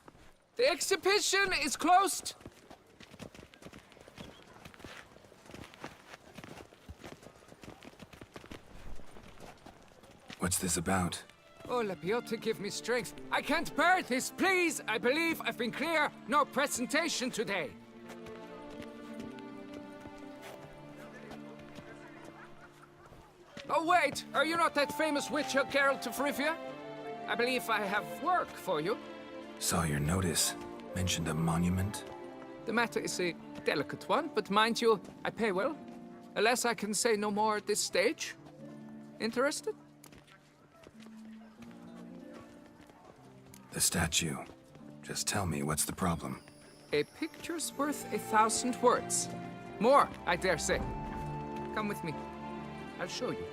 The exhibition is closed. What's this about? Oh, Labiota, give me strength. I can't bear this, please! I believe I've been clear. No presentation today. Oh, wait! Are you not that famous witcher, Geralt de Rivia? I believe I have work for you. Saw your notice. Mentioned a monument. The matter is a delicate one, but mind you, I pay well. Alas, I can say no more at this stage. Interested? The statue. Just tell me, what's the problem? A picture's worth 1,000 words. More, I dare say. Come with me. I'll show you.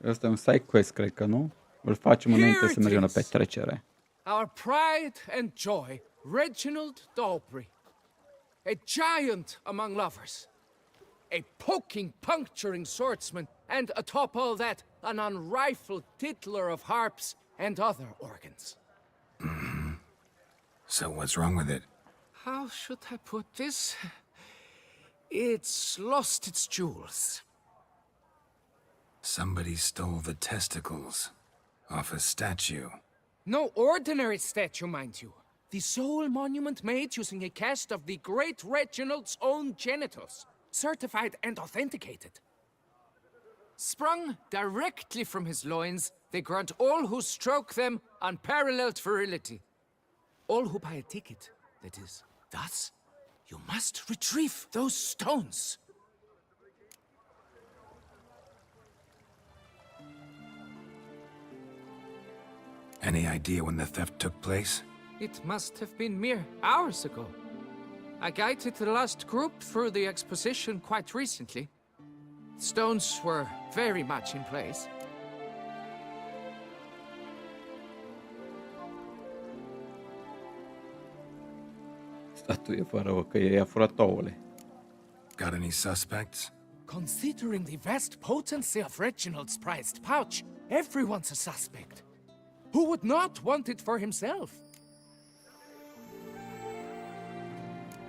Ăsta e un side quest, cred că, nu? Îl facem înainte să mergem la petrecere. Our pride and joy, Reginald Dalbury. A giant among lovers. A poking, puncturing swordsman And atop all that, an unrifled tittler of harps and other organs. So what's wrong with it? How should I put this? It's lost its jewels. Somebody stole the testicles off a statue. No ordinary statue, mind you. The sole monument made using a cast of the great Reginald's own genitals, certified and authenticated. Sprung directly from his loins, they grant all who stroke them unparalleled virility. All who buy a ticket, that is. Thus, you must retrieve those stones. Any idea when the theft took place? It must have been mere hours ago. I guided the last group through the exposition quite recently. Stones were very much in place. Statuie fără o căie, i-a furat ouăle. Got any suspects? Considering the vast potency of Reginald's prized pouch, everyone's a suspect. Who would not want it for himself?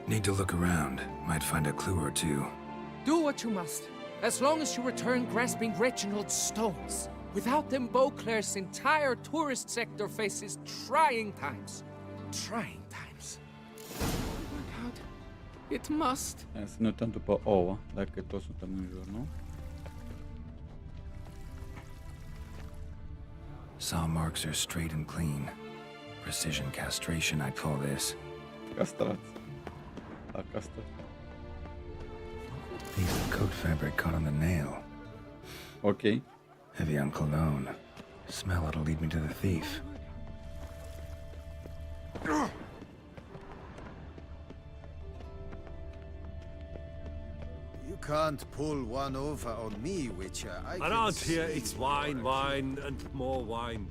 Need to look around. Might find a clue or two. Do what you must, as long as you return grasping Reginald's stones. Without them, Beauclair's entire tourist sector faces trying times. Trying times. Oh my God. It must. Hai să ne uităm după ouă, dacă toți suntem în jur, nu? Saw marks are straight and clean. Precision castration, I'd call this. Castrați. La castrat. Piece of coat fabric caught on the nail. Ok. Heavy on cologne. Smell it'll lead me to the thief. You can't pull one over on me, Witcher. Around here, it's wine, wine, and more wine.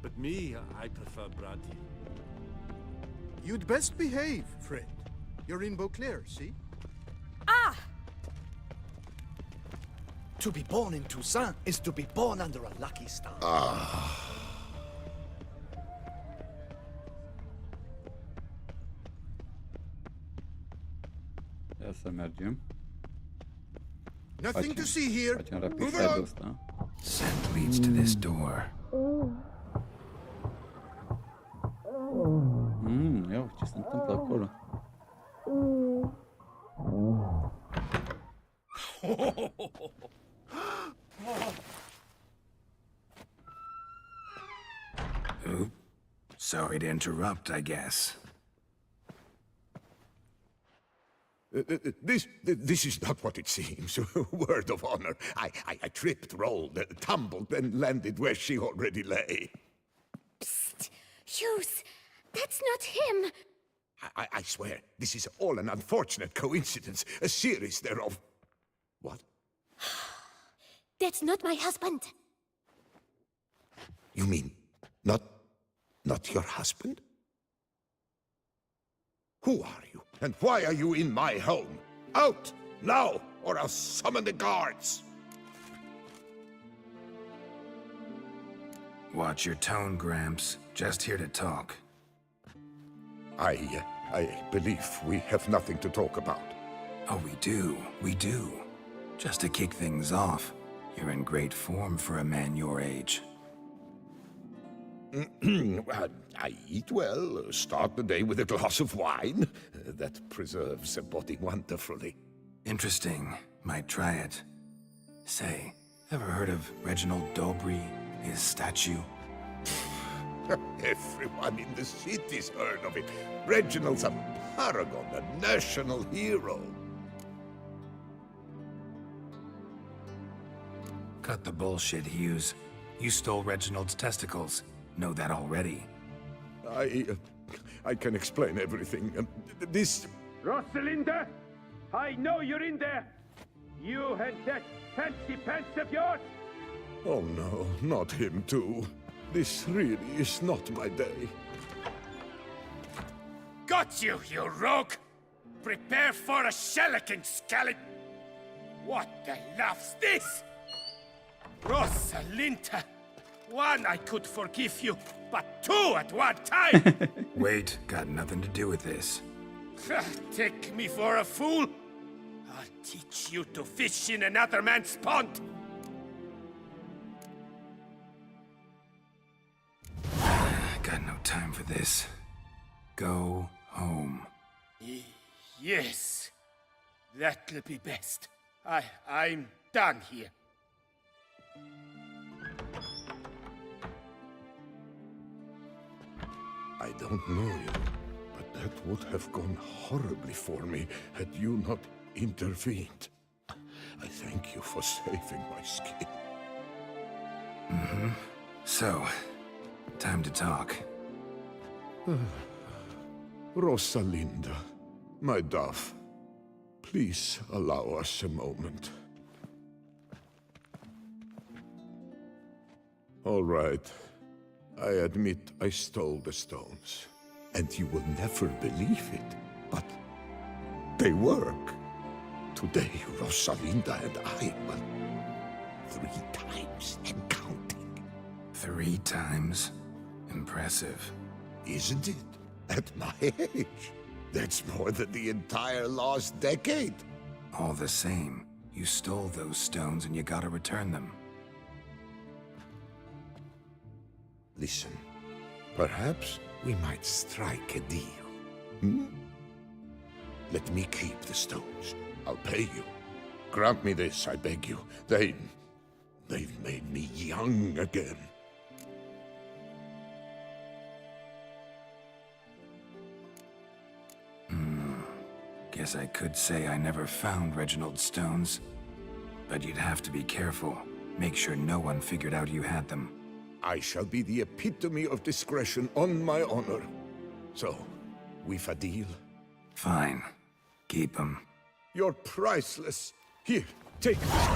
But me, I prefer brandy. You'd best behave, friend. You're in Beauclair, see? Ah! To be born in Toussaint is to be born under a lucky star. Ia să mergem. Nothing to see here. Facem rapid Move side-ul on. ăsta. Scent leads to this door. Ia ce se întâmplă acolo. Oop. Sorry to interrupt, I guess. This is not what it seems. Word of honor. I tripped, rolled, tumbled, and landed where she already lay. Psst! Hughes! That's not him! I swear, this is all an unfortunate coincidence. A series thereof. What? That's not my husband. You mean not your husband? Who are you? And why are you in my home? Out! Now! Or I'll summon the guards! Watch your tone, Gramps. Just here to talk. I believe we have nothing to talk about. Oh, we do. Just to kick things off, you're in great form for a man your age. I eat well, start the day with a glass of wine. That preserves the body wonderfully. Interesting. Might try it. Say, ever heard of Reginald Dobry, his statue? Everyone in the city's heard of it. Reginald's a paragon, a national hero. Cut the bullshit, Hughes. You stole Reginald's testicles. Know that already. I can explain everything. This... Rosalinda, I know you're in there. You and that fancy pants of yours. Oh no, not him too. This really is not my day. Got you, you rogue! Prepare for a shellacking, scallop! What the laugh's this? Rosalinda! One I could forgive you, but two at one time! Wait, got nothing to do with this. Take me for a fool? I'll teach you to fish in another man's pond! Got no time for this. Go home. Yes, that'll be best. I'm done here. I don't know you, but that would have gone horribly for me had you not intervened. I thank you for saving my skin. Mm-hmm. So, time to talk. Rosalinda, my dove, please allow us a moment. All right. I admit I stole the stones. And you will never believe it, but they work. Today, Rosalinda and I will 3 times and counting. 3 times? Impressive. Isn't it? At my age. That's more than the entire last decade. All the same, you stole those stones and you gotta return them. Listen, perhaps we might strike a deal. Hmm? Let me keep the stones. I'll pay you. Grant me this, I beg you. They've made me young again. Guess I could say I never found Reginald's stones. But you'd have to be careful. Make sure no one figured out you had them. I shall be the epitome of discretion on my honor. So, we've a deal? Fine. Keep them. You're priceless. Here, take this.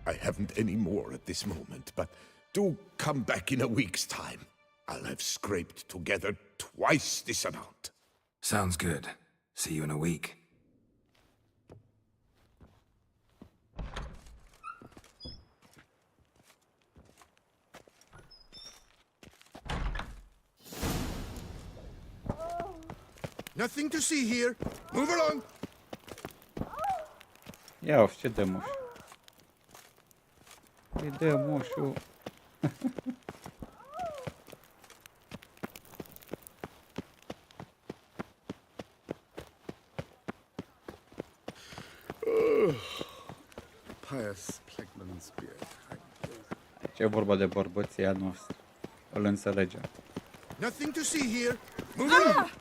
I haven't any more at this moment, but do come back in a week's time. I'll have scraped together twice this amount. Sounds good. See you in a week. Nothing to see here. Move along. Ia, ce dă moș. Îi dă moșul. Pious Plagman's beard. Ce e vorba de bărbăția noastră. Îl înțelegem. Nothing to see here. Move along.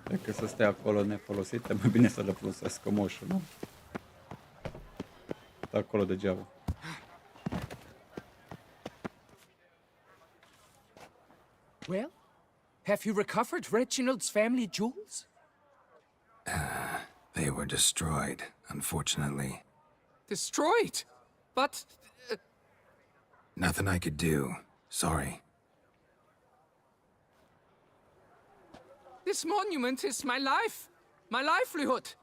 Decât să stea acolo nefolosite, mai bine să le folosesc moșul, nu? Stă acolo degeaba. Well, have you recovered Reginald's family jewels? They were destroyed, unfortunately. Destroyed? But... Nothing I could do. Sorry. This monument is my life, my livelihood.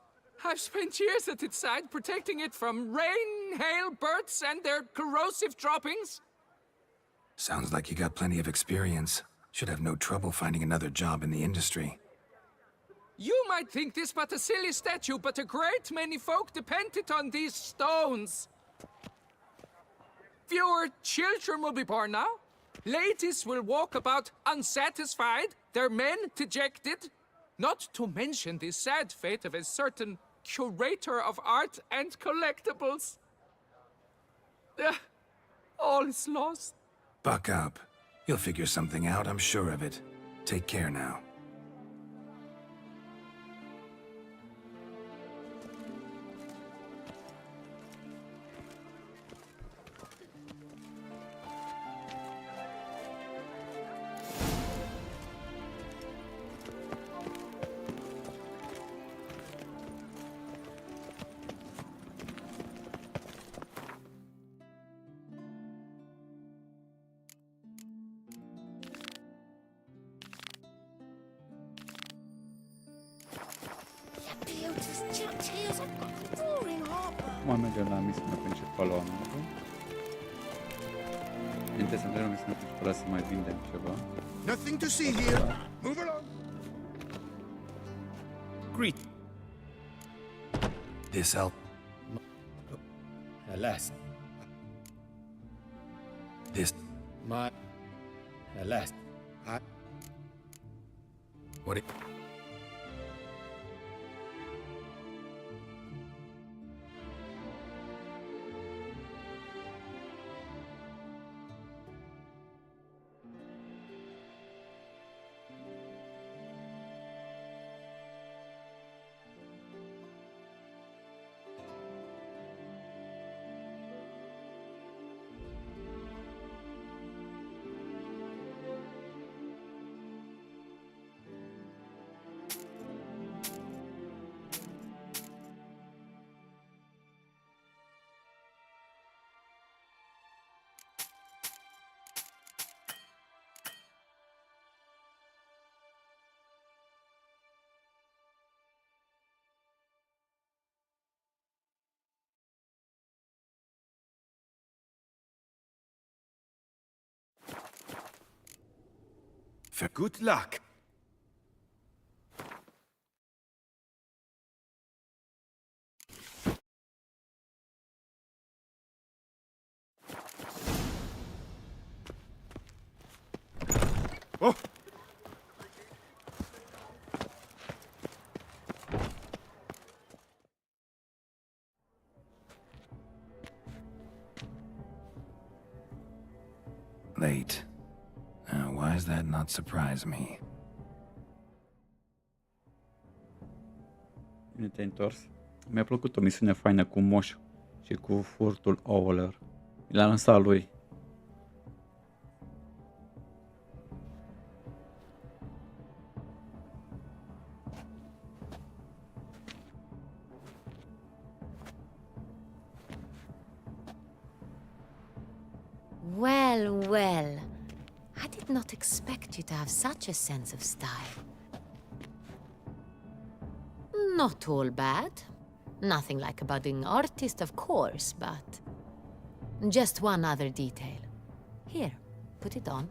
I've spent years at its side protecting it from rain, hail, birds, and their corrosive droppings. Sounds like you got plenty of experience. Should have no trouble finding another job in the industry. You might think this but a silly statue, but a great many folk depended on these stones. Fewer children will be born now. Ladies will walk about unsatisfied, their men dejected. Not to mention the sad fate of a certain curator of art and collectibles. All is lost. Buck up. You'll figure something out, I'm sure of it. Take care now. Beauty's tales. I've got a roaring heartburn. Acum mergem la misiunea principală a anului. Înainte să mergem la misiunea principală să mai vindem ceva. Nothing to see here. Move along. Greet. This help? Alas. This... Alas. What it... For good luck. Oh! Late. Why does that not surprise me? Bine te-ai întors. Mi-a plăcut o misiune faină cu moș și cu furtul ouălor. Mi l-a lansat lui. Well, well. I did not expect you to have such a sense of style. Not all bad. Nothing like a budding artist, of course, but... Just one other detail. Here, put it on.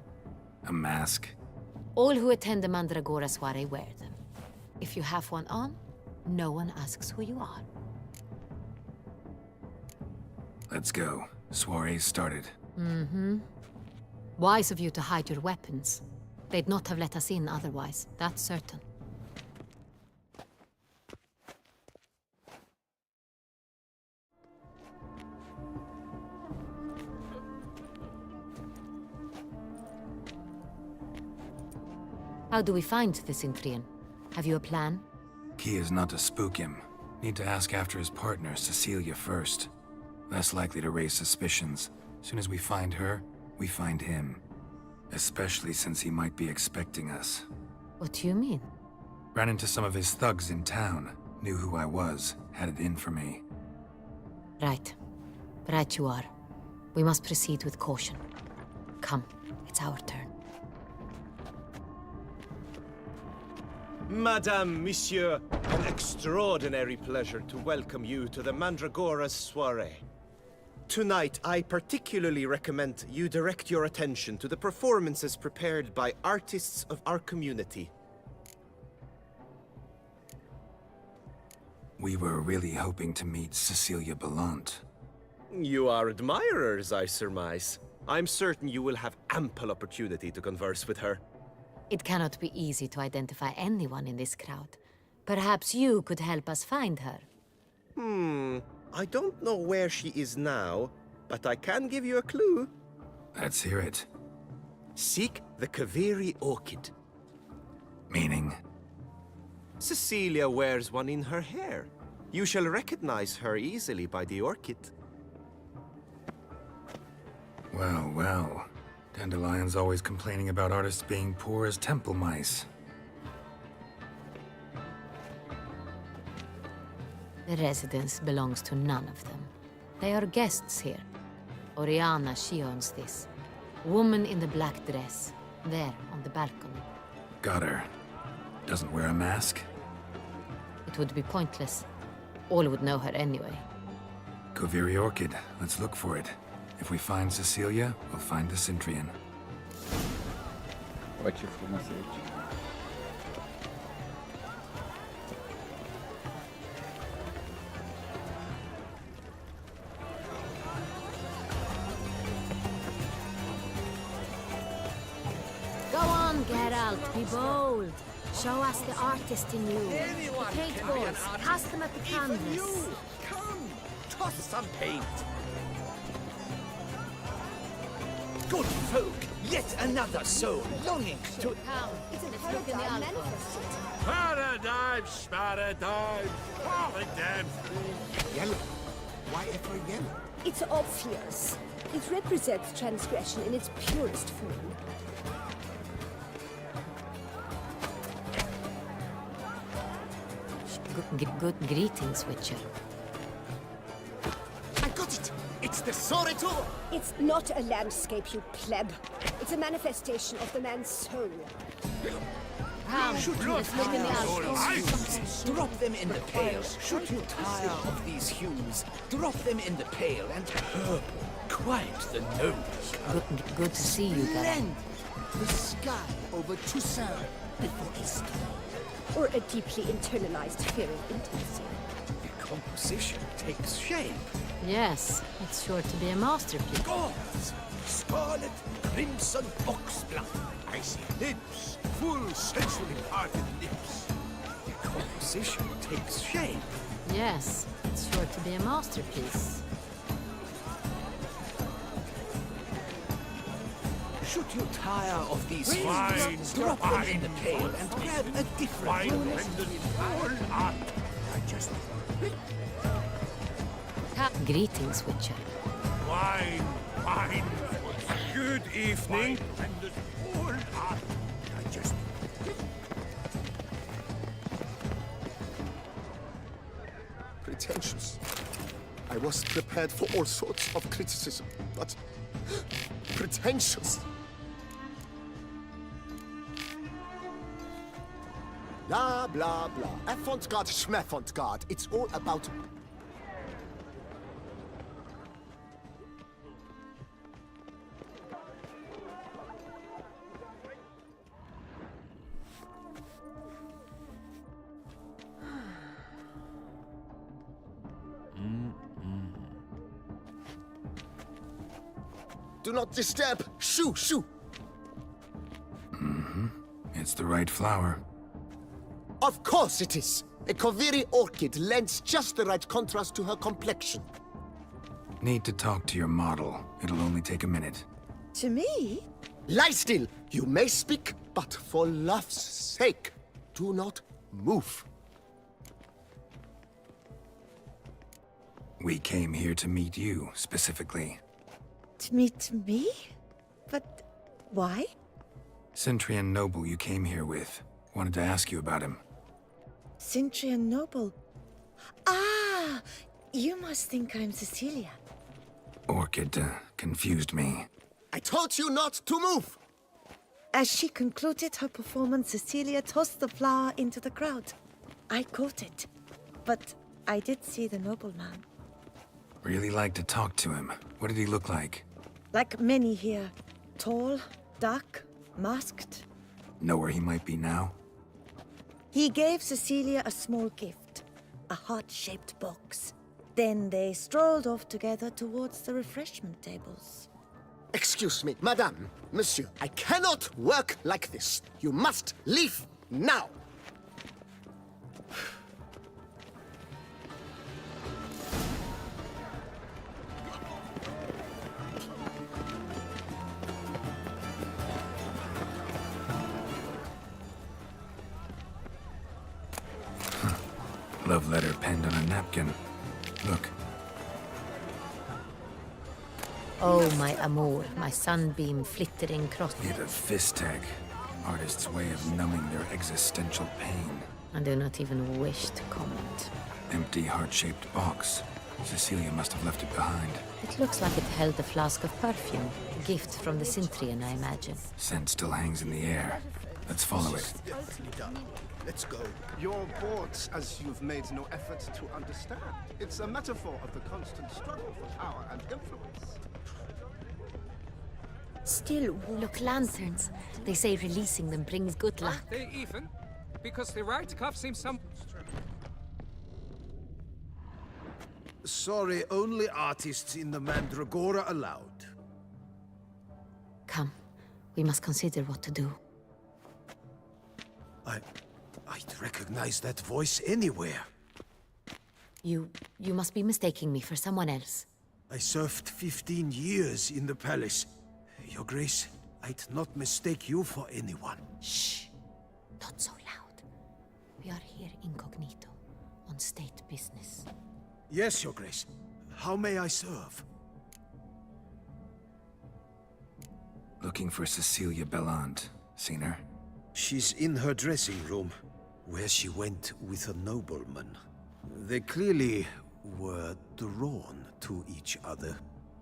A mask? All who attend the Mandragora soiree wear them. If you have one on, no one asks who you are. Let's go. Soiree's started. Mm-hmm. Wise of you to hide your weapons. They'd not have let us in otherwise, that's certain. How do we find the Cintrian? Have you a plan? Key is not to spook him. Need to ask after his partner, Cecilia, first. Less likely to raise suspicions. Soon as we find her, we find him. Especially since he might be expecting us. What do you mean? Ran into some of his thugs in town. Knew who I was. Had it in for me. Right. Right you are. We must proceed with caution. Come, it's our turn. Madame, Monsieur, an extraordinary pleasure to welcome you to the Mandragora's soiree. Tonight, I particularly recommend you direct your attention to the performances prepared by artists of our community. We were really hoping to meet Cecilia Ballant. You are admirers, I surmise. I'm certain you will have ample opportunity to converse with her. It cannot be easy to identify anyone in this crowd. Perhaps you could help us find her. I don't know where she is now, but I can give you a clue. Let's hear it. Seek the Kaveri orchid. Meaning? Cecilia wears one in her hair. You shall recognize her easily by the orchid. Well, well. Dandelion's always complaining about artists being poor as temple mice. The residence belongs to none of them. They are guests here. Oriana, she owns this. Woman in the black dress. There, on the balcony. Got her. Doesn't wear a mask? It would be pointless. All would know her anyway. Koviri Orchid. Let's look for it. If we find Cecilia, we'll find the Cintrian. Uite ce frumos e aici. Go on, Geralt, be bold. Show us the artist in you. The paint balls, cast them at the canvas. Come, toss some paint. Good folk, yet another soul longing to... Come, let's look in the alcove. Paradigm, paradigm, all the damn thing. Yellow. Why ever yellow? It's obvious. It represents transgression in its purest form. Good greetings, Witcher. I got it! It's the Soretor! It's not a landscape, you pleb. It's a manifestation of the man's soul. Come, let's look in the alcove. Drop them in the pail. Should you tire of these hues, drop them in the pail and quite the noble. Good to see you, Geralt. Blend the sky over Toussaint before Easter. Or a deeply internalized fear of intimacy. The composition takes shape. Yes, it's sure to be a masterpiece. Gauze, scarlet, crimson oxblood. I see lips. Full, sensually parted lips. The composition takes shape. Yes, it's sure to be a masterpiece. Should you tire of these Wine, hues, drop them in the pail and grab a different Wine one. renders all art. Greetings, Witcher. Wine, wine. Good evening. Renders all art. Pretentious. I was prepared for all sorts of criticism, but pretentious. Blah, blah, blah. Avant-garde, schmavant-garde. It's all about... Do not disturb! Shoo, shoo! It's the right flower. Of course it is! A Koviri orchid lends just the right contrast to her complexion. Need to talk to your model. It'll only take a minute. To me? Lie still! You may speak, but for love's sake, do not move. We came here to meet you, specifically. To meet me? But why? Cintrian noble you came here with. Wanted to ask you about him. Cintrian noble. Ah! You must think I'm Cecilia. Orchid confused me. I told you not to move! As she concluded her performance, Cecilia tossed the flower into the crowd. I caught it, but I did see the nobleman. Really like to talk to him. What did he look like? Like many here. Tall, dark, masked. Know where he might be now? He gave Cecilia a small gift, a heart-shaped box. Then they strolled off together towards the refreshment tables. Excuse me, madame, monsieur, I cannot work like this. You must leave now! Love letter penned on a napkin. Look. Oh, my amour, my sunbeam flittering cross. Need a fist tag. Artist's way of numbing their existential pain. I do not even wish to comment. Empty heart-shaped box. Cecilia must have left it behind. It looks like it held a flask of perfume. A gift from the Cintrian, I imagine. Scent still hangs in the air. Let's follow it. Definitely done. Let's go. You're bored as you've made no effort to understand. It's a metaphor of the constant struggle for power and influence. Still, Look, lanterns. They say releasing them brings good luck. They even? Because the right cuff seems some... Sorry, only artists in the Mandragora allowed. Come, we must consider what to do. I'd recognize that voice anywhere. You must be mistaking me for someone else. I served 15 years in the palace. Your Grace, I'd not mistake you for anyone. Shh! Not so loud. We are here incognito, on state business. Yes, Your Grace. How may I serve? Looking for Cecilia Bellant. Seen her? She's in her dressing room, where she went with a nobleman. They clearly were drawn to each other.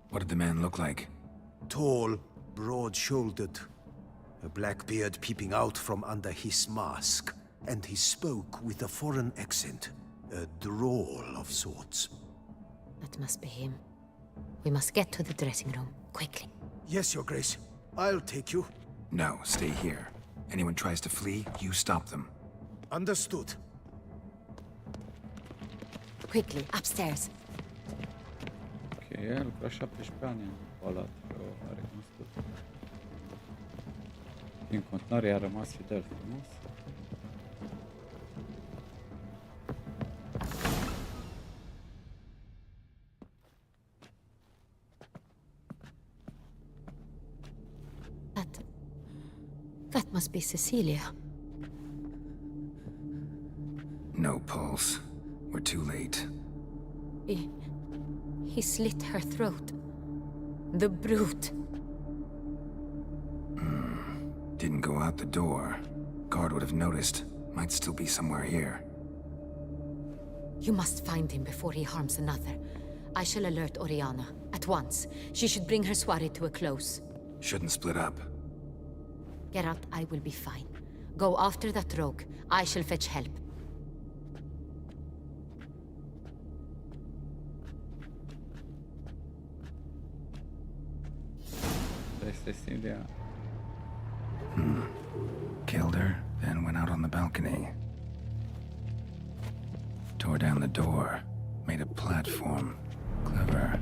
What did the man look like? Tall, broad-shouldered, a black beard peeping out from under his mask, and he spoke with a foreign accent, a drawl of sorts. That must be him. We must get to the dressing room, quickly. Yes, Your Grace. I'll take you. No, stay here. Anyone tries to flee, you stop them. Understood. Quickly, upstairs. Ok, a lucrat 17 ani în palat, a recunoscut. În continuare a rămas fidel frumos. That must be Cecilia. No pulse. We're too late. He slit her throat. The brute. Didn't go out the door. Guard would have noticed. Might still be somewhere here. You must find him before he harms another. I shall alert Oriana. At once. She should bring her soirée to a close. Shouldn't split up. Geralt, I will be fine. Go after that rogue. I shall fetch help. Cecilia. Killed her, then went out on the balcony. Tore down the door. Made a platform. Clever.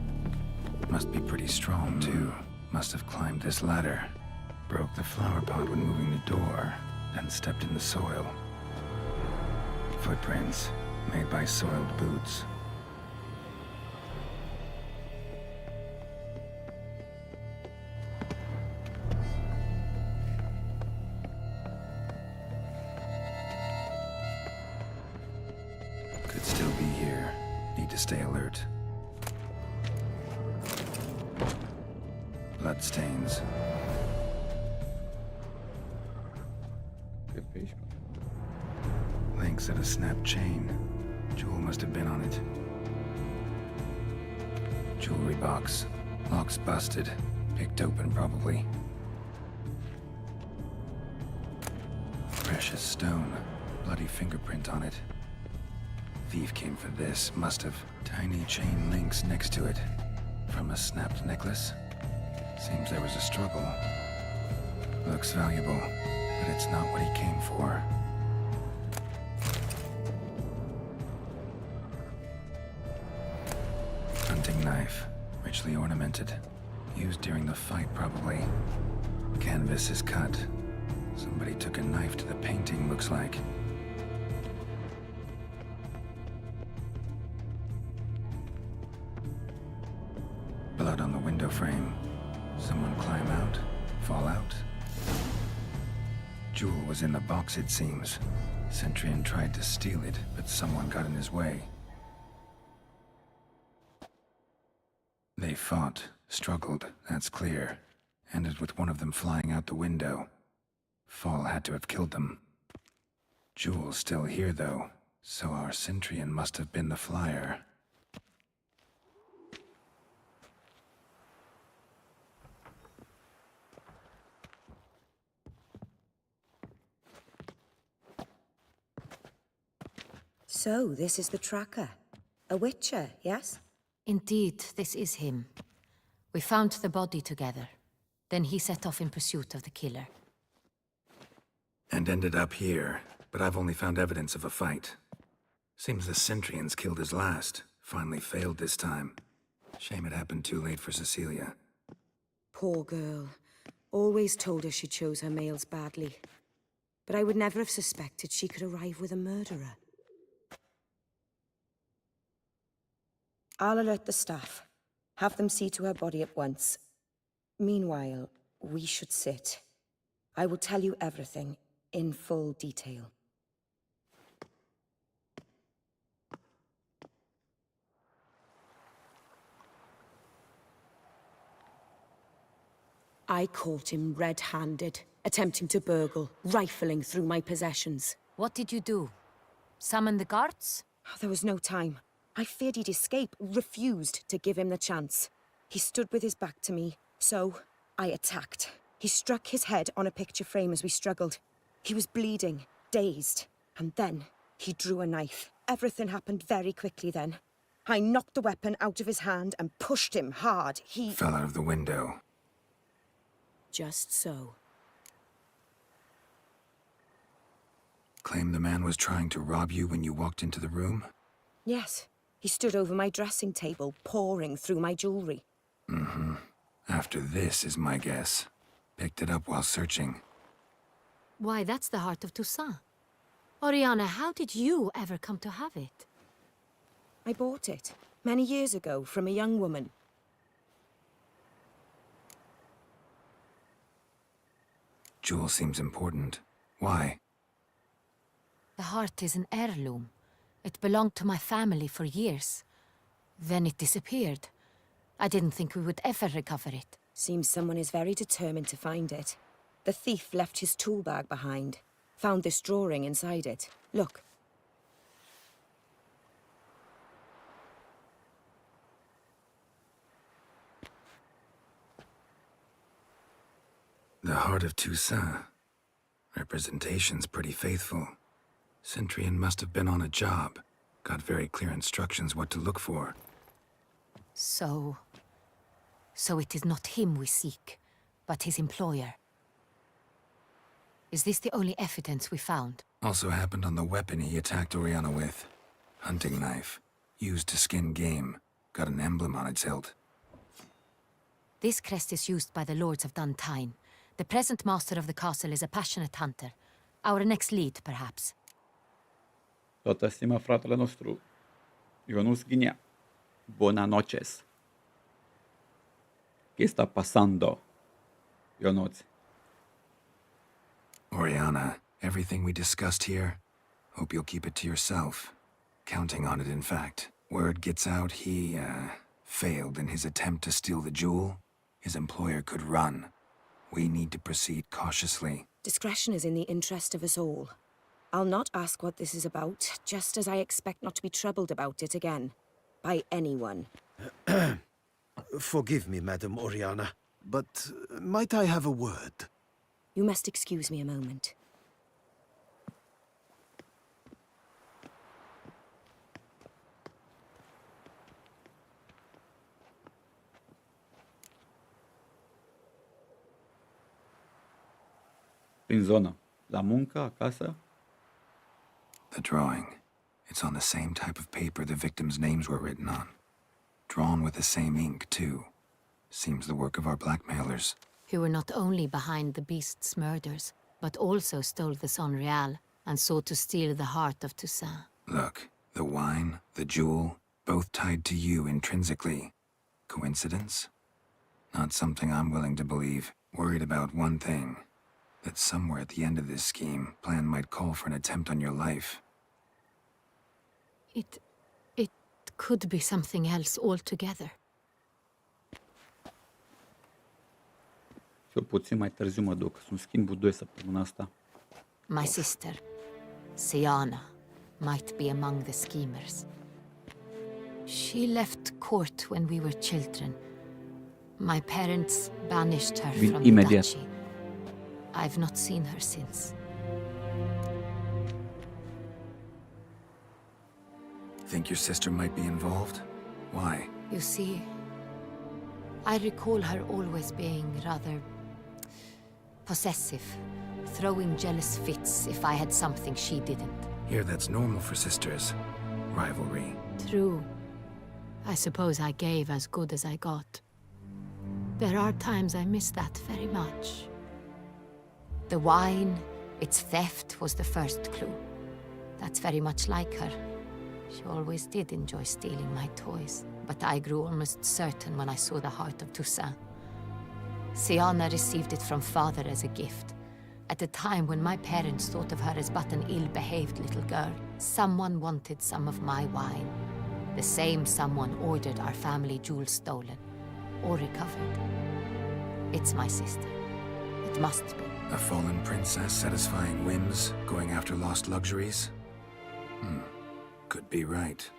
Must be pretty strong, too. Must have climbed this ladder. Broke the flower pot when moving the door, then stepped in the soil. Footprints, made by soiled boots. Could still be here. Need to stay alert. Bloodstains. Links at a snapped chain. Jewel must have been on it. Jewelry box. Lock's busted. Picked open, probably. Precious stone. Bloody fingerprint on it. Thief came for this. Must have. Tiny chain links next to it. From a snapped necklace. Seems there was a struggle. Looks valuable, but it's not what he came for. Hunting knife, richly ornamented. Used during the fight, probably. Canvas is cut. Somebody took a knife to the painting, looks like. Blood on the window frame. Someone climb out? Fall out? Jewel was in the box, it seems. Centurion tried to steal it, but someone got in his way. They fought, struggled, that's clear. Ended with one of them flying out the window. Fall had to have killed them. Jewel's still here, though, so our Centurion must have been the flyer. So, this is the tracker. A witcher, yes? Indeed, this is him. We found the body together. Then he set off in pursuit of the killer. And ended up here, but I've only found evidence of a fight. Seems the Centrians killed his last. Finally failed this time. Shame it happened too late for Cecilia. Poor girl. Always told her she chose her males badly. But I would never have suspected she could arrive with a murderer. I'll alert the staff. Have them see to her body at once. Meanwhile, we should sit. I will tell you everything, in full detail. I caught him red-handed, attempting to burgle, rifling through my possessions. What did you do? Summon the guards? There was no time. I feared he'd escape, refused to give him the chance. He stood with his back to me, so I attacked. He struck his head on a picture frame as we struggled. He was bleeding, dazed, and then he drew a knife. Everything happened very quickly then. I knocked the weapon out of his hand and pushed him hard. He fell out of the window. Just so. Claim the man was trying to rob you when you walked into the room? Yes. He stood over my dressing table, pouring through my jewelry. Mm-hmm. After this is my guess. Picked it up while searching. Why, that's the heart of Toussaint. Oriana, how did you ever come to have it? I bought it, many years ago, from a young woman. Jewel seems important. Why? The heart is an heirloom. It belonged to my family for years. Then it disappeared. I didn't think we would ever recover it. Seems someone is very determined to find it. The thief left his tool bag behind. Found this drawing inside it. Look. The heart of Toussaint. Representation's pretty faithful. Centrian must have been on a job. Got very clear instructions what to look for. So it is not him we seek, but his employer. Is this the only evidence we found? Also happened on the weapon he attacked Oriana with. Hunting knife. Used to skin game. Got an emblem on its hilt. This crest is used by the lords of Duntine. The present master of the castle is a passionate hunter. Our next lead, perhaps. Toată stima fratele nostru, Ionuț Ghinea. Buona noches. ¿Qué está pasando, Ionuț? Oriana, everything we discussed here, hope you'll keep it to yourself. Counting on it, in fact. Word gets out he, failed in his attempt to steal the jewel. His employer could run. We need to proceed cautiously. Discretion is in the interest of us all. I'll not ask what this is about, just as I expect not to be troubled about it again. By anyone. Forgive me, Madam Oriana, but might I have a word? You must excuse me a moment. Prin zonă. La muncă, acasă? The drawing. It's on the same type of paper the victims' names were written on. Drawn with the same ink, too. Seems the work of our blackmailers. Who were not only behind the beast's murders, but also stole the Son Real and sought to steal the heart of Toussaint. Look, the wine, the jewel, both tied to you intrinsically. Coincidence? Not something I'm willing to believe. Worried about one thing. That somewhere at the end of this scheme, plan might call for an attempt on your life. It could be something else altogether. Și eu puțin mai târziu mă duc. Sunt schimbul 2 săptămâna asta. My sister, Siana, might be among the schemers. She left court when we were children. My parents banished her from the duchy. I've not seen her since. Think your sister might be involved? Why? You see, I recall her always being rather possessive, throwing jealous fits if I had something she didn't. Here, that's normal for sisters. Rivalry. True. I suppose I gave as good as I got. There are times I miss that very much. The wine, its theft, was the first clue. That's very much like her. She always did enjoy stealing my toys, but I grew almost certain when I saw the heart of Toussaint. Siana received it from father as a gift. At a time when my parents thought of her as but an ill-behaved little girl, someone wanted some of my wine. The same someone ordered our family jewels stolen, or recovered. It's my sister. It must be. A fallen princess satisfying whims, going after lost luxuries? Could be right.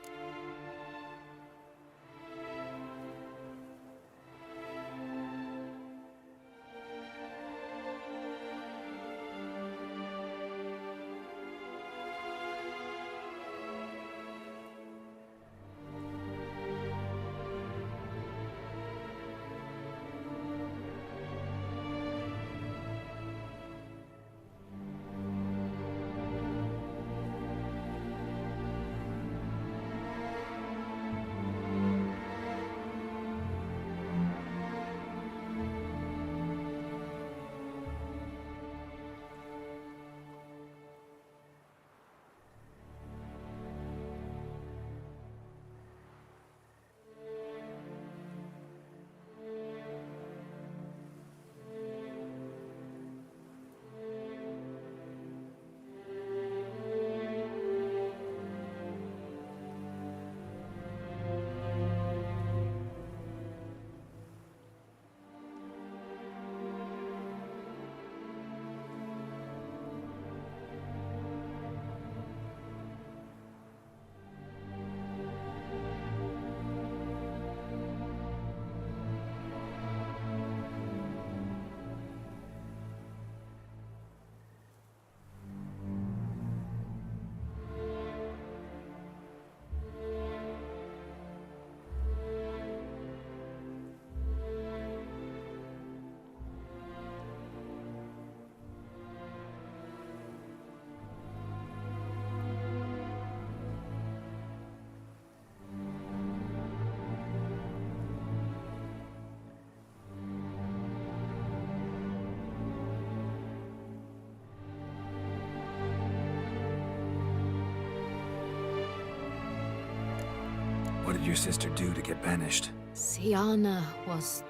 What did your sister do to get banished? Siana was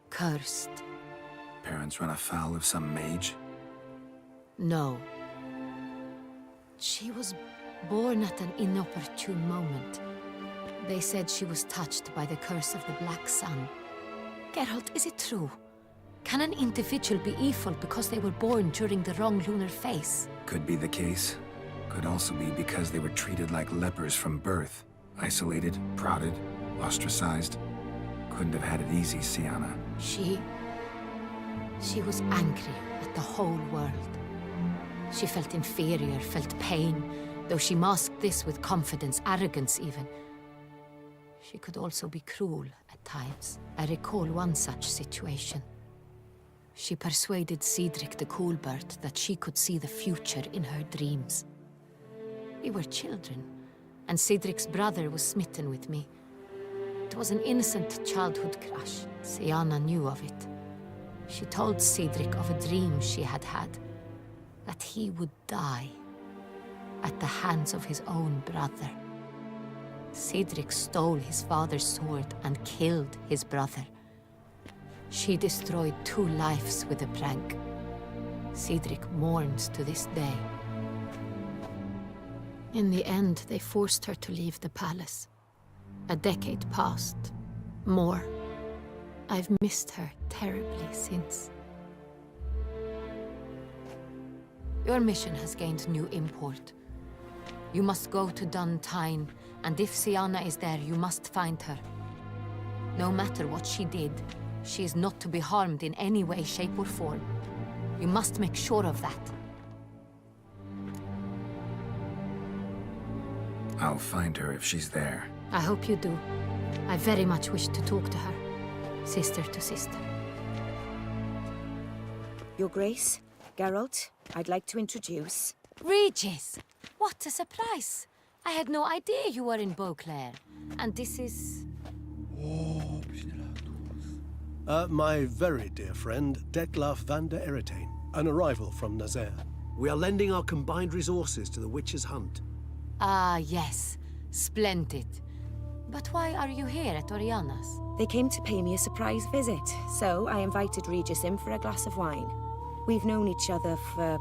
cursed. Parents run afoul of some mage? No. She was born at an inopportune moment. They said she was touched by the curse of the Black Sun. Geralt, is it true? Can an individual be evil because they were born during the wrong lunar phase? Could be the case. Could also be because they were treated like lepers from birth. Isolated, prodded, ostracized. Couldn't have had it easy, Siana. She was angry at the whole world. She felt inferior, felt pain, though she masked this with confidence, arrogance even. She could also be cruel at times. I recall one such situation. She persuaded Cedric the Coolbird that she could see the future in her dreams. We were children, and Cedric's brother was smitten with me. It was an innocent childhood crush. Siana knew of it. She told Cedric of a dream she had had, that he would die at the hands of his own brother. Cedric stole his father's sword and killed his brother. She destroyed 2 lives with a prank. Cedric mourns to this day. In the end, they forced her to leave the palace. A decade passed. More. I've missed her terribly since. Your mission has gained new import. You must go to Dun Tyne, and if Siana is there, you must find her. No matter what she did, she is not to be harmed in any way, shape, or form. You must make sure of that. I'll find her if she's there. I hope you do. I very much wish to talk to her. Sister to sister. Your Grace, Geralt, I'd like to introduce... Regis! What a surprise! I had no idea you were in Beauclair. And this is... My very dear friend, Detlaf van der Eretain, an arrival from Nazaire. We are lending our combined resources to the Witcher's Hunt. Ah, yes. Splendid. But why are you here at Oriana's? They came to pay me a surprise visit, so I invited Regis in for a glass of wine. We've known each other for...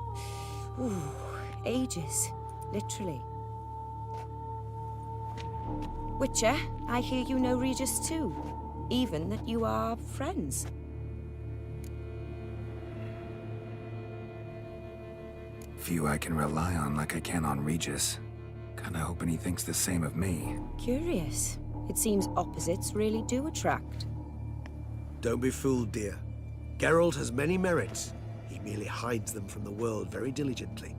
ages. Literally. Witcher, I hear you know Regis too. Even that you are friends. Few I can rely on like I can on Regis. Kinda hoping he thinks the same of me. Curious. It seems opposites really do attract. Don't be fooled, dear. Geralt has many merits. He merely hides them from the world very diligently.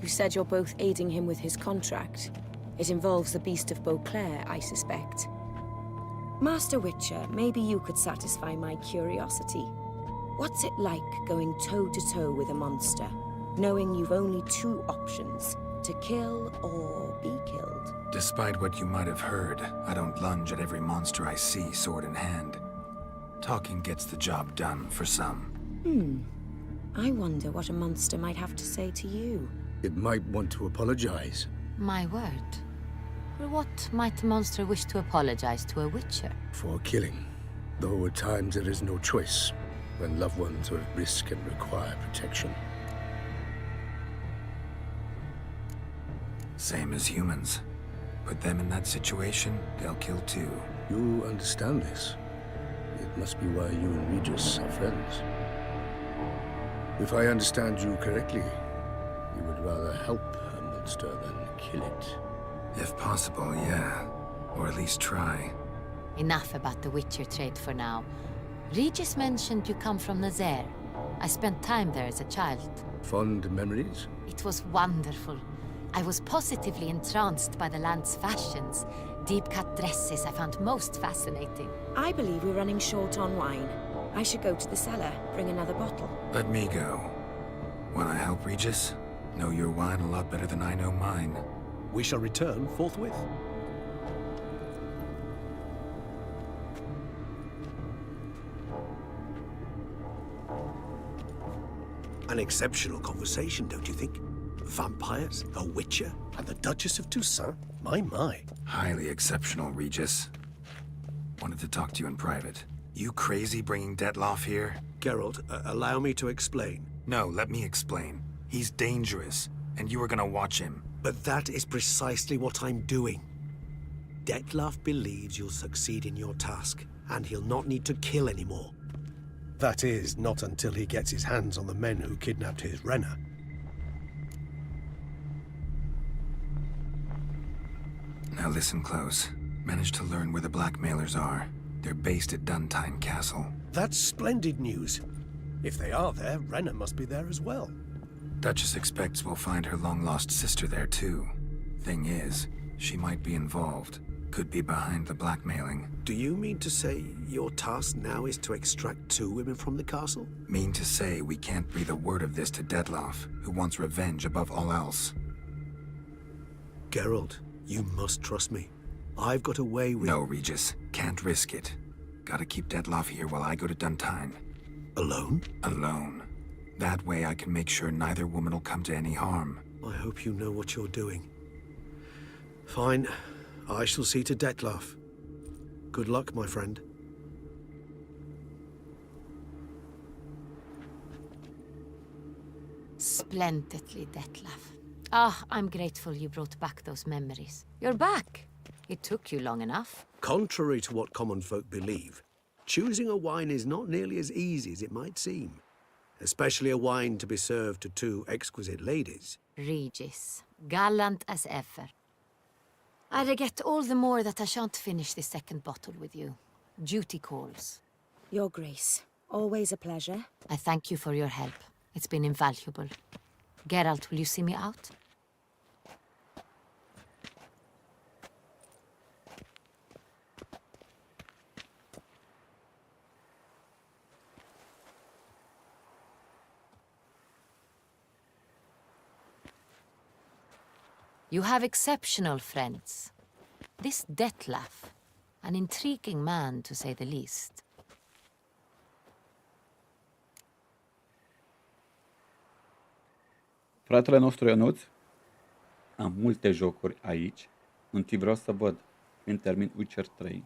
You said you're both aiding him with his contract. It involves the Beast of Beauclair, I suspect. Master Witcher, maybe you could satisfy my curiosity. What's it like going toe-to-toe with a monster, knowing you've only two options, to kill or be killed? Despite what you might have heard, I don't lunge at every monster I see sword in hand. Talking gets the job done for some. I wonder what a monster might have to say to you. It might want to apologize. My word. For what might a monster wish to apologize to a witcher? For killing. Though at times there is no choice, when loved ones are at risk and require protection. Same as humans. Put them in that situation, they'll kill too. You understand this. It must be why you and Regis are friends. If I understand you correctly, you would rather help a monster than kill it. If possible, yeah. Or at least try. Enough about the Witcher trade for now. Regis mentioned you come from Nazaire. I spent time there as a child. Fond memories? It was wonderful. I was positively entranced by the land's fashions. Deep-cut dresses I found most fascinating. I believe we're running short on wine. I should go to the cellar, bring another bottle. Let me go. Wanna help, Regis? Know your wine a lot better than I know mine. We shall return forthwith. An exceptional conversation, don't you think? Vampires, a witcher, and the Duchess of Toussaint? My. Highly exceptional, Regis. Wanted to talk to you in private. You crazy bringing Detlaf here? Geralt, allow me to explain. No, let me explain. He's dangerous, and you were gonna watch him. But that is precisely what I'm doing. Detlaf believes you'll succeed in your task, and he'll not need to kill anymore. That is, not until he gets his hands on the men who kidnapped his Renna. Now listen close. Managed to learn where the blackmailers are. They're based at Duntine Castle. That's splendid news. If they are there, Renna must be there as well. Duchess expects we'll find her long-lost sister there, too. Thing is, she might be involved. Could be behind the blackmailing. Do you mean to say your task now is to extract two women from the castle? Mean to say we can't breathe a word of this to Detlaf, who wants revenge above all else. Geralt, you must trust me. I've got a way with... No, Regis. Can't risk it. Gotta keep Detlaf here while I go to Duntine. Alone? Alone. That way I can make sure neither woman will come to any harm. I hope you know what you're doing. Fine. I shall see to Detlaf. Good luck, my friend. Splendidly, Detlaf. Ah, I'm grateful you brought back those memories. You're back. It took you long enough. Contrary to what common folk believe, choosing a wine is not nearly as easy as it might seem. Especially a wine to be served to two exquisite ladies. Regis, gallant as ever. I regret all the more that I shan't finish this second bottle with you. Duty calls. Your Grace, always a pleasure. I thank you for your help. It's been invaluable. Geralt, will you see me out? You have exceptional friends. This Detlef, an intriguing man to say the least. Fratele nostru Ionuț, am multe jocuri aici. Întâi vreau să văd când termin Witcher 3.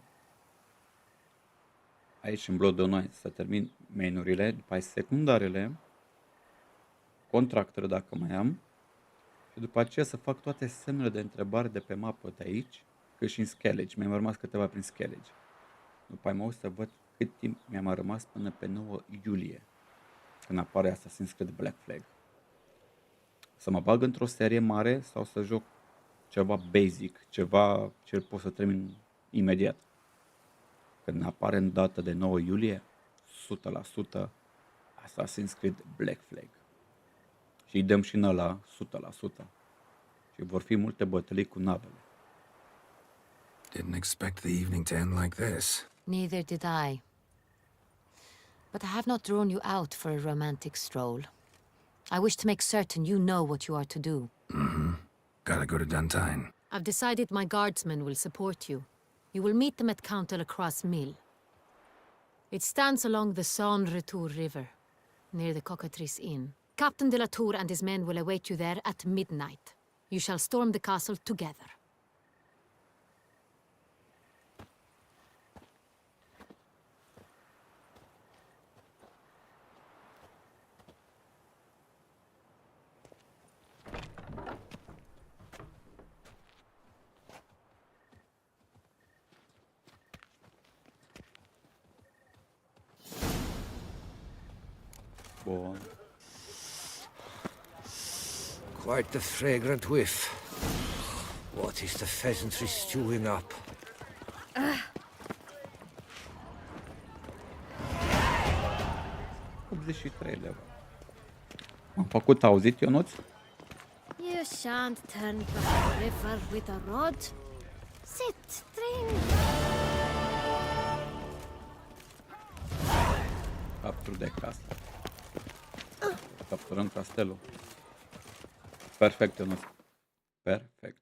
Aici în Blood Online să termin main-urile, după aia secundarele, contractele dacă mai am, și după aceea să fac toate semnele de întrebare de pe mapă de aici, cât și în Skellige. Mi-am rămas câteva prin Skellige. După aia mă uit să văd cât timp mi-a mai rămas până pe 9 iulie, când apare Assassin's Creed Black Flag. Să mă bag într-o serie mare sau să joc ceva basic, ceva ce pot să termin imediat. Când apare în data de 9 iulie, 100% Assassin's Creed Black Flag. Și îi dăm și în ăla 100%. Și vor fi multe bătălii cu navele. Didn't expect the evening to end like this. Neither did I. But I have not drawn you out for a romantic stroll. I wish to make certain you know what you are to do. Gotta go to Duntine. I've decided my guardsmen will support you. You will meet them at Count de la Croix Mill. It stands along the Saône-Retour River, near the Cockatrice Inn. Captain de la Tour and his men will await you there at midnight. You shall storm the castle together. Bun. Quite the fragrant whiff. What is the pheasantry stewing up? 83 leva. Am făcut auzit, Ionuț? You shan't turn back the river with a rod. Sit, drink. Capturi de casă. Capturăm castelul. Perfect, Ionuț. Perfect.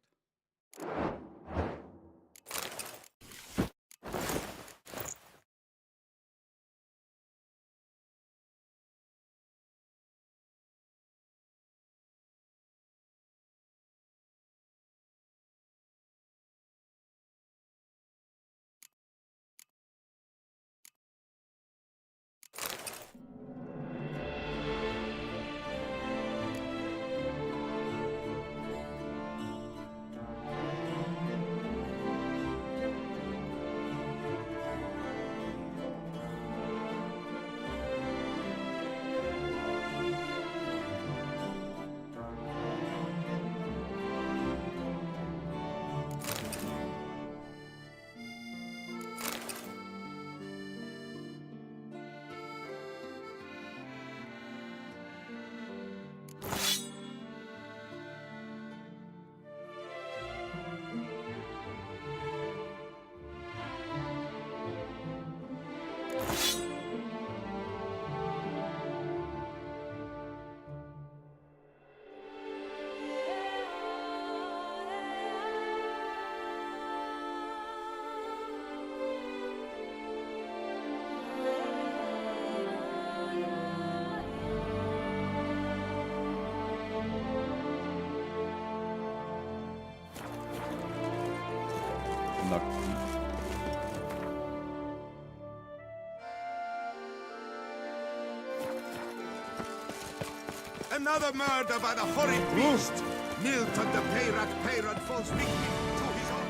Another murder by the horrid beast! Nilton the Peyrat falls victim to his own.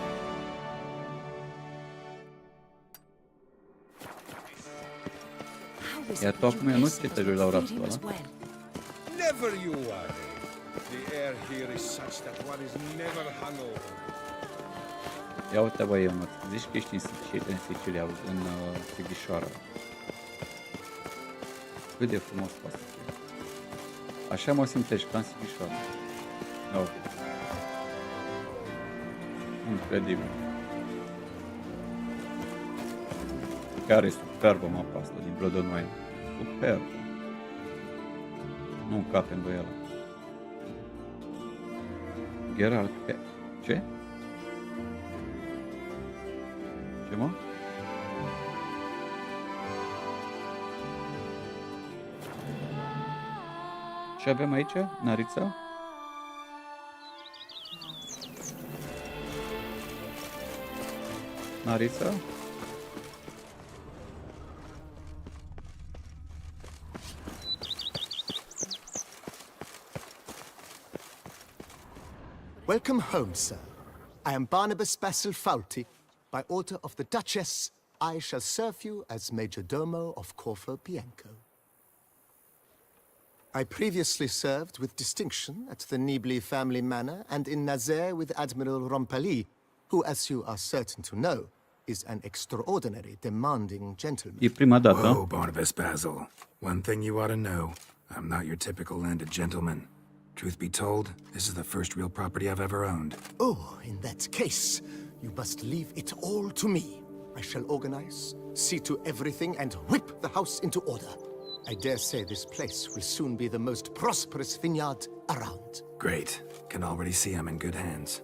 Iar tu acum, Ionuț, ce te joci la orașul ăla? Never you worry. The air here is such that one is never hungover. Ia uite, bă, Ionuț, zici că ești în Sicilia, în Sighișoara. Cât de frumos poate să fie. Așa mă simtești, ca în Sighișoara. Ia uite. Incredibil. Chiar e superbă mapa asta din Blood Online. Superbă. Nu încape îndoială. Geralt... Ce? Ce, mă? Ce avem aici? Narița? Narița? Welcome home, sir. I am Barnabas Basil-Fawlty. By order of the Duchess, I shall serve you as Major Domo of Corvo Bianco. I previously served with distinction at the Nibli family manor and in Nazaire with Admiral Rompali, who, as you are certain to know, is an extraordinary, demanding gentleman. E prima dată. Whoa, Barnabas Basil. One thing you ought to know. I'm not your typical landed gentleman. Truth be told, this is the first real property I've ever owned. Oh, in that case, you must leave it all to me. I shall organize, see to everything, and whip the house into order. I dare say this place will soon be the most prosperous vineyard around. Great. Can already see I'm in good hands.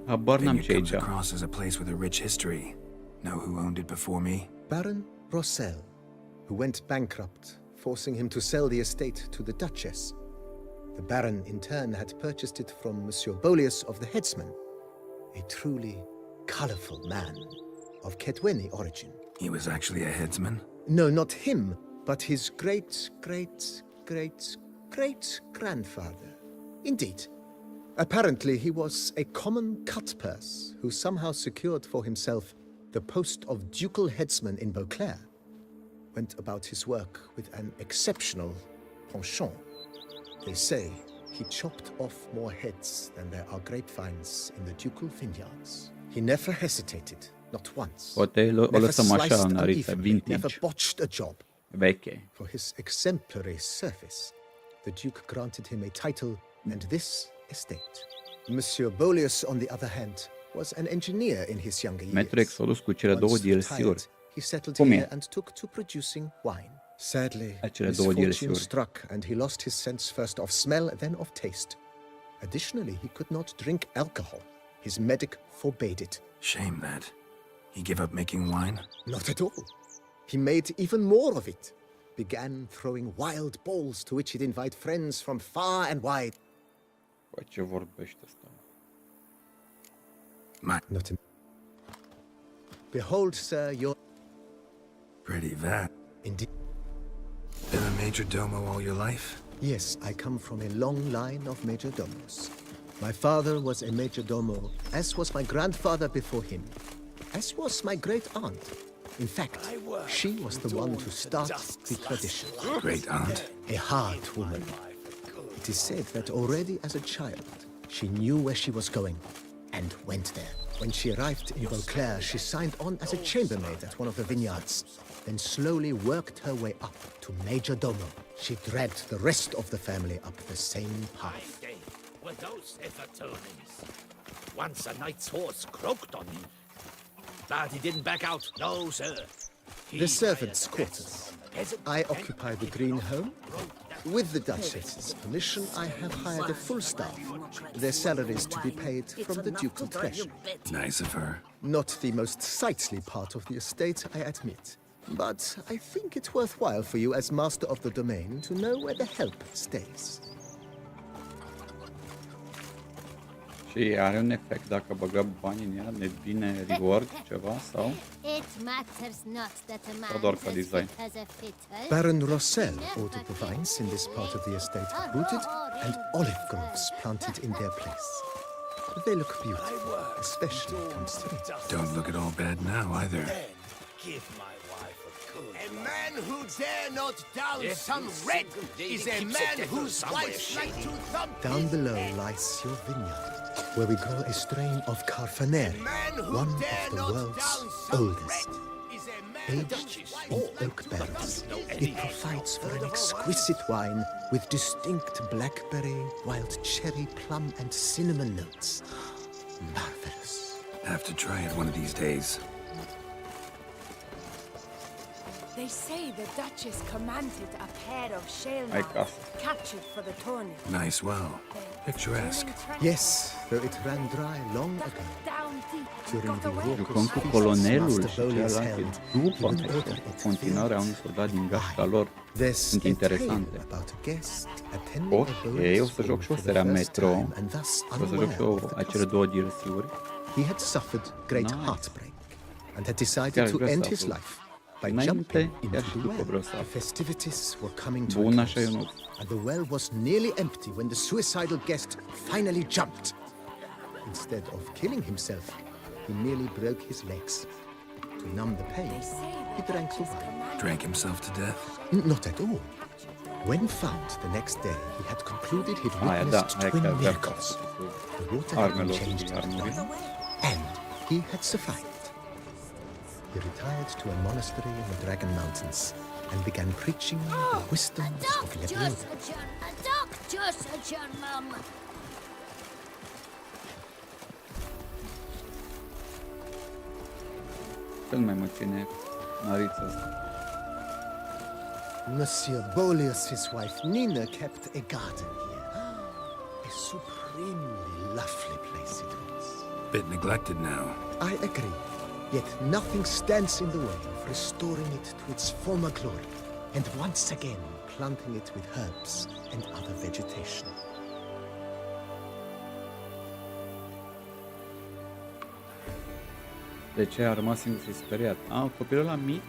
Habar n-am Vineyard ce comes aici. across as a place with a rich history. Know who owned it before me? Baron Rossel, who went bankrupt, forcing him to sell the estate to the Duchess. The Baron, in turn, had purchased it from Monsieur Bolius of the Headsman, a truly colorful man of Ketweni origin. He was actually a headsman? No, not him, but his great-great-great-great-grandfather. Indeed. Apparently, he was a common cut-purse who somehow secured for himself the post of ducal headsman in Beauclair. Went about his work with an exceptional penchant. They say he chopped off more heads than there are grapevines in the ducal vineyards. He never hesitated, not once. Poate o lăsăm așa, Narița, Never vintage. botched a job. Veche. For his exemplary service, the Duke granted him a title and this estate. Monsieur Bolius, on the other hand, was an engineer in his younger years. Metro Exodus cu cele două Once DLC-uri. retired, he settled Cum here e? and took to producing wine. Sadly, Acele his două fortune DLC-uri. struck and he lost his sense first of smell, then of taste. Additionally, he could not drink alcohol. His medic forbade it. Shame that. He gave up making wine? Not at all. He made even more of it. Began throwing wild balls to which he'd invite friends from far and wide. Păi ce vorbește ăsta? Not in... Behold, sir, your... Pretty that. Indeed. Been a major domo all your life? Yes, I come from a long line of major domos. My father was a major domo, as was my grandfather before him, as was my great-aunt. In fact, she was the one to start the tradition. Great-aunt? A hard woman. It is said that already as a child, she knew where she was going and went there. When she arrived in Beauclair, she signed on as a chambermaid at one of the vineyards, then slowly worked her way up to major domo. She dragged the rest of the family up the same path. Were those ever turnings? Once a knight's horse croaked on him. But he didn't back out. No, sir. The servants' quarters. I occupy the green home. With the Duchess's permission, I have hired a full staff. Their salaries to be paid from the ducal treasury. Nice of her. Not the most sightly part of the estate, I admit. But I think it's worthwhile for you as master of the domain to know where the help stays. Și are un efect dacă băgăm bani în ea, ne vine reward ceva sau? It matters not that a man Sau doar ca design? has a fiddle. Baron Rossel ordered the vines in this part of the estate uprooted and olive groves planted in their place. They look beautiful, especially come spring. Don't look at all bad now either. Give my wife a good A man who dare not down some red is a man whose wife like to thump. Down below lies your vineyard, where we grow a strain of Carfanere, one of the world's oldest. Aged in oak barrels, it provides for an exquisite wine with distinct blackberry, wild cherry, plum, and cinnamon notes. Marvelous. Have to try it one of these days. They say the Duchess commanded a pair of shell Hai knives casă. captured for the tourney. Nice well. Picturesque. Yes, though it ran dry long ago. Down deep, During the Jucăm cu colonelul și celelalte după continuarea unui soldat din gașca lor. Sunt interesante. Ok, o să joc și o seria Metro. O să joc și acele două DLC-uri. He had suffered great heartbreak and had decided to end his life by jumping into the well. The festivities were coming to a close, and the well was nearly empty when the suicidal guest finally jumped. Instead of killing himself, he merely broke his legs. To numb the pain, he drank the wine. Drank himself to death? Not at all. When found the next day, he had concluded he'd witnessed twin miracles. The water had been changed to wine, and he had survived. He retired to a monastery in the Dragon Mountains and began preaching the wisdoms of Lebanon. A doctor surgeon, Mum. Cel mai mă ține narița asta. Monsieur Bolius, his wife Nina, kept a garden here. A supremely lovely place it was. Bit neglected now. I agree. Yet nothing stands in the way of restoring it to its former glory, and once again planting it with herbs and other vegetation. De ce a rămas singur și speriat? Copilul ăla mic?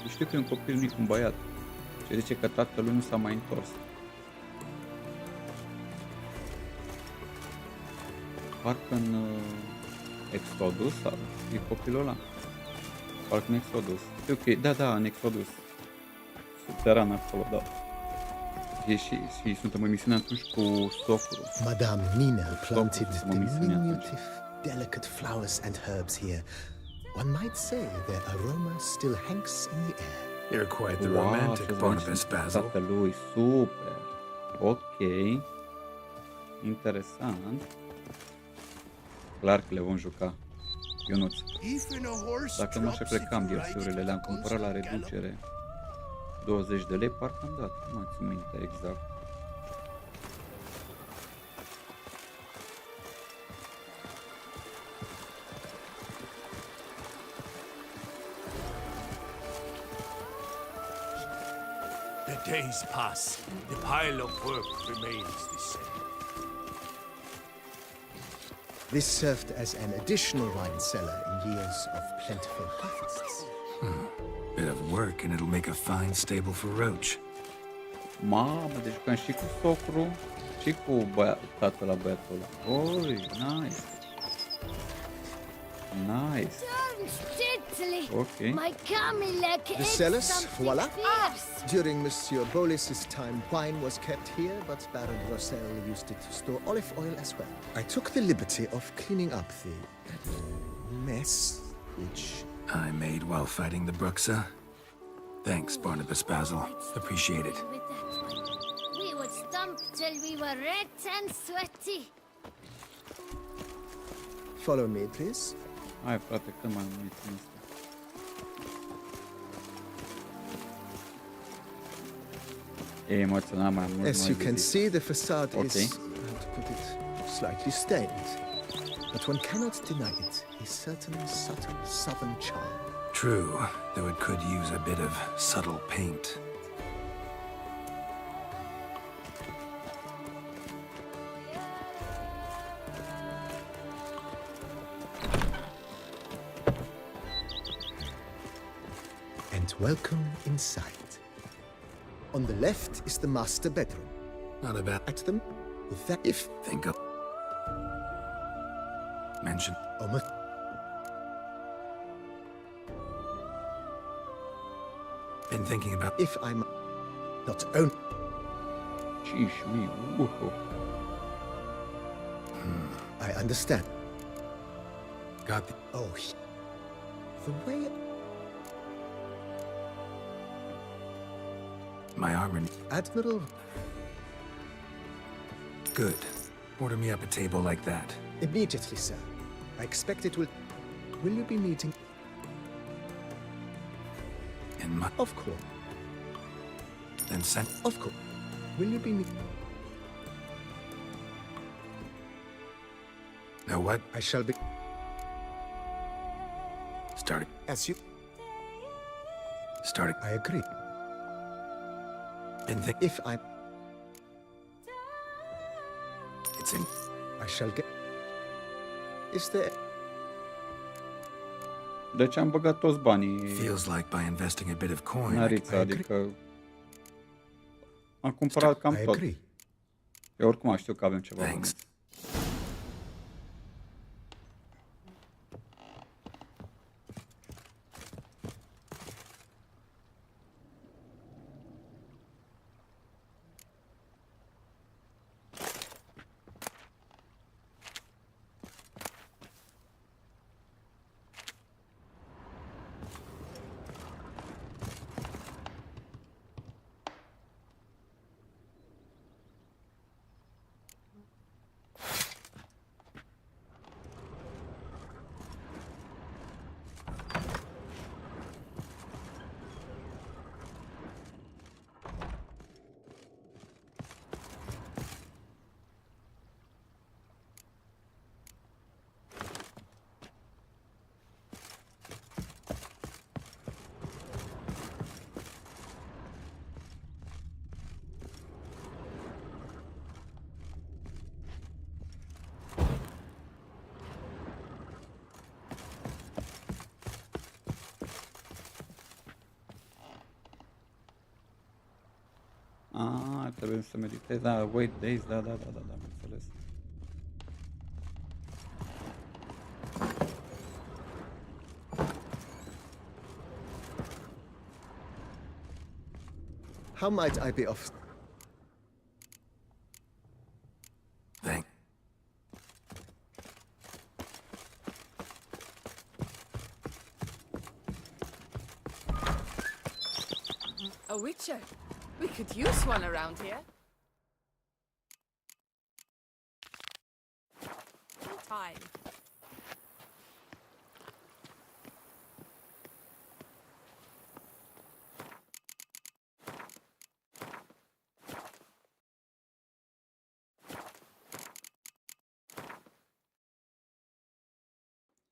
Știu că e un copil mic, un băiat. Și zice că tatălui nu s-a mai întors. Parcă în Exodus, sau e copilul ăla? Parcă în Exodus. Știu că da, în Exodus. Subteran acolo, da. Și suntem în misiune atunci cu socru. Madame Nina planted diminutive, delicate flowers and herbs here. One might say their aroma still hangs in the air. You're quite the romantic, Barnabas Basil. Tatălui, super. Ok. Interesant. Clar că le vom juca. Ionuț. Dacă nu așa plecam DLC-urile, le-am cumpărat la reducere. 20 de lei, parcă am dat. Nu mai țin minte exact. The days pass. The pile of work remains the same. This served as an additional wine cellar in years of plentiful harvests. Bit of work and it'll make a fine stable for Roach. Mamă, deci jucam și cu socru și cu tatăl la băiatul ăla. Oi, nice. Nice. Okay. The cellars, voila. During Monsieur Bolis's time, wine was kept here, but Baron Rossel used it to store olive oil as well. I took the liberty of cleaning up the mess, which I made while fighting the Bruxa. Thanks, Barnabas Basil. Appreciate it. We would stomp till we were red and sweaty. Follow me, please. Hai, frate, când mai am țin asta? E emoționat mai mult. As you can see, the facade is, to put it, slightly stained. But one cannot deny it, a certain subtle southern charm. True, though it could use a bit of subtle paint. And welcome inside. On the left is the master bedroom. Not a bad. At them, with that if think of mention. Been thinking about if I'm not own. I understand. Got the the way my armor. Admiral. Good. Order me up a table like that. Immediately, sir. I expect it will. Will you be meeting? In my What? Of course. Then send... Of course. Will you be me? Now what? I shall be... Starting. As you... Starting. I agree. And if I... It's in... I shall get... Is there... Deci am băgat toți banii Feels like by investing a bit of coin. Narița, adică am cumpărat cam tot. Eu oricum știu că avem ceva bani. Trebuie să meditez, wait days, da, am înțeles. How might I be of... Thank. A witcher? We could use one around here. Time.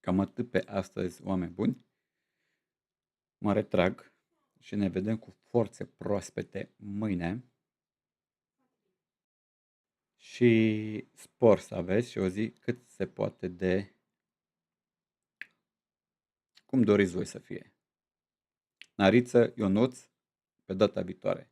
Cam atât pe astăzi, oameni buni. Mă retrag și ne vedem cu forțe proaspete mâine. Și spor să aveți și o zi cât se poate de cum doriți voi să fie. Nariță, Ionuț, pe data viitoare.